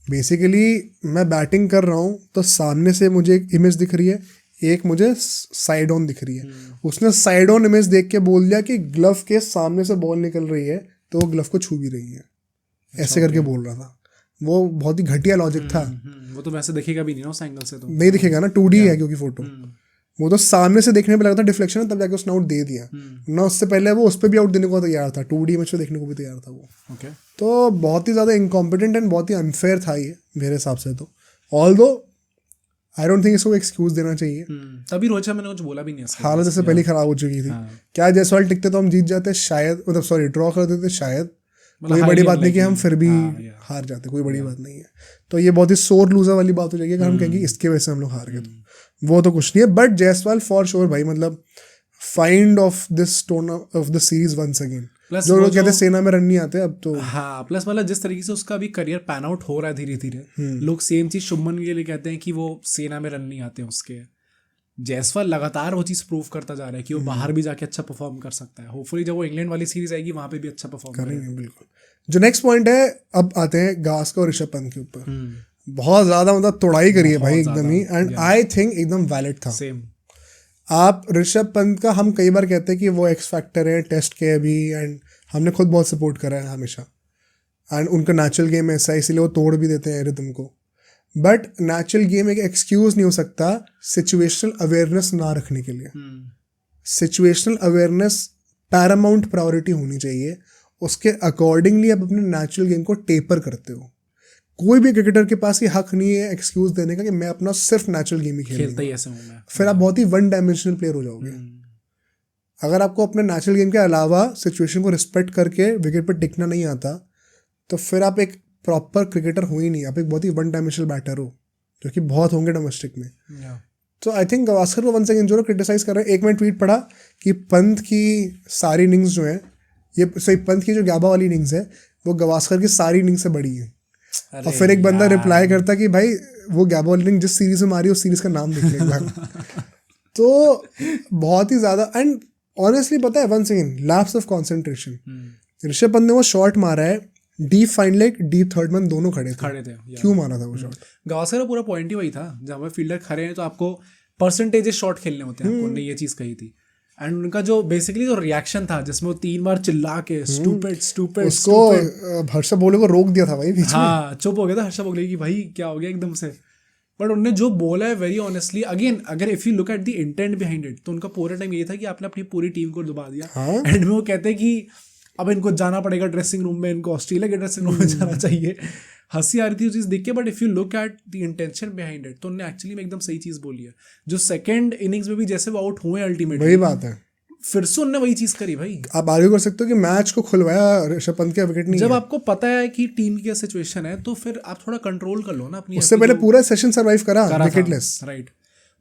बेसिकली मैं बैटिंग कर रहा हूँ तो सामने से मुझे एक इमेज दिख रही है, एक मुझे साइड ऑन दिख रही है। उसने साइड ऑन इमेज देख के बोल दिया कि ग्लव के सामने से बॉल निकल रही है तो वो ग्लव को छू भी रही है, ऐसे करके बोल रहा था। वो बहुत ही घटिया लॉजिक था। वो तो वैसे दिखेगा भी नहीं ना उस एंगल से, तो नहीं दिखेगा ना, 2D है क्योंकि फोटो। वो तो सामने से देखने पे लगा था डिफ्लेक्शन है, तब जाके उसने आउट दे दिया ना। उससे पहले वो उस पर भी आउट देने को तैयार था, 2D मैच पे देखने को भी तैयार था वो। तो बहुत ही ज़्यादा इनकॉम्पिटेंट एंड बहुत ही अनफेयर था ये मेरे हिसाब से। तो ऑल्दो आई डोंट थिंक इसको एक्सक्यूज देना चाहिए। तभी रोहित शर्मा ने कुछ बोला भी नहीं। हालत जैसे पहले खराब हो चुकी थी। क्या जायसवाल टिकते तो हम जीत जाते शायद, मतलब सॉरी ड्रॉ कर देते शायद। कोई बड़ी बात नहीं कि हम फिर भी हार जाते, कोई बड़ी बात नहीं है। तो ये बहुत ही सोर लूजर वाली बात हो जाएगी अगर हम कहेंगे इसके वजह से हम लोग हार गए। तो वो तो कुछ नहीं है। बट जायसवाल फॉर श्योर भाई, मतलब find of this tone of the series once again. जो लोग कहते हैं सेना में रन नहीं आते अब तो। हाँ, प्लस मतलब जिस तरीके से उसका भी करियर पैन आउट हो रहा है धीरे धीरे, लोग सेम चीज शुभमन के लिए कहते हैं कि वो सेना में रन नहीं आते उसके। जायसवाल लगातार वो चीज प्रूव करता जा रहा है कि वो बाहर भी जाके अच्छा परफॉर्म कर सकता है। होपफुली जब वो इंग्लैंड वाली सीरीज आएगी वहां पे भी अच्छा परफॉर्म करेंगे। बिल्कुल। जो नेक्स्ट पॉइंट है, अब आते हैं गास्कर और ऋषभ पंत के ऊपर। बहुत ज्यादा मतलब तोड़ाई करी है भाई एकदम ही, एंड आई थिंक एकदम वैलिड था। सेम। आप ऋषभ पंत का हम कई बार कहते हैं कि वो एक्स फैक्टर है टेस्ट के अभी, एंड हमने खुद बहुत सपोर्ट करा है हमेशा। एंड उनका नेचुरल गेम ऐसा है, इसीलिए वो तोड़ भी देते हैं रिदम को। बट नेचुरल गेम एक एक्सक्यूज नहीं हो सकता सिचुएशनल अवेयरनेस ना रखने के लिए। सिचुएशनल अवेयरनेस पैरामाउंट प्रायोरिटी होनी चाहिए। उसके अकॉर्डिंगली आप अपने नेचुरल गेम को टेपर करते हो। कोई भी क्रिकेटर के पास ये हक नहीं है एक्सक्यूज देने का कि मैं अपना सिर्फ नेचुरल गेम ही खेलता ही ऐसे हूं मैं। फिर आप बहुत ही वन डायमेंशनल प्लेयर हो जाओगे। अगर आपको अपने नेचुरल गेम के अलावा सिचुएशन को रिस्पेक्ट करके विकेट पर टिकना नहीं आता, तो फिर आप एक प्रॉपर क्रिकेटर हो ही नहीं, आप एक बहुत ही वन डायमेंशनल बैटर हो, जो कि बहुत होंगे डोमेस्टिक में। तो आई थिंक गावस्कर को वन सेकंड जो लोग क्रिटिसाइज कर रहे हैं, एक मैं ट्वीट पढ़ा कि पंत की सारी इनिंग्स जो है, ये सही पंत की जो गैबा वाली इनिंग्स है वो गावस्कर की सारी इनिंग्स से बड़ी है। और फिर एक बंदा रिप्लाई करता कि भाई वो गैबा वाली इनिंग जिस सीरीज में मारी उस सीरीज का नाम लिख ले। तो बहुत ही ज्यादा, एंड ऑनेस्टली पता है one second lapse of concentration, Rishabh Pant ने वो शॉट मारा है deep fine leg deep third man दोनों खड़े थे। क्यों मारा था वो शॉट? गावस्कर का पूरा पॉइंट ही वही था, जब हमें फील्डर खड़े हैं तो आपको परसेंटेजेस शॉट खेलने होते हैं, आपको उन्होंने ये चीज कही थी। एंड उनका जो बेसिकली जो रिएक्शन था जिसमें वो 3 बार चिल्ला के स्टूपिड स्टूपिड उसको हर्षा बोले को रोक दिया था भाई बीच में। हाँ, चुप हो गया था हर्षा बोले कि भाई क्या हो गया एकदम से। बट उन्होंने जो बोला है वेरी ऑनेस्टली, अगेन अगर if you look at the intent behind it, तो उनका पूरा टाइम ये था कि आपने अपनी पूरी टीम को डुबा दिया। एंड में वो कहते हैं कि अब इनको जाना पड़ेगा ड्रेसिंग रूम में, इनको ऑस्ट्रेलिया के ड्रेसिंग रूम में जाना चाहिए। हंसी आ रही थी वो चीज़ देख के, but if you look at the intention behind it, तो उन्होंने एक्चुअली में एकदम सही चीज़ बोली है। जो सेकंड इनिंग्स में भी जैसे वो आउट हुए अल्टीमेटली, वही बात है, फिर से उन्होंने वही चीज़ करी भाई। आप आर्ग्यू कर सकते हो कि मैच को खुलवाया ऋषभ पंत का विकेट नहीं जब है। आपको पता है कि टीम की क्या सिचुएशन है तो फिर आप थोड़ा कंट्रोल कर लो ना अपनी। उससे पहले पूरा सेशन सर्वाइव करा विकेटलेस, राइट।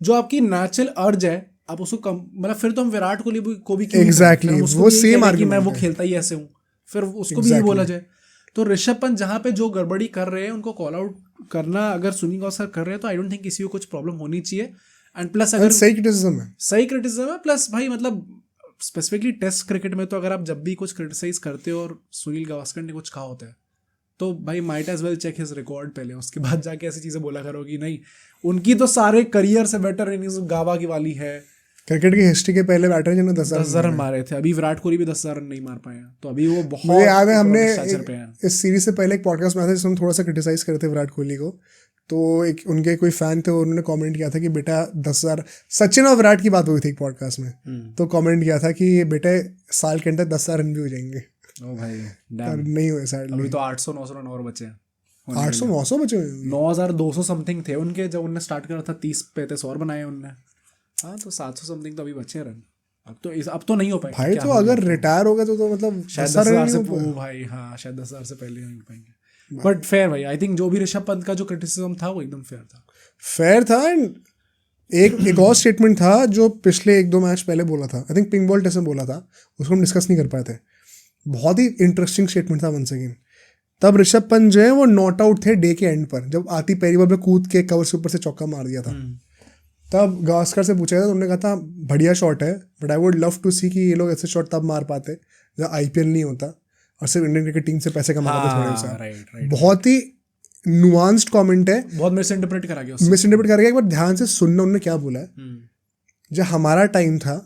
जो आपकी नेचुरल अर्ज है आप उसको कम, मतलब फिर तो हम विराट कोहली को भी एग्जैक्टली वो सेम आर्ग्यूमेंट, मैं वो खेलता ही ऐसे हूँ, फिर उसको भी ये बोला जाए। तो ऋषभ पंत जहाँ पे जो गड़बड़ी कर रहे हैं उनको कॉल आउट करना, अगर सुनील गावस्कर कर रहे हैं तो आई डोंट थिंक किसी को कुछ प्रॉब्लम होनी चाहिए। एंड प्लस अगर सही क्रिटिसिज्म है, प्लस भाई मतलब स्पेसिफिकली टेस्ट क्रिकेट में तो अगर आप जब भी कुछ क्रिटिसाइज करते हो और सुनील गावस्कर ने कुछ कहा होता है तो भाई might as well check his record पहले, उसके बाद जाके ऐसी चीज़ें बोला करो कि नहीं उनकी तो सारे करियर से बेटर इनिंग्स गावा की वाली है। क्रिकेट की हिस्ट्री के पहले बैटर जिन्होंने 10,000 रन मारे थे, अभी विराट कोहली भी 10,000 रन नहीं मार पाए हैं, तो अभी वो बहुत मुझे याद है हमने पे हैं। इस सीरीज से पहले एक पॉडकास्ट में आया था जिसमें हम थोड़ा सा क्रिटिसाइज करते विराट कोहली को, तो एक उनके कोई फैन थे, उन्होंने कमेंट किया था कि बेटा 10,000, सचिन और विराट की बात हुई थी एक पॉडकास्ट में, तो कमेंट किया था कि बेटे साल के अंदर 10,000 रन भी हो जाएंगे। ओ भाई नहीं हुए सैडली, अभी तो 800-900 रन और बचे हैं। 800-900 बचे हुए, 9,200 समथिंग थे उनके जब उन्होंने स्टार्ट करा था, 30-35 और बनाए उनने। हाँ तो 700 समथिंग तो अभी बचे रन। अब तो नहीं हो पाएंगे भाई, तो अगर रिटायर हो गए तो मतलब शायद 10,000 से भाई, हाँ शायद 10,000 से पहले नहीं हो पाएंगे। बट फेयर भाई, आई थिंक जो भी ऋषभ पंत का जो क्रिटिसिज्म था वो एकदम फेयर था। एंड एक और स्टेटमेंट था जो पिछले 1-2 मैच पहले बोला था, I think pink ball test में बोला था, उसको हम डिस्कस नहीं कर पाए थे। बहुत ही इंटरेस्टिंग स्टेटमेंट था वंस अगेन। तब ऋषभ पंत जो है वो नॉट आउट थे डे के एंड पर, जब आती पहली बॉल पे कूद के कवर से ऊपर से चौका मार दिया था। तब गावस्कर से पूछा गया तो उन्होंने कहा था बढ़िया शॉट है, but I would love to see कि ये लोग ऐसे शॉट तब मार पाते जब IPL नहीं होता और सिर्फ इंडियन क्रिकेट टीम से पैसे कमाते थोड़े सा। बहुत ही नुआंस्ड कमेंट है, बहुत मिस इंटरप्रेट करा गया। एक बार ध्यान से सुनना उन्होंने क्या बोला है। जब हमारा टाइम था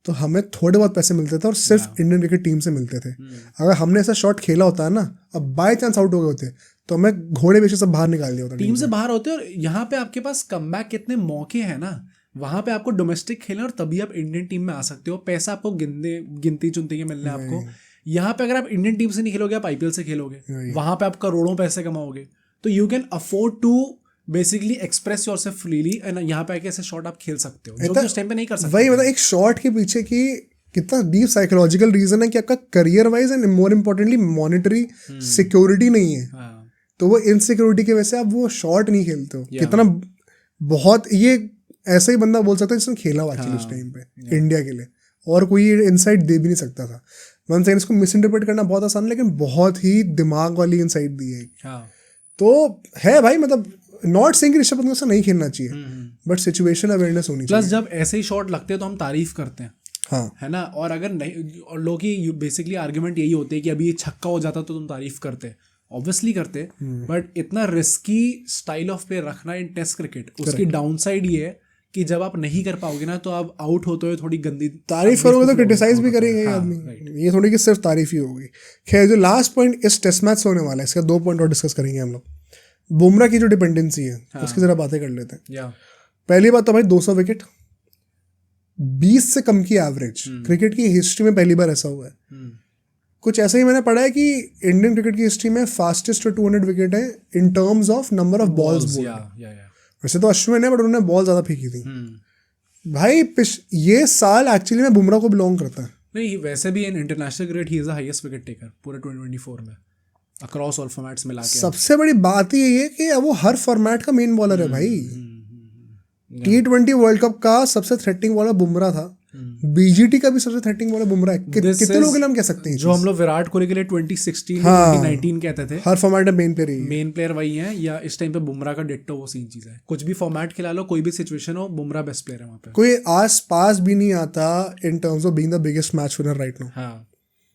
तो हमें थोड़े बहुत पैसे मिलते थे और सिर्फ इंडियन क्रिकेट टीम से मिलते थे। अगर हमने ऐसा शॉट खेला होता है ना, अब बाय चांस आउट हो गए होते तो हमें घोड़े बेचे सब बाहर निकाल दिया होता, टीम से बाहर होते। और यहाँ पे आपके पास कमबैक कितने मौके हैं ना, वहां पे आपको डोमेस्टिक खेलना और तभी आप इंडियन टीम में आ सकते हो। पैसा आपको गिनती चुनती के मिलना है आपको। यहाँ पे अगर आप इंडियन टीम से नहीं खेलोगे, आप IPL से खेलोगे, वहां पे आप करोड़ों पैसे कमाओगे, तो you can afford to basically express yourself freely. And यहाँ पे ऐसे शॉट आप खेल सकते हो जो कि उस टाइम पे नहीं कर सकते। वही मतलब एक शॉट के पीछे की कितना डीप साइकोलॉजिकल रीजन है कि आपका career wise and more importantly monetary security नहीं है। तो वो इनसिक्योरिटी की वजह से आप वो शॉट नहीं खेलते हो। कितना बहुत ये ऐसा ही बंदा बोल सकता है जिसने खेला हुआ एक्चुअली उस टाइम पे इंडिया के लिए, और कोई इनसाइट दे भी नहीं सकता था। वन सेकंड इसको मिस इंटरप्रेट करना बहुत आसान, लेकिन बहुत ही दिमाग वाली इनसाइट दी है। तो है भाई, मतलब नॉट सेइंग ऋषभ पंत को नहीं खेलना चाहिए, बट सिचुएशन अवेयरनेस होनी चाहिए। प्लस जब ऐसे ही शॉट लगते हैं तो हम तारीफ करते हैं, हाँ है ना। और अगर नहीं, और लोग की बेसिकली आर्ग्यूमेंट यही होते हैं कि अभी ये छक्का हो जाता तो तुम तारीफ करते, ऑब्वियसली करते, बट इतना रिस्की स्टाइल ऑफ प्ले रखना इन टेस्ट क्रिकेट, उसकी डाउन साइड ये है कि जब आप नहीं कर पाओगे ना तो आप आउट होते हुए थोड़ी गंदी तारीफ करोगे तो क्रिटिसाइज भी करेंगे आदमी। ये थोड़ी कि सिर्फ तारीफ ही होगी। खैर, जो लास्ट पॉइंट इस टेस्ट मैच से होने वाला है, इसका 2 पॉइंट और डिस्कस करेंगे हम लोग। बुमराह की जो डिपेंडेंसी है उसकी जरा बातें कर लेते हैं। पहली बात तो भाई 200 विकेट, 20 से कम की एवरेज क्रिकेट की हिस्ट्री में पहली बार ऐसा हुआ है। कुछ ऐसा ही मैंने पढ़ा है कि इंडियन क्रिकेट की हिस्ट्री में फास्टेस्ट 200 विकेट है in terms of number of balls. वैसे तो अश्विन है, बट उन्होंने बॉल ज्यादा फेंकी थी। भाई ये साल एक्चुअली में बुमराह को बिलोंग करता है। नहीं, वैसे भी in international cricket he is the highest wicket taker पूरे 2024 में। अक्रॉस ऑल फॉर्मेट्स मिला के। सबसे बड़ी बात ही यही है कि अब वो हर फॉर्मेट का मेन बॉलर है भाई। T20 वर्ल्ड कप का सबसे थ्रेटनिंग बॉलर बुमराह था, बीजीटी का भी सबसे थ्रेटनिंग बॉलर बुमराह है। कितने लोग के नाम कह सकते हैं जो हम लोग विराट कोहली के लिए 2016 2019 कहते थे, हर फॉर्मेट में मेन प्लेयर मेन प्लेयर वही है, या इस टाइम पे बुमराह का डिट्टो वो सेम चीज है। कुछ भी फॉर्मेट खिला लो, कोई भी सिचुएशन हो, बुमराह बेस्ट प्लेयर है वहाँ पे। कोई आस पास भी नहीं आता in terms of being the biggest match winner right now. हाँ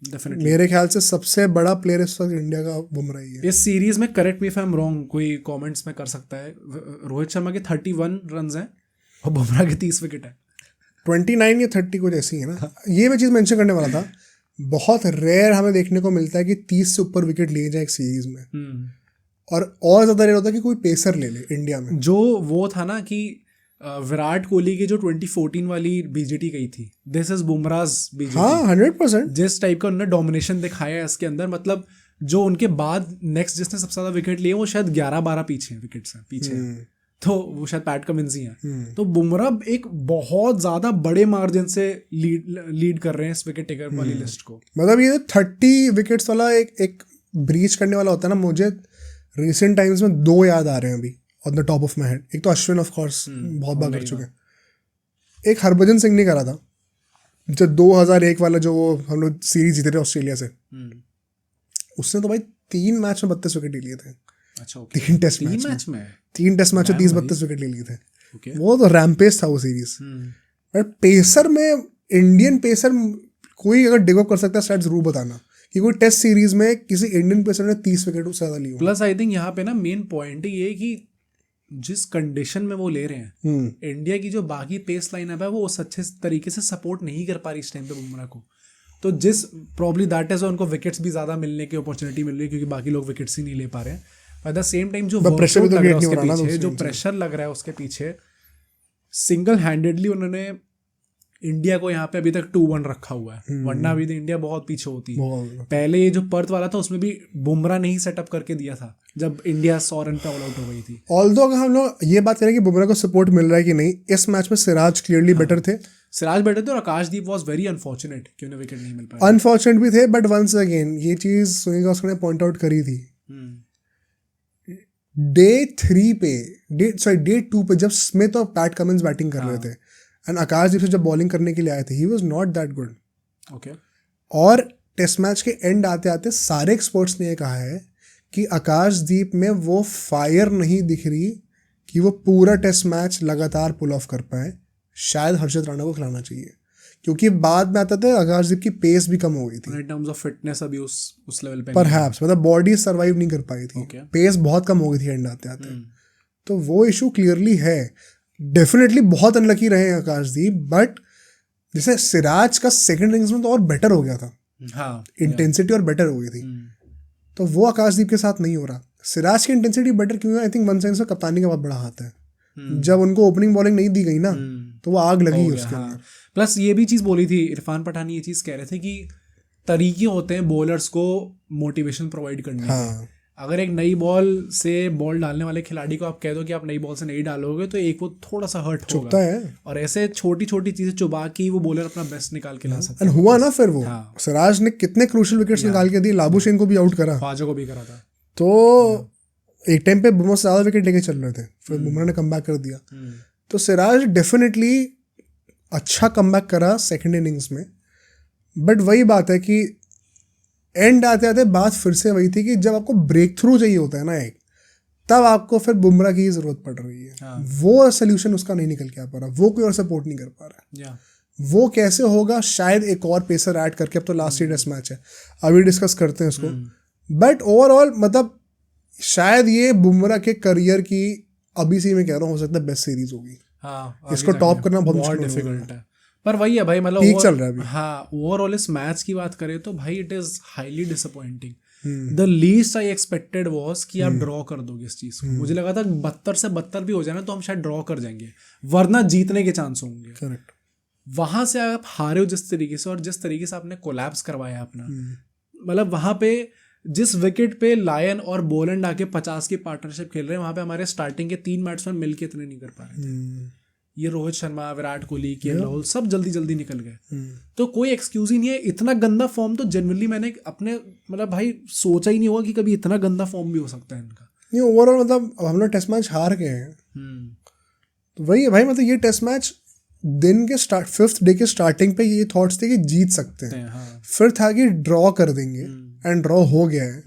डेफिनेटली मेरे ख्याल से सबसे बड़ा प्लेयर इस वक्त इंडिया का बुमराह ही है इस सीरीज में। Correct me if I am wrong, कोई कमेंट्स में कर सकता है। रोहित शर्मा के 31 रन्स हैं और बुमराह के 30 विकेट है। 29 या 30 कुछ ऐसी है ना। ये मैं चीज़ मेंशन करने वाला था, बहुत रेयर हमें देखने को मिलता है कि 30 से ऊपर विकेट लिए जाए एक सीरीज में, और ज़्यादा रेयर होता है कि कोई पेसर ले ले इंडिया में। जो वो था ना कि विराट कोहली की जो 2014 वाली बीजेटी गई थी, दिस इज बुमराह's बीजेटी। हाँ 100%। जिस टाइप का उन्होंने डोमिनेशन दिखाया है इसके अंदर, मतलब जो उनके बाद नेक्स्ट जिसने सबसे ज्यादा विकेट लिए वो शायद 11-12 पीछे विकेट से पीछे, तो वो शायद पैट कमिंस ही है। तो बुमराह एक बहुत ज्यादा बड़े मार्जिन से लीड कर रहे हैं इस विकेट टेकर वाली लिस्ट को। मतलब ये 30 विकेट्स वाला एक ब्रीच करने वाला होता है ना। मुझे रिसेंट टाइम्स में 2 याद आ रहे हैं अभी on the top of my head. एक तो अश्विन ऑफ कोर्स बहुत बार कर चुके हैं, एक हरभजन सिंह ने करा था जो 2001 वाला जो वो हम लोग सीरीज जीते थे ऑस्ट्रेलिया से। उसने तो भाई 3 मैच में 32 विकेट लिए थे। अच्छा, 3 टेस्ट मैच में 30-32 विकेट ले लिए थे। वो तो रैम्पेज था वो सीरीज। बट पेसर में इंडियन पेसर कोई अगर डिग अप कर सकता है स्टैट्स जरूर बताना कि कोई टेस्ट सीरीज में किसी इंडियन प्लेयर ने 30 विकेट से ज्यादा लिए। प्लस आई थिंक यहाँ पे ना मेन पॉइंट ये कि जिस कंडीशन में वो ले रहे हैं, इंडिया की जो बाकी पेस लाइनअप है वो उस अच्छे तरीके से सपोर्ट नहीं कर पा रही इस टाइम पे बुमराह को। तो जिस प्रॉब्ली दैट इज उनको विकेट्स भी ज्यादा मिलने की अपॉर्चुनिटी मिल रही है क्योंकि बाकी लोग विकेट्स ही नहीं ले पा रहे हैं। एट द सेम टाइम जो प्रेशर लग रहा है उसके पीछे, जो प्रेशर लग रहा है उसके पीछे, सिंगल हैंडेडली उन्होंने इंडिया को यहाँ पे अभी तक 2-1 रखा हुआ है। वरना अभी तो इंडिया बहुत पीछे होती है। पहले ये जो पर्थ वाला था उसमें भी बुमराह ने ही सेटअप करके दिया था जब इंडिया 100 रन पे ऑल आउट हो गई थी। ऑल्दो अगर हम लोग ये बात करें कि बुमराह को सपोर्ट मिल रहा है कि नहीं, इस मैच में सिराज क्लियरली बेटर थे। सिराज बेटर थे और आकाशदीप वाज वेरी अनफॉर्चुनेट कि उन्हें विकेट नहीं मिल पाया। अनफॉर्चुनेट भी थे, बट वंस अगेन ये चीज सुनील गावस्कर ने पॉइंट आउट करी थी डे 2 पे जब स्मिथ और पैट कमिंस बैटिंग कर रहे थे एंड आकाशदीप से जब बॉलिंग करने के लिए आए थे, he was not that good. Okay. और टेस्ट मैच के एंड आते आते सारे एक्सपर्ट्स ने ये कहा है कि आकाशदीप में वो फायर नहीं दिख रही कि वो पूरा टेस्ट मैच लगातार पुल ऑफ कर पाए। शायद हर्षित राणा को खिलाना चाहिए क्योंकि बाद में आता था आकाशदीप की पेस भी कम हो गई थी। इन टर्म्स ऑफ फिटनेस अभी उस लेवल पे परहैप्स मतलब बॉडी सर्वाइव नहीं कर पाई थी। पेस बहुत कम हो गई थी एंड आते आते। तो वो इशू क्लियरली है। डेफिनेटली बहुत अनलकी रहे हैं आकाशदीप, बट जैसे सिराज का सेकंड इनिंग्स में तो और बेटर हो गया था। हाँ, इंटेंसिटी और बेटर हो गई थी। तो वो आकाशदीप के साथ नहीं हो रहा। सिराज की इंटेंसिटी बेटर क्यों है? आई थिंक वन साइड से कप्तानी का बहुत बड़ा हाथ है। जब उनको ओपनिंग बॉलिंग नहीं दी गई ना तो वो आग लगी उसके अंदर। प्लस ये भी चीज़ बोली थी इरफान पठान, ये चीज़ कह रहे थे कि तरीके होते हैं बॉलर्स को मोटिवेशन प्रोवाइड करने के। अगर एक नई बॉल से बॉल डालने वाले खिलाड़ी को आप कह दो कि आप नई बॉल से नहीं डालोगे तो एक वो थोड़ा सा हर्ट होगा है। और ऐसे छोटी छोटी चीजें चुबा के वो बॉलर अपना बेस्ट निकाल के ला सकता है। हुआ ना फिर वो सिराज ने कितने क्रूशियल विकेट्स निकाल के दिए, लाबुशेन को भी आउट करा, ख्वाजा को भी करा था। तो एक टाइम पे बुमराह से ज्यादा विकेट लेके चल रहे थे, फिर बुमराह ने कमबैक कर दिया। तो सिराज डेफिनेटली अच्छा कमबैक करा सेकंड इनिंग्स में। बट वही बात है कि एंड आते आते बात फिर से वही थी कि जब आपको ब्रेक थ्रू चाहिए होता है ना एक, तब आपको फिर बुमराह की जरूरत पड़ रही है। वो सोल्यूशन उसका नहीं निकल के आ पा रहा, वो कोई और सपोर्ट नहीं कर पा रहा। वो कैसे होगा? शायद एक और पेसर ऐड करके। अब तो लास्ट टेस्ट मैच है, अभी डिस्कस करते हैं उसको। बट ओवरऑल मतलब शायद ये बुमराह के करियर की अभी से मैं कह रहा हूँ हो सकता है बेस्ट सीरीज होगी। इसको टॉप करना बहुत डिफिकल्ट है। पर वही है भाई, मतलब ठीक चल रहा है अभी। हाँ, ओवरऑल इस मैच की बात करें तो भाई it is highly disappointing. The least I expected was कि आप ड्रॉ कर दोगे इस चीज को। मुझे लगा था 72 से 72 भी हो जाए ना तो हम शायद ड्रॉ कर जाएंगे, वरना जीतने के चांस होंगे। करेक्ट। वहां से आप हारे हो जिस तरीके से, और जिस तरीके से आपने कोलैप्स करवाया अपना, मतलब वहां पे जिस विकेट पे लायन और बोलैंड आके 50 की पार्टनरशिप खेल रहे हैं, वहां पे हमारे स्टार्टिंग के 3 बैट्समैन मिलके इतने नहीं कर पा रहे थे। ये रोहित शर्मा, विराट कोहली, केएल राहुल सब जल्दी जल्दी निकल गए। तो कोई एक्सक्यूज ही नहीं है। इतना गंदा फॉर्म तो जनरली मैंने अपने मतलब भाई सोचा ही नहीं होगा कि कभी इतना गंदा फॉर्म भी हो सकता है इनका। नहीं ओवरऑल मतलब हम लोग टेस्ट मैच हार गए हैं, तो वही है भाई। मतलब ये टेस्ट मैच दिन के स्टार्ट 5th डे के स्टार्टिंग पे ये थॉट्स थे कि जीत सकते हैं, हाँ। फिर था कि ड्रॉ कर देंगे एंड ड्रॉ हो गया है,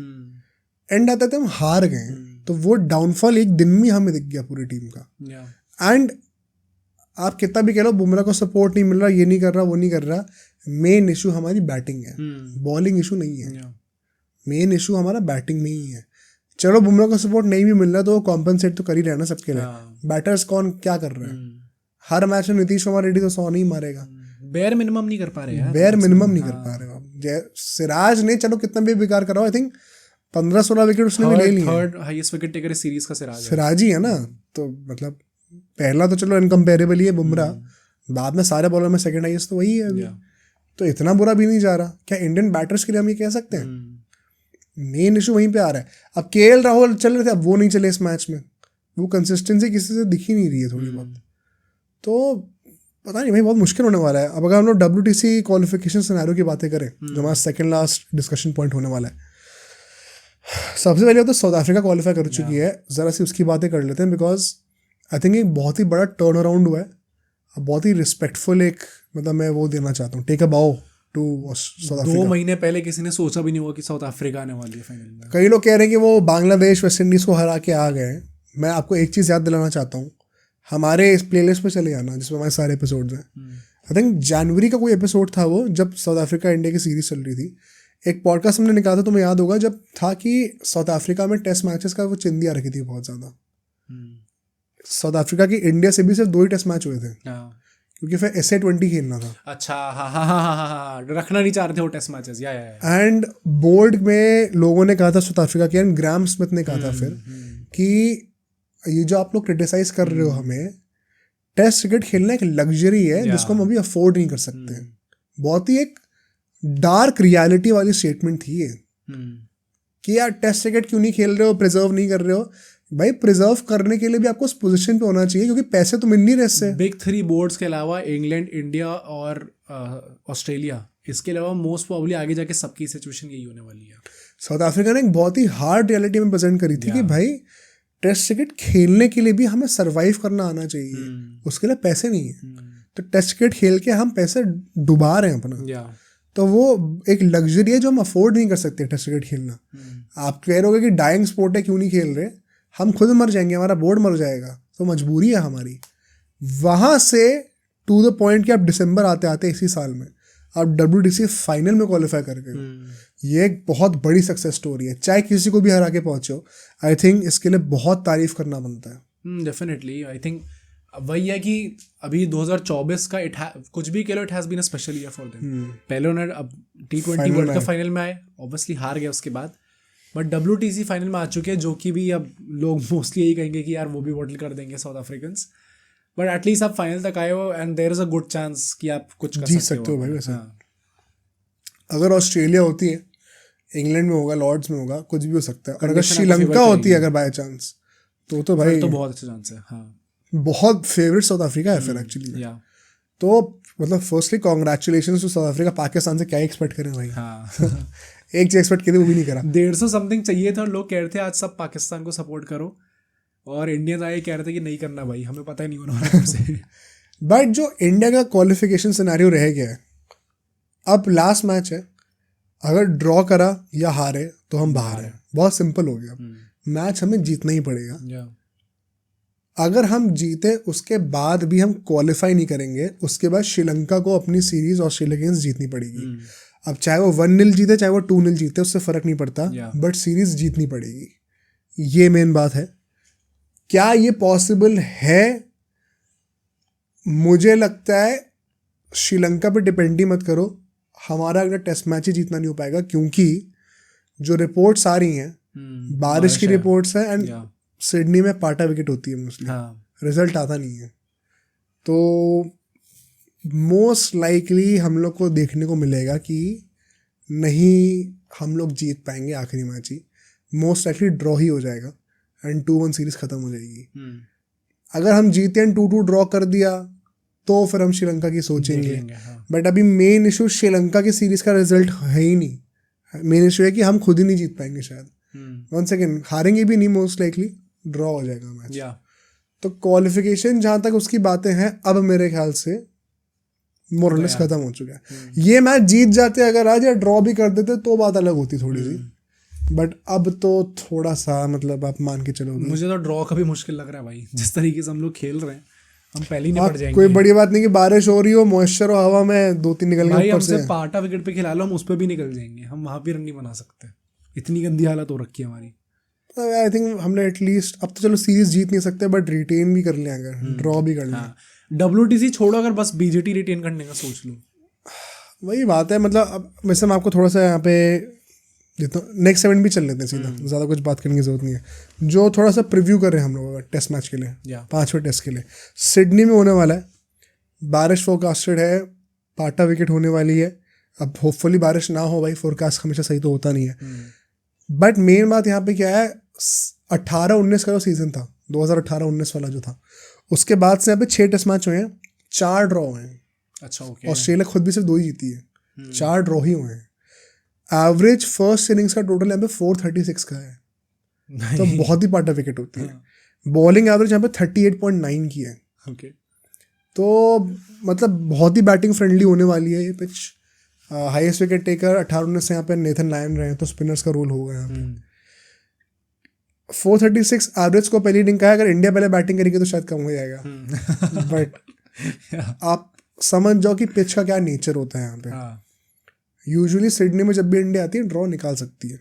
एंड आता था हम हार गए हैं। तो वो डाउनफॉल एक दिन में हमें दिख गया पूरी टीम का। एंड आप कितना भी कह लो बुमराह को सपोर्ट नहीं मिल रहा, ये नहीं कर रहा, वो नहीं कर रहा, मेन इशू हमारी बैटिंग है, बॉलिंग इशू नहीं है। मेन इशू हमारा बैटिंग में ही है। चलो बुमराह को सपोर्ट नहीं भी मिल रहा तो वो कॉम्पनसेट तो कर ही रहना सबके लिए। बैटर्स कौन क्या कर रहा है, हर मैच में नीतीश कुमार रेड्डी तो 100 नहीं मारेगा। बेयर मिनिमम नहीं कर पा रहे यार, बेयर मिनिमम नहीं कर पा रहे आप। सिराज ने चलो कितना भी बेकार करा, आई थिंक 15-16 विकेट उसने भी ले लिए। Third highest wicket taker series का सिराज ही है ना। तो मतलब पहला तो चलो इनकम्पेरेबल ही है बुमराह, बाद में सारे बॉलर में सेकंड हाईएस्ट तो वही है अभी। तो इतना बुरा भी नहीं जा रहा। क्या इंडियन बैटर्स के लिए हम ये कह सकते हैं? मेन इशू वहीं पे आ रहा है। अब केएल राहुल चल रहे थे, अब वो नहीं चले इस मैच में, वो कंसिस्टेंसी किसी से दिख ही नहीं रही है थोड़ी बहुत। तो पता नहीं भाई, बहुत मुश्किल होने वाला है। अब अगर हम लोग WTC क्वालिफिकेशन सिनेरियो की बातें करें, जो हमारा सेकंड लास्ट डिस्कशन पॉइंट होने वाला है, सबसे पहले तो साउथ अफ्रीका क्वालिफाई कर चुकी है। ज़रा सी उसकी बातें कर लेते हैं, बिकॉज आई थिंक एक बहुत ही बड़ा टर्न अराउंड हुआ है। बहुत ही रिस्पेक्टफुल एक मतलब मैं वो देना चाहता हूँ, टेक अ बाउ टू साउथ अफ्रीका। 2 महीने पहले किसी ने सोचा भी नहीं हुआ कि साउथ अफ्रीका आने वाली है फाइनल में। कई लोग कह रहे हैं कि वो बांग्लादेश वेस्ट इंडीज़ को हरा के आ गए। मैं आपको एक चीज़ याद दिलाना चाहता हूँ, हमारे इस प्लेलिस्ट पे चले जाना जिसमें हमारे सारे एपिसोड्स हैं। आई थिंक जनवरी का कोई एपिसोड था वो, जब साउथ अफ्रीका इंडिया की सीरीज चल रही थी। एक पॉडकास्ट हमने निकाला था, तुम्हें याद होगा, जब था कि साउथ अफ्रीका में टेस्ट मैचेस का वो चिंदिया रखी थी बहुत ज़्यादा। साउथ अफ्रीका की इंडिया से भी सिर्फ 2 ही टेस्ट मैच हुए थे, क्योंकि फिर SA20 खेलना था। अच्छा, हाँ, रखना नहीं चाह रहे थे वो टेस्ट मैचेस। एंड बोर्ड में लोगों ने कहा था साउथ अफ्रीका के, एंड ग्राहम स्मिथ ने कहा था फिर कि ये जो आप लोग क्रिटिसाइज कर रहे हो हमें, टेस्ट क्रिकेट खेलना एक लग्जरी है जिसको हम अभी अफोर्ड नहीं कर सकते। बहुत ही एक डार्क रियलिटी वाली स्टेटमेंट थी ये, कि यार टेस्ट क्रिकेट क्यों नहीं खेल रहे हो, प्रिजर्व नहीं कर रहे हो। भाई प्रिजर्व करने के लिए भी आपको उस पोजीशन पे होना चाहिए, क्योंकि पैसे तो मिल नहीं रहे इससे। बिग 3 बोर्ड्स के अलावा इंग्लैंड, इंडिया और ऑस्ट्रेलिया, इसके अलावा मोस्ट प्रोबेबली आगे जाके सबकी सिचुएशन यही होने वाली है। साउथ अफ्रीका ने एक बहुत ही हार्ड रियलिटी में प्रेजेंट करी थी कि भाई टेस्ट क्रिकेट खेलने के लिए भी हमें सरवाइव करना आना चाहिए, उसके लिए पैसे नहीं है। तो टेस्ट क्रिकेट खेल के हम पैसे डुबा रहे हैं अपना। तो वो एक लग्जरी है जो हम अफोर्ड नहीं कर सकते टेस्ट क्रिकेट खेलना। आप कह रहे हो कि डाइंग स्पोर्ट है, क्यों नहीं खेल रहे, हम खुद मर जाएंगे, हमारा बोर्ड मर जाएगा, तो मजबूरी है हमारी। वहाँ से टू द पॉइंट कि आप दिसंबर आते आते इसी साल में आप WTC फाइनल में क्वालिफाई कर गए। ये एक बहुत बड़ी सक्सेस स्टोरी है, चाहे किसी को भी हरा के पहुंचे हो। आई थिंक इसके लिए बहुत तारीफ करना बनता है। डेफिनेटली। आई थिंक वही है कि अभी 2024 का कुछ भी कह लो, it has been a special year for them. पहले उन्होंने अब T20 वर्ल्ड कप फाइनल में आए, ऑब्वियसली हार गए उसके बाद, बट WTC फाइनल में आ चुके हैं, जो कि भी अब लोग मोस्टली यही कहेंगे कि यार वो भी बॉटल कर देंगे साउथ अफ्रीकन्स। बट एटलीस्ट आप फाइनल तक आए हो, and there is a good chance कि आप कुछ कर जीत सकते हो भाई। वैसे अगर ऑस्ट्रेलिया होती है, इंग्लैंड में होगा, लॉर्ड्स में होगा, कुछ भी हो सकता है। और अगर श्रीलंका होती है अगर बाय चांस, तो भाई तो बहुत अच्छा चांस है। हाँ, बहुत फेवरेट साउथ अफ्रीका है फिर एक्चुअली। तो मतलब firstly congratulations to South Africa. Pakistan से क्या एक्सपेक्ट करें भाई। हाँ। एक चीज एक्सपेक्ट की थी, वो भी नहीं करा। 150 समथिंग चाहिए था और लोग कह रहे थे आज सब पाकिस्तान को सपोर्ट करो, और इंडियंस आए कह रहे थे कि नहीं करना भाई, हमें पता ही नहीं होना हमसे। बट जो इंडिया का क्वालिफिकेशन सिनेरियो रह गया है, अब लास्ट मैच है, अगर ड्रॉ करा या हारे तो हम बाहर हैं। बहुत सिंपल हो गया। मैच हमें जीतना ही पड़ेगा। अगर हम जीते उसके बाद भी हम क्वालिफाई नहीं करेंगे, उसके बाद श्रीलंका को अपनी सीरीज ऑस्ट्रेलिया के अगेंस्ट जीतनी पड़ेगी। अब चाहे वो 1-0 जीते चाहे वो 2-0 जीते, उससे फर्क नहीं पड़ता, बट सीरीज जीतनी पड़ेगी। ये मेन बात है। क्या ये पॉसिबल है? मुझे लगता है श्रीलंका पे डिपेंड ही मत करो। हमारा अगर टेस्ट मैच ही जीतना नहीं हो पाएगा, क्योंकि जो रिपोर्ट्स आ रही हैं, बारिश की रिपोर्ट्स हैं, एंड सिडनी में पाटा विकेट होती है मोस्टली, रिजल्ट आता नहीं है। तो मोस्ट लाइकली हम लोग को देखने को मिलेगा कि नहीं हम लोग जीत पाएंगे आखिरी मैच ही। मोस्ट लाइकली ड्रॉ ही हो जाएगा एंड 2-1 सीरीज खत्म हो जाएगी। अगर हम जीते एंड 2-2 ड्रॉ कर दिया तो फिर हम श्रीलंका की सोचेंगे। हाँ। बट अभी मेन इशू श्रीलंका की सीरीज का रिजल्ट है ही नहीं। मेन इशू है कि हम खुद ही नहीं जीत पाएंगे शायद। वन सेकेंड, हारेंगे भी नहीं, मोस्ट लाइकली ड्रॉ हो जाएगा मैच। तो क्वालिफिकेशन जहां तक उसकी बातें हैं, अब मेरे ख्याल से मोरलेस खत्म हो चुका है। ये मैच जीत जाते अगर आज, या ड्रॉ भी कर देते तो बात अलग होती थोड़ी सी। बट अब तो थोड़ा सा मतलब आप मान के चलो, मुझे तो ड्रॉ का भी मुश्किल लग रहा है भाई, जिस तरीके से हम लोग खेल रहे हैं हम पहले ही निपट जाएंगे। कोई बड़ी बात नहीं कि बारिश हो रही हो, मॉइस्चर हो हवा में, 2-3 निकल भाई गए ऊपर से। हमसे पाटा विकेट पे खिला लो, हम उस पर भी निकल जाएंगे, हम वहां भी रन नहीं बना सकते, इतनी गंदी हालत हो रखी है हमारी। आई थिंक हमने एटलीस्ट, अब तो चलो सीरीज जीत नहीं सकते बट रिटेन भी कर लिया, अगर ड्रॉ भी कर लिया। WTC छोड़ो, अगर बस BGT रिटेन करने का सोच लो। वही बात है, मतलब अब वैसे मैं आपको थोड़ा सा यहाँ पे जितना नेक्स्ट 7 भी चल लेते हैं सीधा, ज़्यादा कुछ बात करने की जरूरत नहीं है। जो थोड़ा सा प्रीव्यू कर रहे हैं हम लोग टेस्ट मैच के लिए, 5वें टेस्ट के लिए सिडनी में होने वाला है। बारिश फोरकास्टेड है, पाटा विकेट होने वाली है। अब होपफुली बारिश ना हो भाई, फोरकास्ट हमेशा सही तो होता नहीं है। बट मेन बात यहाँ पे क्या है, 18-19 का जो सीजन था, 2018-19 वाला जो था, उसके बाद से यहाँ पे 6 टेस्ट मैच हुए हैं, 4 ड्रॉ हुए हैं। अच्छा, ओके। ऑस्ट्रेलिया खुद भी सिर्फ 2 ही जीती है, 4 ड्रॉ ही हुए हैं। एवरेज फर्स्ट इनिंग्स का टोटल यहाँ पे 436 का है, तो बहुत ही पाटा विकेट होती है। बॉलिंग एवरेज यहाँ पे 38.9 की है। ओके। तो मतलब बहुत ही बैटिंग फ्रेंडली होने वाली है ये पिच। हाईएस्ट विकेट टेकर 18-19 से यहाँ पे नेथन लायन रहे हैं, तो स्पिनर्स का रोल होगा यहाँ पे। 436 एवरेज को पहली इनिंग का है, अगर इंडिया पहले बैटिंग करेगी तो शायद कम हो जाएगा। बट आप समझ जाओ कि पिच का क्या नेचर होता है यहाँ पे। यूजुअली सिडनी में जब भी इंडिया आती है ड्रॉ निकाल सकती है।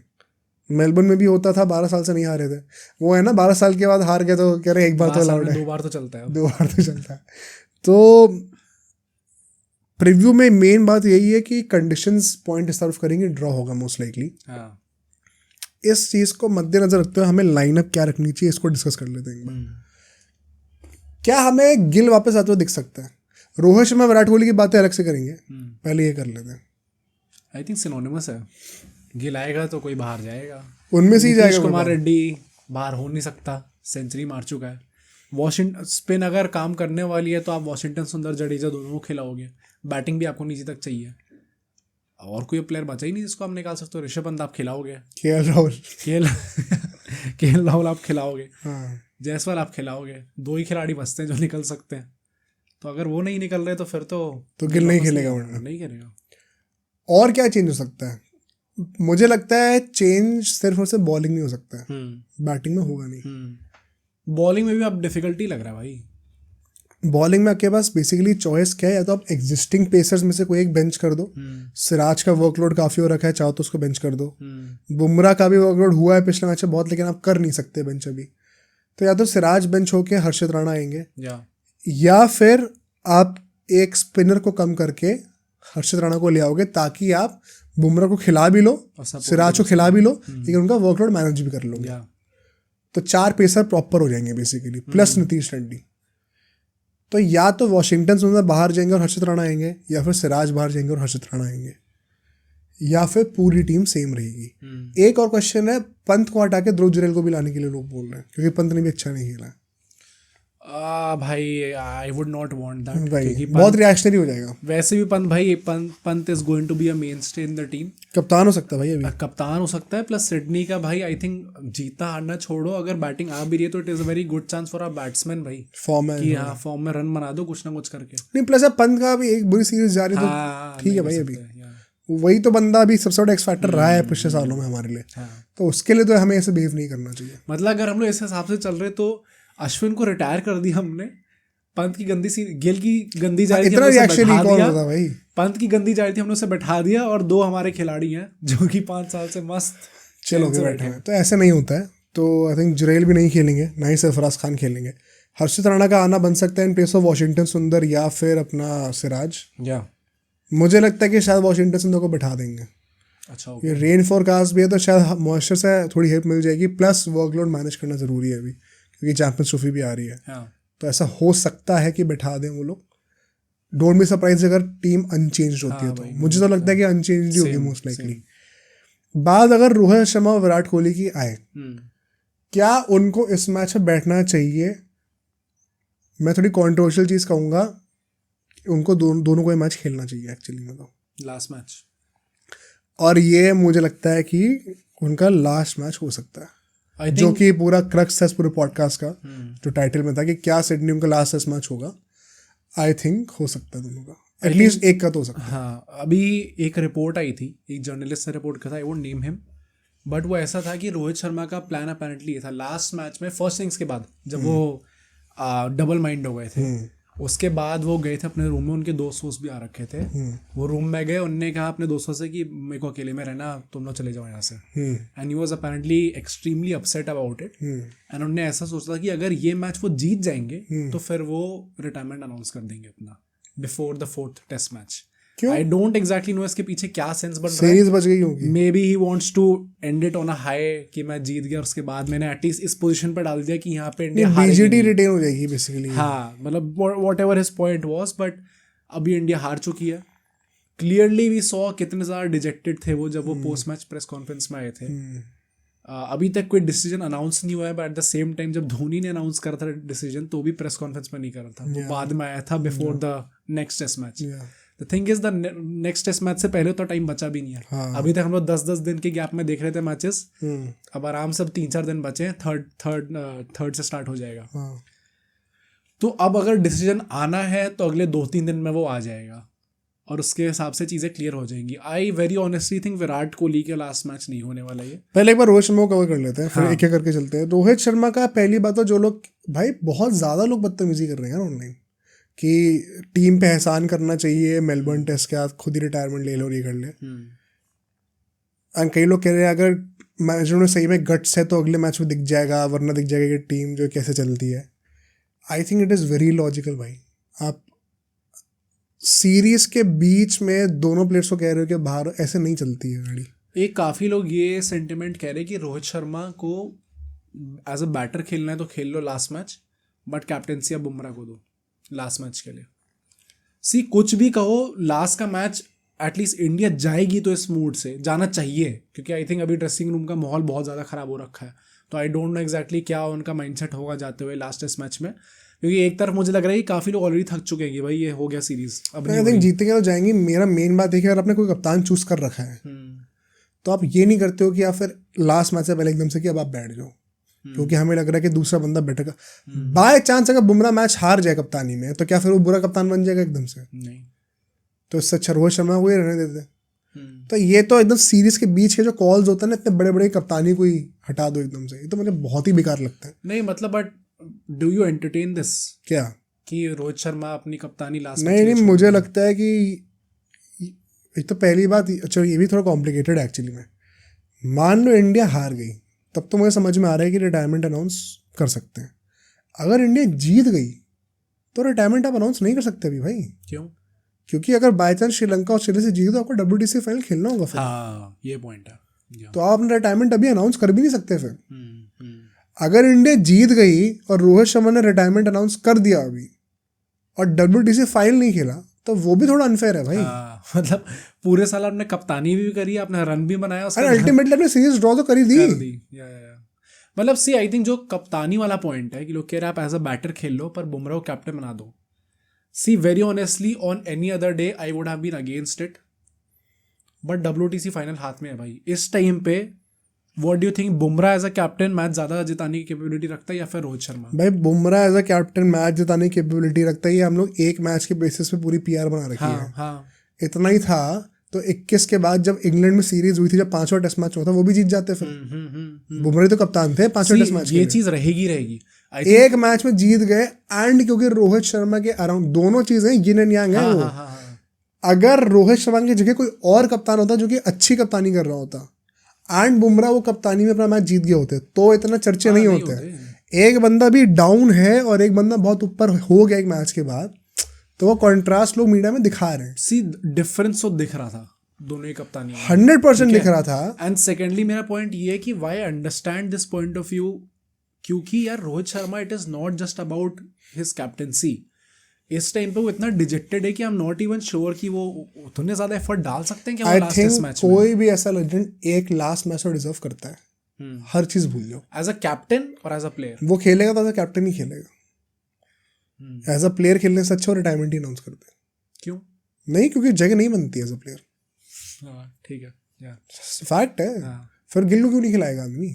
मेलबर्न में भी होता था, 12 साल से नहीं हारे थे। वो है ना, 12 साल के बाद हार गए तो कह रहे एक बार तो अलाउड है, 2 बार तो चलता है, 2 बार तो चलता है। तो प्रीव्यू में मेन बात यही है कि कंडीशंस पॉइंट सर्व करेंगे, ड्रॉ होगा मोस्ट लाइकली। इस चीज को मद्देनजर रखते हुए हमें लाइनअप क्या रखनी चाहिए, इसको डिस्कस कर लेते हैं एक बार। क्या हमें गिल वापस आते हुए दिख सकता है? रोहित शर्मा विराट कोहली की बातें अलग से करेंगे, पहले ये कर लेते हैं। आई थिंक सिनोनिमस है, गिल आएगा तो कोई बाहर जाएगा, उनमें से ही जाएगा। कुमार रेड्डी बाहर हो नहीं सकता, सेंचुरी मार चुका है। वॉशिंगटन स्पिन अगर काम करने वाली है तो आप वॉशिंगटन सुंदर जडेजा दोनों को खिलाओगे, बैटिंग भी आपको नीचे तक चाहिए, और कोई प्लेयर बचा ही नहीं जिसको आप निकाल सकते हो। ऋषभ पंत आप खिलाओगे, KL राहुल आप खिलाओगे, जायसवाल आप खिलाओगे, 2 ही खिलाड़ी बचते हैं जो निकल सकते हैं। तो अगर वो नहीं निकल रहे तो फिर तो गिल नहीं खेलेगा, नहीं खेलेगा। और क्या चेंज हो सकता है? मुझे लगता है चेंज सिर्फ और सिर्फ बॉलिंग नहीं हो सकता है, बैटिंग में होगा नहीं। बॉलिंग में भी अब डिफिकल्टी लग रहा है भाई। बॉलिंग में आपके पास बेसिकली चॉइस क्या है, या तो आप एग्जिस्टिंग पेसर्स में से कोई एक बेंच कर दो। सिराज का वर्कलोड काफी हो रखा है, चाहो तो उसको बेंच कर दो। बुमराह का भी वर्कलोड हुआ है पिछले मैच में बहुत, लेकिन आप कर नहीं सकते बेंच अभी। तो या तो सिराज बेंच होके हर्षित राणा आएंगे, या फिर आप एक स्पिनर को कम करके हर्षित राणा को ले आओगे, ताकि आप बुमराह को खिला भी लो, सिराज को खिला भी लो, लेकिन उनका वर्कलोड मैनेज भी कर लोगे। तो 4 पेसर प्रॉपर हो जाएंगे बेसिकली, प्लस नीतीश रेड्डी। तो या तो वॉशिंगटन सुंदर बाहर जाएंगे और हर्षित राणा आएंगे, या फिर सिराज बाहर जाएंगे और हर्षित राणा आएंगे, या फिर पूरी टीम सेम रहेगी। एक और क्वेश्चन है, पंत को हटा के ध्रुव जुरैल को भी लाने के लिए लोग बोल रहे हैं, क्योंकि पंत ने भी अच्छा नहीं खेला। भाई I would not want that, क्योंकि बहुत रिएक्शनरी हो जाएगा। वैसे भी Pant is going to be a mainstay in the team. कप्तान हो सकता है भाई, अभी कप्तान हो सकता है। प्लस सिडनी का भाई आई थिंक जीतना हारना छोड़ो, अगर बैटिंग आ भी रही है तो it is a very good chance for a batsman भाई, फॉर्म है कि हाँ फॉर्म में रन बना दो कुछ ना कुछ करके। नहीं, प्लस पंत का भी एक बुरी सीरीज जा रही तो ठीक है भाई, अभी वही तो बंदा अभी सबसे बड़ा एक्स फैक्टर रहा है पिछले सालों में हमारे लिए। तो उसके लिए तो हमें ऐसे बिहेव नहीं करना चाहिए। मतलब अगर हम लोग इस हिसाब से चल रहे तो अश्विन को रिटायर कर दिया हमने, पंत की गंदी सी गिल की गंदी जा रही थी, पंत की गंदी जा रही थी, हमने उसे बैठा दिया, और 2 हमारे खिलाड़ी हैं जो कि 5 साल से मस्त चलो के बैठे हैं। तो ऐसे नहीं होता है। तो आई थिंक जुरैल भी नहीं खेलेंगे, ना ही सरफराज खान खेलेंगे। हर्षित राणा का आना बन सकता है इन प्लेस ऑफ वॉशिंगटन सुंदर या फिर अपना सिराज। मुझे लगता है कि शायद वॉशिंगटन सुंदर को बैठा देंगे। अच्छा, ये रेन फोरकास्ट भी है तो शायद मॉइस्चर से थोड़ी हेल्प मिल जाएगी, प्लस वर्कलोड मैनेज करना जरूरी है अभी, क्योंकि चैंपियंस ट्रॉफी भी आ रही है। तो ऐसा हो सकता है कि बैठा दें वो लोग। डोंट बी सरप्राइज अगर टीम अनचेंज्ड होती है तो। मुझे तो लगता है कि अनचेंज्ड ही होगी मोस्ट लाइकली। बात अगर रोहित शर्मा और विराट कोहली की आए, क्या उनको इस मैच में बैठना चाहिए मैं थोड़ी कंट्रोवर्शियल चीज़ कहूँगा, उनको दोनों को ये मैच खेलना चाहिए एक्चुअली में तो, लास्ट मैच। और ये मुझे लगता है कि उनका लास्ट मैच हो सकता है, जो कि पूरा क्रक्स है इस पूरे पॉडकास्ट का, जो टाइटल में था कि क्या सिडनी उनका लास्ट टेस्ट मैच होगा। आई थिंक हो सकता है दोनों का, एटलीस्ट एक का तो हो सकता है। हाँ, अभी एक रिपोर्ट आई थी, एक जर्नलिस्ट ने रिपोर्ट किया था, I won't name him, but वो ऐसा था कि रोहित शर्मा का प्लान अपेरेंटली ये था लास्ट मैच में, फर्स्ट इनिंग्स के बाद जब वो डबल माइंड हो गए थे, उसके बाद वो गए थे अपने रूम में, उनके दोस्त भी आ रखे थे, वो रूम में गए, उनने कहा अपने दोस्तों से कि मेरे को अकेले में रहना, तुम लोग चले जाओ यहाँ से, and he was apparently extremely upset about it, and उन्होंने ऐसा सोचा था कि अगर ये मैच वो जीत जाएंगे तो फिर वो रिटायरमेंट अनाउंस कर देंगे अपना before the 4th test match. I don't exactly know इसके पीछे क्या सेंस बन रहा है, सीरीज बच गई होगी, maybe he wants to end it on a high कि मैं जीत गया और उसके बाद मैंने एटलीस्ट इस पोजीशन पर डाल दिया कि यहाँ पे इंडिया बीजीटी रिटेन हो जाएगी बेसिकली। हाँ, मतलब whatever his point was, but अभी इंडिया हार चुकी है। क्लियरली वी सॉ कितने ज़्यादा डिजेक्टेड थे वो जब वो पोस्ट मैच प्रेस कॉन्फ्रेंस में आए थे। अभी तक कोई डिसीजन अनाउंस नहीं हुआ है, but at the same time जब धोनी ने अनाउंस करा था डिसीजन तो भी प्रेस कॉन्फ्रेंस में नहीं करा था, वो बाद में आया था before the next test match. The thing is the next test match से पहले तो टाइम बचा भी नहीं है। हाँ. अभी तक हम लोग 10-10 दिन के गैप में देख रहे थे मैचेस, अब आराम से 3-4 दिन बचे हैं, थर्ड से स्टार्ट हो जाएगा। हाँ. तो अब अगर डिसीजन आना है तो अगले 2-3 दिन में वो आ जाएगा और उसके हिसाब से चीज़ें क्लियर हो जाएंगी। I very honestly think Virat Kohli के लास्ट मैच नहीं होने वाला ये। पहले एक बार रोहित शर्मा को कवर कर लेते हैं, फिर एक एक करके चलते हैं। रोहित शर्मा का पहली बात तो जो लोग भाई बहुत ज़्यादा लोग बदतमीजी कर रहे हैं ऑनलाइन कि टीम पे एहसान करना चाहिए, मेलबर्न टेस्ट के बाद खुद ही रिटायरमेंट ले लो, ये कर ले। एंड कई लोग कह रहे हैं अगर मैच में सही में गट्स है तो अगले मैच में दिख जाएगा, वरना दिख जाएगा कि टीम जो कैसे चलती है। I think it is very logical भाई। आप सीरीज के बीच में दोनों प्लेयर्स को कह रहे हो कि बाहर ऐसे नहीं चलती है गाड़ी। एक काफ़ी लोग ये सेंटिमेंट कह रहे हैं कि रोहित शर्मा को एज अ बैटर खेलना है तो खेल लो लास्ट मैच, बट कैप्टेंसी अब बुमराह को दो लास्ट मैच के लिए। सी कुछ भी कहो, लास्ट का मैच एटलीस्ट इंडिया जाएगी तो इस मूड से जाना चाहिए, क्योंकि आई थिंक अभी ड्रेसिंग रूम का माहौल बहुत ज़्यादा ख़राब हो रखा है। तो आई डोंट नो एग्जैक्टली क्या उनका माइंडसेट होगा जाते हुए लास्ट टेस्ट मैच में, क्योंकि एक तरफ मुझे लग रहा है कि काफ़ी लोग ऑलरेडी थक चुके हैं कि भाई ये हो गया सीरीज, अब आई थिंक जीतेंगे तो जाएंगे। मेरा मेन बात है कि अगर आपने कोई कप्तान चूज कर रखा है तो आप ये नहीं करते हो कि आप फिर लास्ट मैच से पहले एकदम से कि अब आप बैठ जाओ, क्योंकि हमें लग रहा है कि दूसरा बंदा बेटर का। बाय चांस अगर बुमराह मैच हार जाए कप्तानी में तो क्या फिर वो बुरा कप्तान बन जाएगा एकदम से? नहीं। तो इससे अच्छा रोहित शर्मा को ही रहने देते। तो ये तो एकदम सीरीज के बीच के जो कॉल्स होते हैं ना, इतने बड़े बड़े कप्तानी को ही हटा दो एकदम से, ये तो मुझे बहुत ही बेकार लगता है। नहीं मतलब, but do you entertain this क्या कि रोहित शर्मा अपनी कप्तानी लास्ट? नहीं, मुझे लगता है कि एक तो पहली बात, अच्छा ये भी थोड़ा कॉम्प्लिकेटेड है एक्चुअली में। मान लो इंडिया हार गई, तब तो मुझे समझ में आ रहा है कि रिटायरमेंट अनाउंस कर सकते हैं। अगर इंडिया जीत गई तो रिटायरमेंट आप अनाउंस नहीं कर सकते अभी भाई। क्यों? क्योंकि अगर बाई चांस श्रीलंका ऑस्ट्रेलिया से जीते तो आपको WTC फाइनल खेलना होगा फिर। हाँ, ये पॉइंट है। तो आप अपना रिटायरमेंट अभी अनाउंस कर भी नहीं सकते फिर। अगर इंडिया जीत गई और रोहित शर्मा ने रिटायरमेंट अनाउंस कर दिया अभी और WTC फाइनल नहीं खेला तो वो भी थोड़ा अनफेयर है भाई। मतलब पूरे साल आपने कप्तानी भी करी, आपने रन भी बनाया, अल्टीमेटली आपने सीरीज ड्रॉ तो करी दी। मतलब सी आई थिंक जो कप्तानी वाला पॉइंट है कि लोग कह रहे हैं आप एज अ बैटर खेल लो पर बुमराह को कैप्टन बना दो। See very honestly on any other day I would have been against it, but WTC final हाथ में है भाई इस टाइम पे। What do you think, Bumrah as a captain match ज़्यादा जिताने की कैपेबिलिटी रखता है या फिर रोहित शर्मा? भाई Bumrah as a captain match जिताने की कैपेबिलिटी रखता है। हम लोग एक मैच के बेसिस पे पूरी PR बना रखी है। हाँ। इतना ही था तो 21 के बाद जब इंग्लैंड में सीरीज हुई थी, जब 5वां टेस्ट मैच हुआ था, वो भी जीत जाते फिर। बुमराह तो कप्तान थे 5वें टेस्ट मैच। ये चीज़ रहेगी एक मैच में जीत गए, एंड क्योंकि रोहित शर्मा के अराउंड दोनों चीजें यिन एंड यांग है वो। अगर रोहित शर्मा की जगह कोई और कप्तान होता जो कि अच्छी कप्तानी कर रहा होता एंड बुमराह वो कप्तानी में अपना मैच जीत गए होते तो इतना चर्चे नहीं होते। एक बंदा भी डाउन है और एक बंदा बहुत ऊपर हो गया एक मैच के बाद, तो वो कॉन्ट्रास्ट लोग मीडिया में दिखा रहे हैं। सी डिफरेंस तो दिख रहा था दोनों ही कप्तानी 100% दिख रहा था। एंड सेकेंडली मेरा पॉइंट ये है कि why understand this point of view, क्योंकि यार Rohit Sharma it is not just about his captaincy. इस टाइम पे वो इतना डिजेक्टेड है कि I am not even sure कि वो उतने ज्यादा एफर्ट डाल सकते हैं कि वो लास्ट टेस्ट मैच में। कोई भी ऐसा लेजेंड एक लास्ट मैच को डिजर्व करता है। हर चीज भूल जाओ, एज अ कैप्टन और एज अ प्लेयर। वो खेलेगा तो एज अ कैप्टन ही खेलेगा। एज अ प्लेयर खेलने से अच्छा रिटायरमेंट ही अनाउंस करते हैं। क्यों? नहीं, क्योंकि जगह नहीं बनती एज अ प्लेयर, ठीक है, फैक्ट है। फिर गिल को क्यों नहीं खिलाएगा आदमी?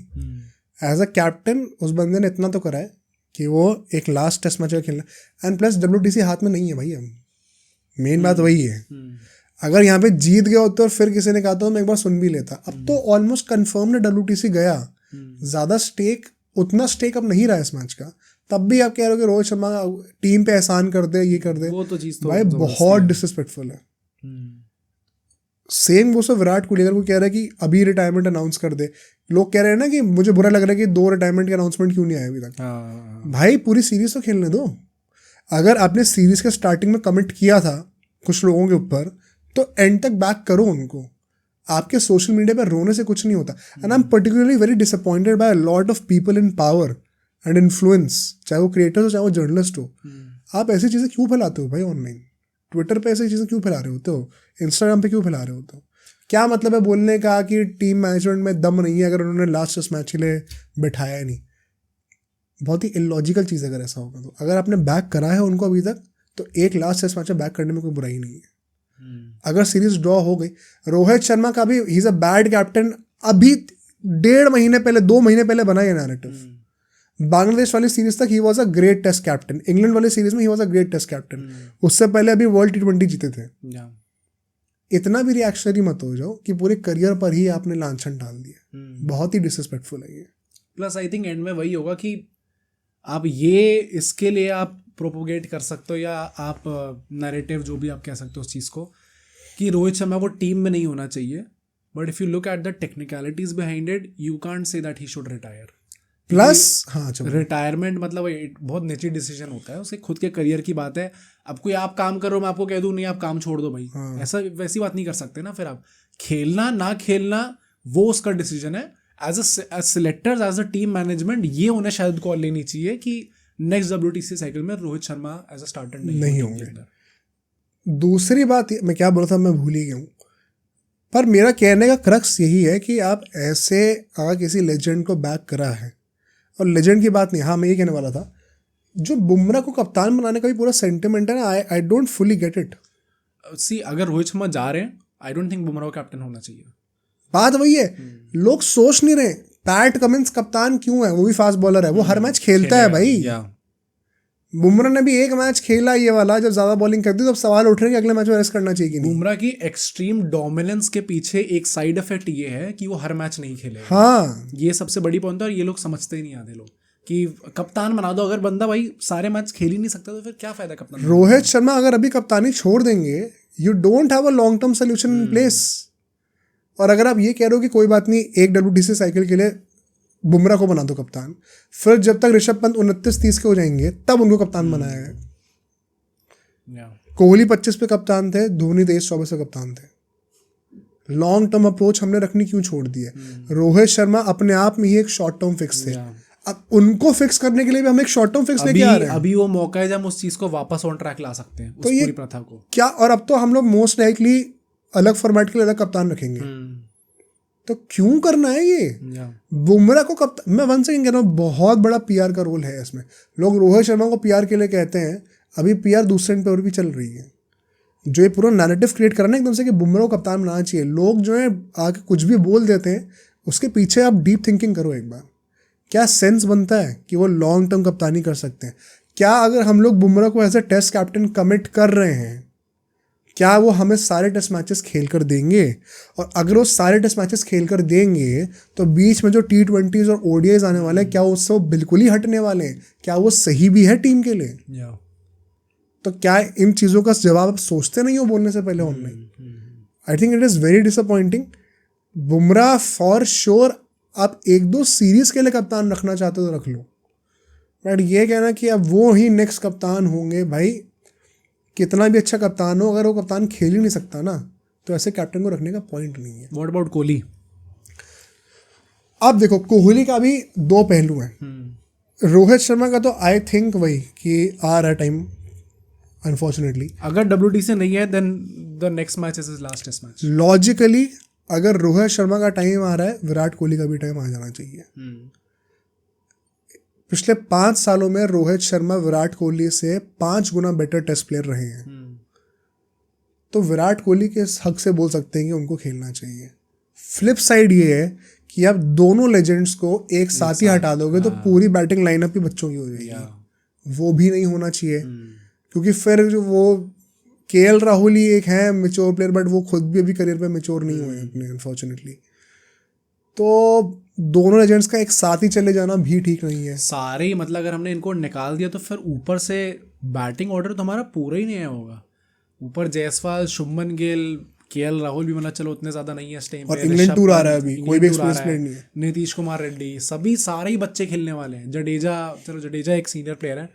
एज अ कैप्टन उस बंदे ने इतना तो करा है कि वो एक लास्ट टेस्ट मैच का खेलना, एंड प्लस WTC हाथ में नहीं है भाई। अब मेन बात वही है। अगर यहाँ पे जीत गया होता और फिर किसी ने कहा तो मैं एक बार सुन भी लेता। अब तो ऑलमोस्ट कंफर्म है WTC गया, ज्यादा स्टेक, उतना स्टेक अब नहीं रहा इस मैच का, तब भी आप कह रहे हो कि रोहित शर्मा टीम पे एहसान कर दे, ये कर दे, वो तो चीज तो भाई बहुत डिसरिस्पेक्टफुल है। सेम वो सब विराट कोहली, अगर वो कह रहा है कि अभी रिटायरमेंट अनाउंस कर दे, लोग कह रहे हैं ना कि मुझे बुरा लग रहा है कि 2 रिटायरमेंट के अनाउंसमेंट क्यों नहीं आए अभी तक। भाई पूरी सीरीज तो खेलने दो। अगर आपने सीरीज के स्टार्टिंग में कमिट किया था कुछ लोगों के ऊपर, तो एंड तक बैक करो उनको। आपके सोशल मीडिया पर रोने से कुछ नहीं होता। And I am particularly very disappointed by a lot of people in power and influence, चाहे वो क्रिएटर्स हो चाहे वो जर्नलिस्ट हो। आप ऐसी चीज़ें क्यों फैलाते हो भाई ऑनलाइन? ट्विटर पे ऐसी चीज़ें क्यों फैला रहे होते हो? इंस्टाग्राम पे क्यों फैला रहे होते हो? क्या मतलब है बोलने का कि टीम मैनेजमेंट में दम नहीं है अगर उन्होंने लास्ट टेस्ट मैच के लिए बैठाया ही नहीं? बहुत ही इलॉजिकल चीज़ है अगर ऐसा होगा तो। अगर आपने बैक करा है उनको अभी तक, तो एक लास्ट टेस्ट मैच में बैक करने में कोई बुराई नहीं है। अगर सीरीज ड्रॉ हो गई, रोहित शर्मा का भी he is a bad captain, अभी 1.5 महीने पहले 2 महीने पहले बना ये नैरेटिव। बांग्लादेश वाली सीरीज तक he was a great test captain, England वाली सीरीज में he was a great test captain, उससे पहले अभी वर्ल्ड T20 जीते थे। इतना भी रिएक्शनरी मत हो जाओ कि पूरे करियर पर ही आपने लांछन डाल दिया। बहुत ही डिसरिस्पेक्टफुल है ये। प्लस आई थिंक एंड में वही होगा कि आप ये इसके लिए आप प्रोपोगेट कर सकते हो, या आप नैरेटिव जो भी आप कह सकते हो उस चीज़ को, कि रोहित शर्मा को टीम में नहीं होना चाहिए, but if you look at the technicalities behind it, you can't say that he should retire. Plus retirement मतलब बहुत निजी डिसीजन होता है, उसके खुद के करियर की बात है। अब कोई आप काम करो, मैं आपको कह दूं नहीं आप काम छोड़ दो भाई, ऐसा वैसी बात नहीं कर सकते ना। फिर आप खेलना ना खेलना वो उसका डिसीजन है। As a selectors, as a team management, ये उन्हें शायद कॉल लेनी चाहिए कि नेक्स्ट WTC साइकिल में Rohit Sharma as a starter नहीं होंगे। दूसरी बात मैं क्या बोला था, मैं भूल ही गया हूँ, पर मेरा कहने का क्रक्स यही है कि आप ऐसे अगर किसी लेजेंड को बैक करा है, और लेजेंड की बात नहीं, हाँ मैं ये कहने वाला था, जो बुमराह को कप्तान बनाने का भी पूरा सेंटिमेंट है ना, I don't fully get it. See अगर रोहित शर्मा जा रहे हैं, आई डोंट थिंक बुमराह को कैप्टन होना चाहिए। बात वही है, लोग सोच नहीं रहे पैट कमिंस कप्तान क्यों है, वो भी फास्ट बॉलर है, वो हर मैच खेलता है भाई। बुमराह ने भी एक मैच खेला ये वाला, जब ज्यादा बॉलिंग करती तो सवाल उठ रहे हैं कि अगले मैच में रेस्ट करना चाहिए कि नहीं। बुमराह की एक्सट्रीम डोमिनेंस के पीछे एक साइड इफेक्ट ये है कि वो हर मैच नहीं खेलेगा। हाँ, ये सबसे बड़ी पॉइंट है, और ये लोग समझते ही नहीं आते लोग कि कप्तान बना दो। अगर बंदा भाई सारे मैच खेल ही नहीं सकता तो फिर क्या फायदा कप्तान। रोहित शर्मा अगर अभी कप्तानी छोड़ देंगे, you don't have a long term solution in place. और अगर आप ये कह रहे हो कि कोई बात नहीं, एक WTC साइकिल के लिए बुमराह को बना दो कप्तान, फिर जब तक ऋषभ पंत 29-30 के हो जाएंगे तब उनको कप्तान बनाया है। कोहली 25 पे कप्तान थे, धोनी 23-24 पे कप्तान थे। लॉन्ग टर्म अप्रोच हमने रखनी क्यों छोड़ दी है? रोहित शर्मा अपने आप में ही एक शॉर्ट टर्म फिक्स थे। अब उनको फिक्स करने के लिए भी हम एक शॉर्ट टर्म फिक्स लेके आ रहे हैं। अभी वो मौका है जब हम उस चीज को वापस ऑन ट्रैक ला सकते हैं, तो उस पूरी प्रथा को क्या। और अब तो हम लोग मोस्ट लाइकली अलग फॉर्मेट के लिए अलग कप्तान रखेंगे, तो क्यों करना है ये? बुमराह को कप्तान, मैं वन सेकंड कह रहा हूँ, बहुत बड़ा PR का रोल है इसमें। लोग रोहित शर्मा को PR के लिए कहते हैं, अभी PR दूसरे एंड पे और भी चल रही है। जो ये पूरा नैरेटिव क्रिएट करना है एकदम से कि बुमराह को कप्तान बनाना चाहिए, लोग जो है आके कुछ भी बोल देते हैं, उसके पीछे आप डीप थिंकिंग करो एक बार। क्या सेंस बनता है कि वो लॉन्ग टर्म कप्तानी कर सकते हैं? क्या अगर हम लोग बुमराह को as a test captain commit कर रहे हैं, क्या वो हमें सारे टेस्ट मैचेस खेल कर देंगे? और अगर वो सारे टेस्ट मैचेस खेल कर देंगे तो बीच में जो T20s और ODIs आने वाले हैं, क्या उससे वो बिल्कुल ही हटने वाले हैं? क्या वो सही भी है टीम के लिए? तो क्या इन चीज़ों का जवाब आप सोचते नहीं हो बोलने से पहले online? I think it is very disappointing. Bumrah for sure आप 1-2 सीरीज के लिए कप्तान रखना चाहते हो तो रख लो, बट ये कहना कि अब वो ही नेक्स्ट कप्तान होंगे, भाई कितना भी अच्छा कप्तान हो, अगर वो कप्तान खेल ही नहीं सकता ना, तो ऐसे कैप्टन को रखने का पॉइंट नहीं है। What about Kohli? अब देखो, कोहली का भी 2 पहलू हैं। रोहित शर्मा का तो आई थिंक वही कि आ रहा टाइम, अनफॉर्चुनेटली। अगर WTC नहीं है then the next match is his last test match. Logically अगर रोहित शर्मा का टाइम आ रहा है, विराट कोहली का भी टाइम आ जाना चाहिए। पिछले 5 सालों में रोहित शर्मा विराट कोहली से 5 गुना बेटर टेस्ट प्लेयर रहे हैं। तो विराट कोहली के हक से बोल सकते हैं कि उनको खेलना चाहिए। फ्लिप साइड ये है कि आप दोनों लेजेंड्स को एक साथ ही हटा दोगे तो पूरी बैटिंग लाइनअप ही बच्चों की हो जाएगी। वो भी नहीं होना चाहिए, क्योंकि फिर वो केएल राहुल ही एक है मैच्योर प्लेयर, बट वो खुद भी अभी करियर पे मैच्योर नहीं हुए अपने अनफॉर्चुनेटली। तो दोनों लेजेंड्स का एक साथ ही चले जाना भी ठीक नहीं है। सारे मतलब अगर हमने इनको निकाल दिया तो फिर ऊपर से बैटिंग ऑर्डर तो हमारा पूरा ही नहीं होगा। ऊपर जायसवाल, शुभमन गिल, केएल राहुल भी मतलब चलो उतने ज्यादा नहीं है इस टाइम पे, और इंग्लैंड टूर आ रहा है अभी, कोई भी एक्सपीरियंस प्लेयर नहीं है। नीतीश कुमार रेड्डी, सभी सारे ही बच्चे खेलने वाले हैं। जडेजा, चलो जडेजा एक सीनियर प्लेयर है,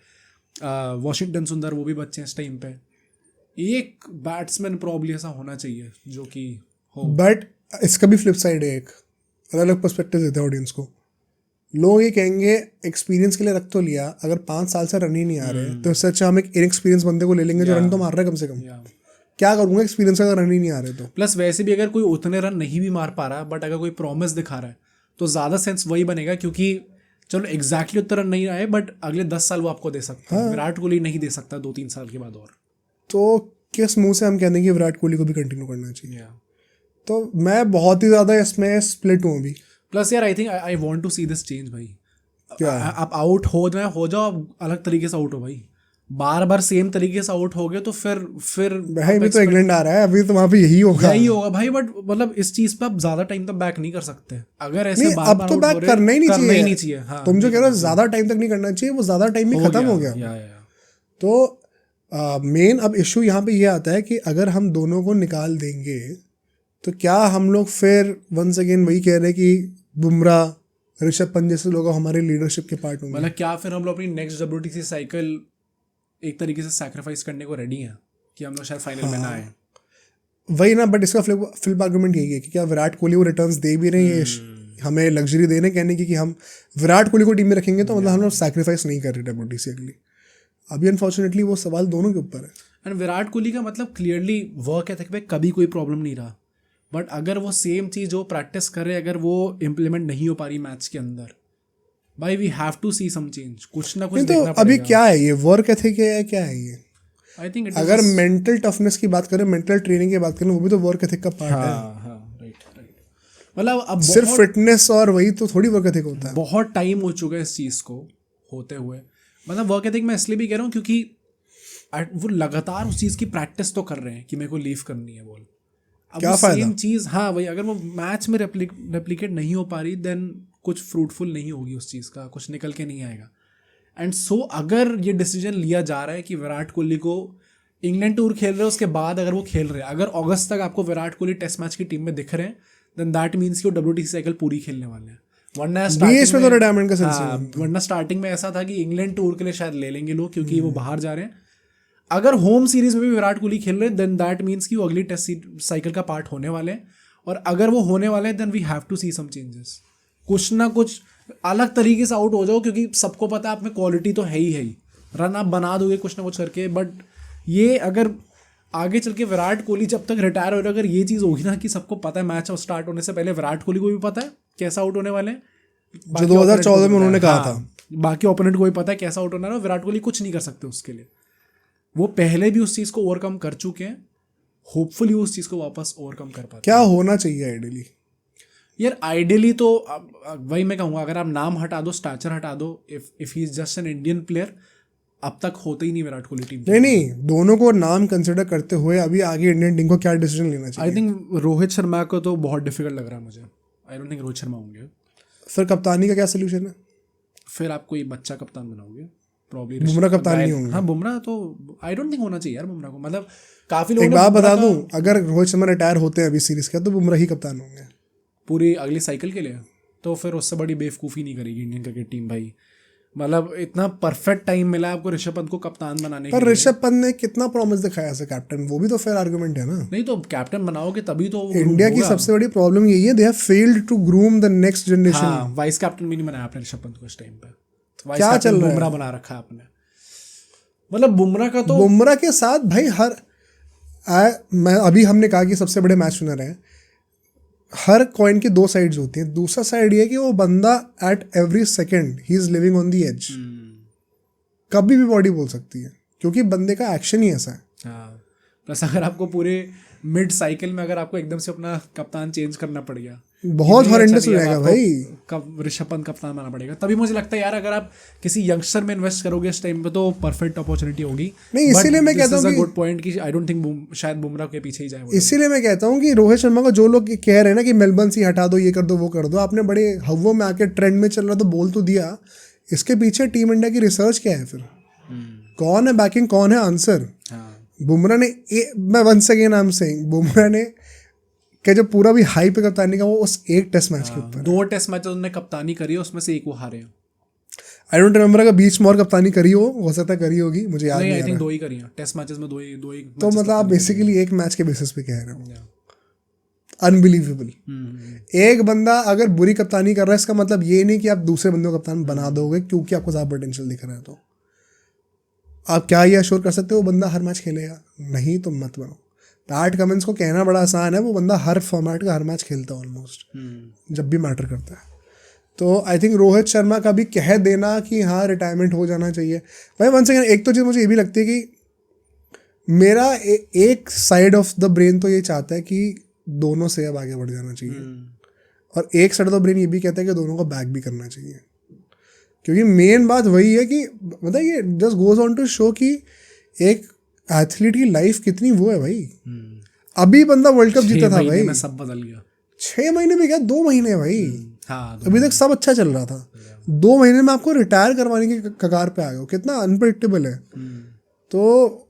वॉशिंगटन सुंदर वो भी बच्चे हैं इस टाइम पे। एक बैट्समैन प्रॉब्ली ऐसा होना चाहिए जो कि हो। बट इसका भी फ्लिप साइड है, एक अलग अलग पर्सपेक्टिव देते हैं ऑडियंस को। लोग ये कहेंगे एक्सपीरियंस के लिए रख तो लिया, अगर 5 साल से रन ही नहीं आ रहे तो इससे अच्छा हम एक इनएक्सपीरियंस बंदे को ले लेंगे जो रन तो मार रहा है कम से कम। क्या करूंगा एक्सपीरियंस अगर रन ही नहीं आ रहे तो। प्लस वैसे भी अगर कोई उतने रन नहीं भी मार पा रहा बट अगर कोई प्रॉमिस दिखा रहा है तो ज़्यादा सेंस वही बनेगा, क्योंकि चलो एग्जैक्टली उतना रन नहीं आए बट अगले 10 साल वो आपको दे सकता है। विराट कोहली नहीं दे सकता 2-3 साल के बाद। और तो किस मुंह से हम कहते हैं कि विराट कोहली को भी कंटिन्यू करना चाहिए। तो मैं बहुत ही ज़्यादा इसमें स्प्लिट हूँ अभी। प्लस यार I think I want to see this change भाई। क्या आप आउट हो जाओ अलग तरीके से आउट हो भाई। बार बार सेम तरीके से आउट हो गए तो फिर भाई भी तो इंग्लैंड आ रहा है अभी, तो वहाँ पे यही होगा भाई। बट मतलब इस चीज पे आप ज्यादा टाइम तक बैक नहीं कर सकते। अगर ऐसे बार अब तो बैक करना ही नहीं चाहिए। हाँ, तुम जो कह रहे हो ज्यादा टाइम तक नहीं करना चाहिए, वो ज्यादा टाइम भी खत्म हो गया। तो मेन अब इशू यहाँ पे ये आता है कि अगर हम दोनों को निकाल देंगे तो क्या हम लोग फिर वंस अगेन वही कह रहे हैं कि बुमराह, ऋषभ पंत जैसे लोग हमारे लीडरशिप के पार्ट होंगे। मतलब क्या फिर हम लोग अपनी नेक्स्ट WTC साइकिल एक तरीके से सैक्रिफाइस करने को रेडी हैं कि हम लोग शायद फाइनल में ना आए। वही ना, बट इसका फ्लिप आर्गुमेंट यही है कि क्या विराट कोहली वो रिटर्न्स दे भी रही है, हमें लग्जरी देने कहने की कि हम विराट कोहली को टीम में रखेंगे तो मतलब हम लोग सैक्रिफाइस नहीं कर रहे WTC के लिए। अभी अनफॉर्चुनेटली वो सवाल दोनों के ऊपर है। एंड विराट कोहली का मतलब क्लियरली वर्क एथिक पे कभी कोई प्रॉब्लम नहीं रहा, बट अगर वो सेम चीज़ जो प्रैक्टिस कर रहे अगर वो इम्प्लीमेंट नहीं हो पा रही मैच के अंदर, भाई we have to see some change. कुछ ना कुछ देखना पड़ेगा। अभी क्या है ये वर्क एथिक है, क्या है ये? आई थिंक अगर मेंटल टफनेस की बात करें, मेंटल ट्रेनिंग की बात करें, वो भी तो वर्क एथिक का पार्ट है। राइट। मतलब अब सिर्फ फिटनेस और वही तो थोड़ी वर्क एथिक होता है। बहुत टाइम हो चुका है इस चीज़ को होते हुए। मतलब वर्क एथिक मैं इसलिए भी कह रहा हूँ क्योंकि वो लगातार उस चीज़ की प्रैक्टिस तो कर रहे हैं कि मेरे को लीव करनी है बॉल। अब क्या फायदा? सेम चीज़, हाँ भाई, अगर वो मैच में रेप्लिकेट नहीं हो पा रही देन कुछ फ्रूटफुल नहीं होगी उस चीज़ का, कुछ निकल के नहीं आएगा। एंड सो अगर ये डिसीजन लिया जा रहा है कि विराट कोहली को इंग्लैंड टूर खेल रहे हैं उसके बाद अगर वो खेल रहे हैं, अगर अगस्त तक आपको विराट कोहली टेस्ट मैच की टीम में दिख रहे हैं देन दैट मीन्स कि वो WTC साइकिल पूरी खेलने वाले हैं। वरना स्टार्टिंग में ऐसा था कि इंग्लैंड टूर के लिए शायद ले लेंगे लोग क्योंकि वो बाहर जा रहे हैं। अगर होम सीरीज में भी विराट कोहली खेल रहे हैं देन दैट मीन्स कि वो अगली टेस्ट साइकिल का पार्ट होने वाले हैं। और अगर वो होने वाले हैं then we have to see some changes. कुछ ना कुछ अलग तरीके से आउट हो जाओ, क्योंकि सबको पता है आप में क्वालिटी तो है ही रन आप बना दोगे कुछ ना कुछ करके। बट ये अगर आगे चल के विराट कोहली जब तक रिटायर हो रहा है, अगर ये चीज़ होगी ना कि सबको पता है मैच स्टार्ट होने से पहले विराट कोहली को भी पता है कैसा आउट होने वाले हैं, जो 2014 में उन्होंने कहा था, बाकी ओपोनेंट को भी पता है कैसा आउट होना है, विराट कोहली कुछ नहीं कर सकते उसके लिए। वो पहले भी उस चीज़ को ओवरकम कर चुके हैं, होपफुली उस चीज़ को वापस ओवरकम कर पाते। क्या होना चाहिए आइडियली? यार आइडियली तो वही मैं कहूँगा, अगर आप नाम हटा दो, स्टैचर हटा दो, if he is just an Indian player, अब तक होते ही नहीं विराट कोहली टीम। नहीं, दोनों को नाम कंसिडर करते हुए अभी आगे इंडियन टीम को क्या डिसीजन लेना चाहिए? आई थिंक रोहित शर्मा को तो बहुत डिफिकल्ट लग रहा है मुझे। आई डोंट थिंक रोहित शर्मा होंगे। फिर कप्तानी का क्या सोल्यूशन है? फिर आप कोई बच्चा कप्तान बनाओगे, प्रॉब्ली बुमराह कप्तान नहीं होंगे। हाँ, बुमराह तो आई डोंट थिंक होना चाहिए यार बुमराह को। मतलब काफी लोग एक बात बता दूं, अगर रोहित शर्मा रिटायर होते हैं अभी सीरीज का तो बुमराह ही कप्तान होंगे पूरी अगली साइकिल के लिए। तो फिर उससे बड़ी बेवकूफ़ी नहीं करेगी इंडियन क्रिकेट टीम भाई। मतलब इतना परफेक्ट टाइम मिला आपको ऋषभ पंत को कप्तान बनाने पर ऋषभ पंत ने कितना प्रॉमिस दिखाया एज कैप्टन, वो भी तो फेयर आर्गुमेंट है ना। नहीं तो कैप्टन बनाओगे तभी तो इंडिया की सबसे बड़ी प्रॉब्लम यही है, they have failed to groom the next generation. हाँ, वाइस कैप्टन भी नहीं बनाया आपने ऋषभ पंत को इस टाइम पे। क्या चल रहा है? बुमराह बना रखा है आपने। मतलब बुमराह का तो बुमराह के साथ भाई मैं अभी हमने कहा कि सबसे बड़े मैच विनर है, हर कॉइन की दो साइड्स होती हैं. दूसरा साइड ये है कि वो बंदा at every second he is living on the edge. कभी भी बॉडी बोल सकती है क्योंकि बंदे का एक्शन ही ऐसा है. हाँ, प्लस अगर आपको पूरे मिड साइकिल में अगर आपको एकदम से अपना कप्तान चेंज करना पड़ गया, बहुत हॉरेंडस हो जाएगा भाई. कब ऋषभ पंत कप्तान बनाना पड़ेगा. तभी मुझे लगता है यार अगर आप किसी यंगस्टर में इन्वेस्ट करोगे इस टाइम पे तो परफेक्ट अपॉर्चुनिटी होगी. नहीं, इसीलिए मैं कहता हूँ गुड पॉइंट कि आई डोंट थिंक शायद बुमराह के पीछे ही जाए. इसीलिए मैं कहता हूँ कि रोहित शर्मा को जो लोग कह रहे हैं ना कि मेलबर्न से हटा दो, ये कर दो, वो कर दो, आपने बड़े हवों में आके ट्रेंड में चल रहा तो बोल तो दिया. इसके पीछे टीम इंडिया की रिसर्च क्या है फिर? कौन है बैकिंग, कौन है आंसर? बुमराह ने मैं once again I am saying Bumrah ने क्या जो पूरा भी हाई पे कप्तानी का वो उस एक टेस्ट मैच के ऊपर. 2 टेस्ट मैच उन्होंने कप्तानी करी है, उसमें से एक वो हारे हैं. आई डोंट रिमेंबर अगर बीच में और कप्तानी करी हो सकता है करी होगी, मुझे याद नहीं. आई थिंक 2 ही करी हैं टेस्ट मैचेस में. 2 ही तो मतलब आप बेसिकली एक मैच के बेसिस पे कह रहे हो. अनबिलीवेबल. एक बंदा अगर बुरी कप्तानी कर रहा है इसका मतलब ये नहीं कि आप दूसरे बंदे को कप्तान बना दोगे क्योंकि आपको ज़्यादा पोटेंशियल दिख रहा है. तो आप क्या ये अश्योर कर सकते हो वो बंदा हर मैच खेलेगा? नहीं, तो मत बनो. पैट कमिंस को कहना बड़ा आसान है, वो बंदा हर फॉर्मेट का हर मैच खेलता है ऑलमोस्ट, जब भी मैटर करता है. तो आई थिंक रोहित शर्मा का भी कह देना कि हाँ रिटायरमेंट हो जाना चाहिए भाई. वन सेकेंड, एक तो चीज़ मुझे ये भी लगती है कि मेरा एक साइड ऑफ द ब्रेन तो ये चाहता है कि दोनों से अब आगे बढ़ जाना चाहिए, और एक साइड ऑफ द ब्रेन ये भी कहता है कि दोनों को बैक भी करना चाहिए. क्योंकि मेन बात वही है कि मतलब ये just goes on to show कि एक एथलीट की लाइफ कितनी वो है भाई. अभी बंदा वर्ल्ड कप जीता था भाई, सब बदल गया. 6 महीने में क्या 2 महीने भाई. हाँ, अभी तक सब अच्छा चल रहा था. 2 महीने में आपको रिटायर करवाने की कगार पे आ गए हो. कितना अनप्रेडिक्टेबल है. तो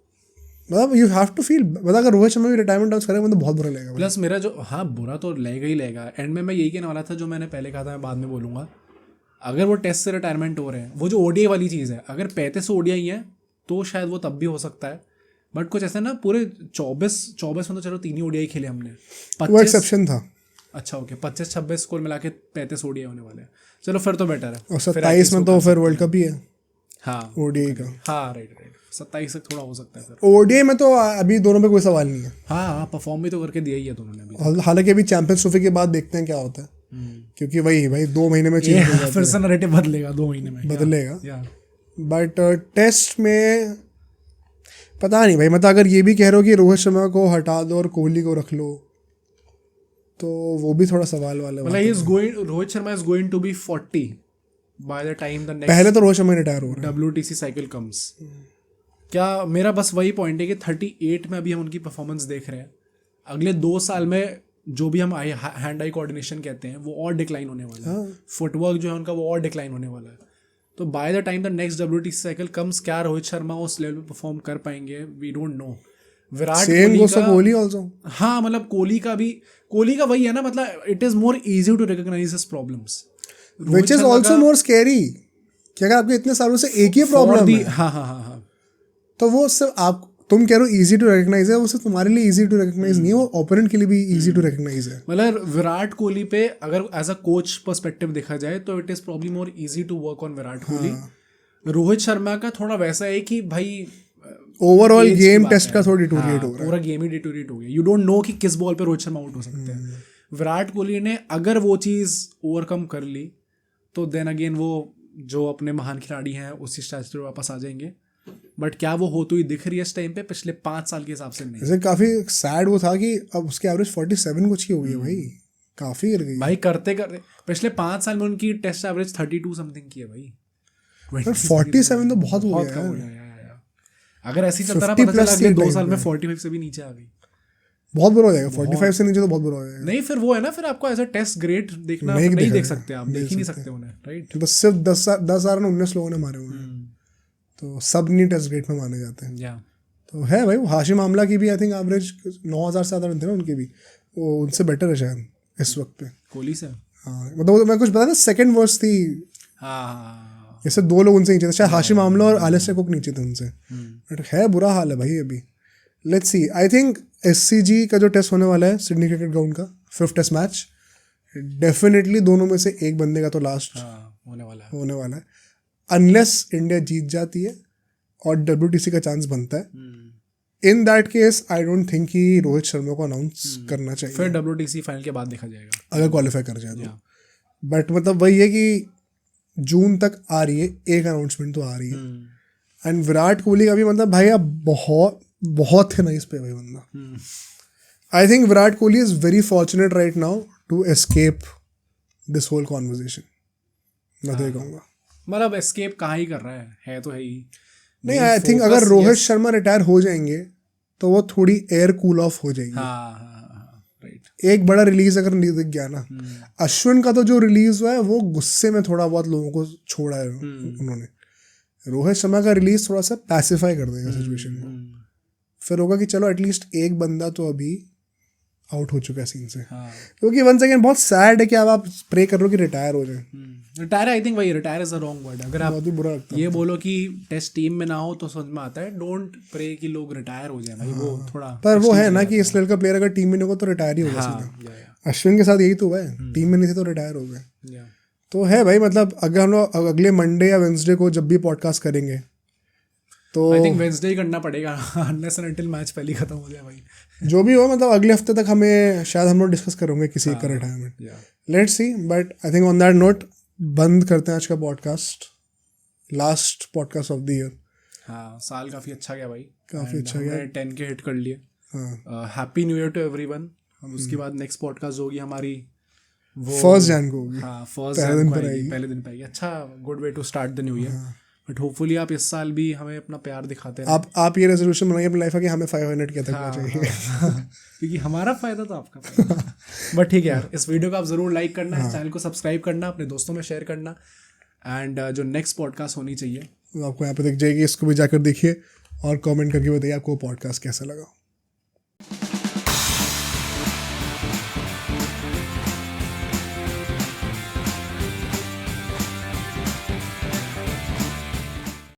मतलब यू हैव टू फील, मतलब अगर रोहित शर्मा भी रिटायरमेंट अनाउंस करेगा तो बहुत बुरा लगेगा. प्लस मेरा जो बुरा तो लेगा ही लेगा. एंड में मैं यही कहने वाला था जो मैंने पहले कहा था, मैं बाद में बोलूँगा. अगर वो टेस्ट से रिटायरमेंट हो रहे हैं, वो जो ओडीआई वाली चीज़ है, अगर 35 ओडीआई है तो शायद वो तब भी हो सकता है. बट कुछ ऐसा ना पूरे 24 में तो चलो 3 ही ओडीआई खेले हमने. वो एक्सेप्शन था. अच्छा ओके, 25-26 स्कोर मिला के 35 ओडीआई होने वाले हैं. चलो फिर तो बेटर है. और 27 में तो फिर वर्ल्ड कप ही है. हाँ ओडीआई का. हाँ राइट 27 तक थोड़ा हो सकता है फिर. ओडीआई में तो अभी दोनों पे कोई सवाल नहीं है. हाँ परफॉर्म भी तो करके दिया ही है दोनों ने अभी. हालांकि अभी चैंपियंस ट्रॉफी के बाद देखते हैं क्या होता है, क्योंकि वही भाई 2 महीने में चेंज हो जाता है. फिर से नैरेटिव बदलेगा 2 महीने में, बदलेगा. बट टेस्ट में पता नहीं भाई, मतलब अगर ये भी कह रहे हो कि रोहित शर्मा को हटा दो और कोहली को रख लो तो वो भी थोड़ा सवाल वाला. मतलब Rohit Sharma is going to be 40 by the time the next. पहले तो रोहित शर्मा रिटायर हो रहा है. WTC cycle comes. क्या मेरा बस वही पॉइंट है कि 38 में अभी हम उनकी परफॉर्मेंस देख रहे हैं. अगले 2 साल में जो भी हम हैंड आई कोऑर्डिनेशन कहते हैं वो और डिक्लाइन होने वाला है. फुटवर्क जो है उनका वो और डिक्लाइन होने वाला है. तो by the time the next WTC cycle comes, क्या रोहित शर्मा उस लेवल पे परफॉर्म कर पाएंगे? We don't know. Virat Kohli also. हाँ मतलब कोहली का वही है ना, मतलब it is more easy to recognise his problems, which is also more scary कि अगर आपके इतने सालों से एक ही प्रॉब्लम है. हाँ तो वो सिर्फ आप तुम कह रहे हो इजी टू रिकॉग्नाइज है, वो सिर्फ तुम्हारे लिए इजी टू रिकॉग्नाइज नहीं है, वो ओपोनेंट के लिए भी इजी टू रिकॉग्नाइज है. मतलब विराट कोहली पे अगर एज अ कोच पर्सपेक्टिव देखा जाए तो it is probably more easy to work on Virat Kohli. Rohit Sharma का थोड़ा वैसा है कि भाई ओवरऑल गेम टेस्ट का थोड़ा डिटोरिएट हो रहा है. पूरा गेम ही डिटोरिएट हो गया. यू डोंट नो कि किस बॉल पे रोहित शर्मा आउट हो सकते हैं. विराट कोहली ने अगर वो चीज़ ओवरकम कर ली तो देन अगेन वो जो अपने महान खिलाड़ी हैं उसी स्टैचर वापस आ जाएंगे. बट क्या वो होती हुई दिख रही है इस टाइम पे? पिछले 5 साल के हिसाब से नहीं. जैसे काफी सैड वो था कि अब उसकी एवरेज 47 कुछ की हो गई है भाई. काफी गिर गई भाई. करते पिछले 5 साल में उनकी टेस्ट एवरेज 32 समथिंग की है भाई. 47 तो बहुत हो गया यार. अगर ऐसे ही चलता रहा पता चला अगले 2 साल में 45 से भी नीचे आ गई. बहुत बुरा हो जाएगा. 45 से नीचे तो बहुत बुरा हो जाएगा. नहीं फिर वो है ना, फिर आपको एज अ टेस्ट ग्रेड देखना नहीं देख सकते आप. देख ही नहीं सकते उन्हें. राइट. बस सिर्फ 10,19 लोगों ने मारे हुए हैं तो सब नहीं टेस्ट ग्रेड में माने जाते हैं. तो है भाई. वो हाशिम आमला की भी आई थिंक एवरेज 9,000 से ज़्यादा थे ना उनकी भी. वो उनसे बेटर है शायद इस वक्त पे कोहली से. हाँ मतलब मैं कुछ बता था सेकंड वर्स थी. हाँ जैसे 2 लोग उनसे नीचे थे शायद. हाशिम आमला और आलिस्टर कुक नीचे थे उनसे. बट है बुरा हाल है भाई अभी. Let's see. I think SCG का जो टेस्ट होने वाला है सिडनी क्रिकेट ग्राउंड का 5th टेस्ट मैच, डेफिनेटली दोनों में से एक बंदे का तो लास्ट होने वाला है. अनलेस इंडिया जीत जाती है और WTC का चांस बनता है. In that case I don't think कि रोहित शर्मा को अनाउंस करना चाहिए फिर WTC फाइनल के बाद देखा जाएगा अगर क्वालिफाई कर जाए तो। बट मतलब वही है कि जून तक आ रही है, एक अनाउंसमेंट तो आ रही है। एंड विराट कोहली का भी मतलब भाई अब बहुत बहुत थे नाइस पे भाई बंदा। I think Virat Kohli is very fortunate right now to escape this whole conversation, मैं तो ये कहूँगा। मतलब एस्केप कहाँ ही कर रहा है तो है ही नहीं, आई थिंक अगर रोहित शर्मा रिटायर हो जाएंगे तो वो थोड़ी एयर कूल ऑफ हो जाएगी। राइट। एक बड़ा रिलीज अगर नहीं दिख गया ना, अश्विन का तो जो रिलीज हुआ है वो गुस्से में थोड़ा बहुत लोगों को छोड़ा है उन्होंने। रोहित शर्मा का रिलीज थोड़ा सा पैसिफाई कर देगा सिचुएशन को, फिर होगा कि चलो एटलीस्ट एक बंदा तो अभी आउट हो चुका है सीन से। क्योंकि वन सेकेंड बहुत सैड है कि अब आप प्रे कर रहे हो कि रिटायर हो जाए। रिटायर, आई थिंक वही retire is the wrong word. अगर आप बहुत ही बुरा लगता है। ये बोलो कि टेस्ट टीम में ना हो तो समझ में आता है, डोंट प्रे कि लोग रिटायर हो जाए भाई, वो थोड़ा। पर वो है ना कि इस लेवल का प्लेयर अगर टीम में नहीं होगा तो रिटायर ही होगा सीधा। अश्विन के साथ यही तो हुआ है, टीम में नहीं थे तो रिटायर हो गए। तो है भाई, मतलब अगर हम लोग अगले मंडे या वेंसडे को जब भी पॉडकास्ट करेंगे तो आई थिंक वेंसडे ही करना पड़ेगा अनलेस एंड अंटिल मैच पहले खत्म हो जाए भाई। जो भी हो, मतलब अगले हफ्ते तक हमें शायद हम लोग डिस्कस करेंगे किसी का retirement. Let's see, but I think on that note बंद करते हैं आज का podcast, last podcast of the year. हाँ, साल काफ़ी अच्छा गया भाई, काफ़ी अच्छा गया। 10K हिट कर लिए। हाँ, happy new year to everyone. अब उसके बाद नेक्स्ट पॉडकास्ट होगी हमारी वो 1 जनवरी को होगी। हाँ, पहले दिन पर आएगी। अच्छा, good way to start the new year. But hopefully आप इस साल भी हमें अपना प्यार दिखाते हैं। आप ये रेजोल्यूशन बनाइए अपनी लाइफ का कि हमें 500 के तक चाहिए। क्योंकि हमारा फायदा तो आपका फायदा। बट ठीक है यार, इस वीडियो को आप जरूर लाइक करना, इस चैनल को सब्सक्राइब करना, अपने दोस्तों में शेयर करना। एंड जो नेक्स्ट पॉडकास्ट होनी चाहिए आपको यहाँ पे दिख जाएगी, इसको भी जाकर देखिए और कमेंट करके बताइए आपको पॉडकास्ट कैसा लगा।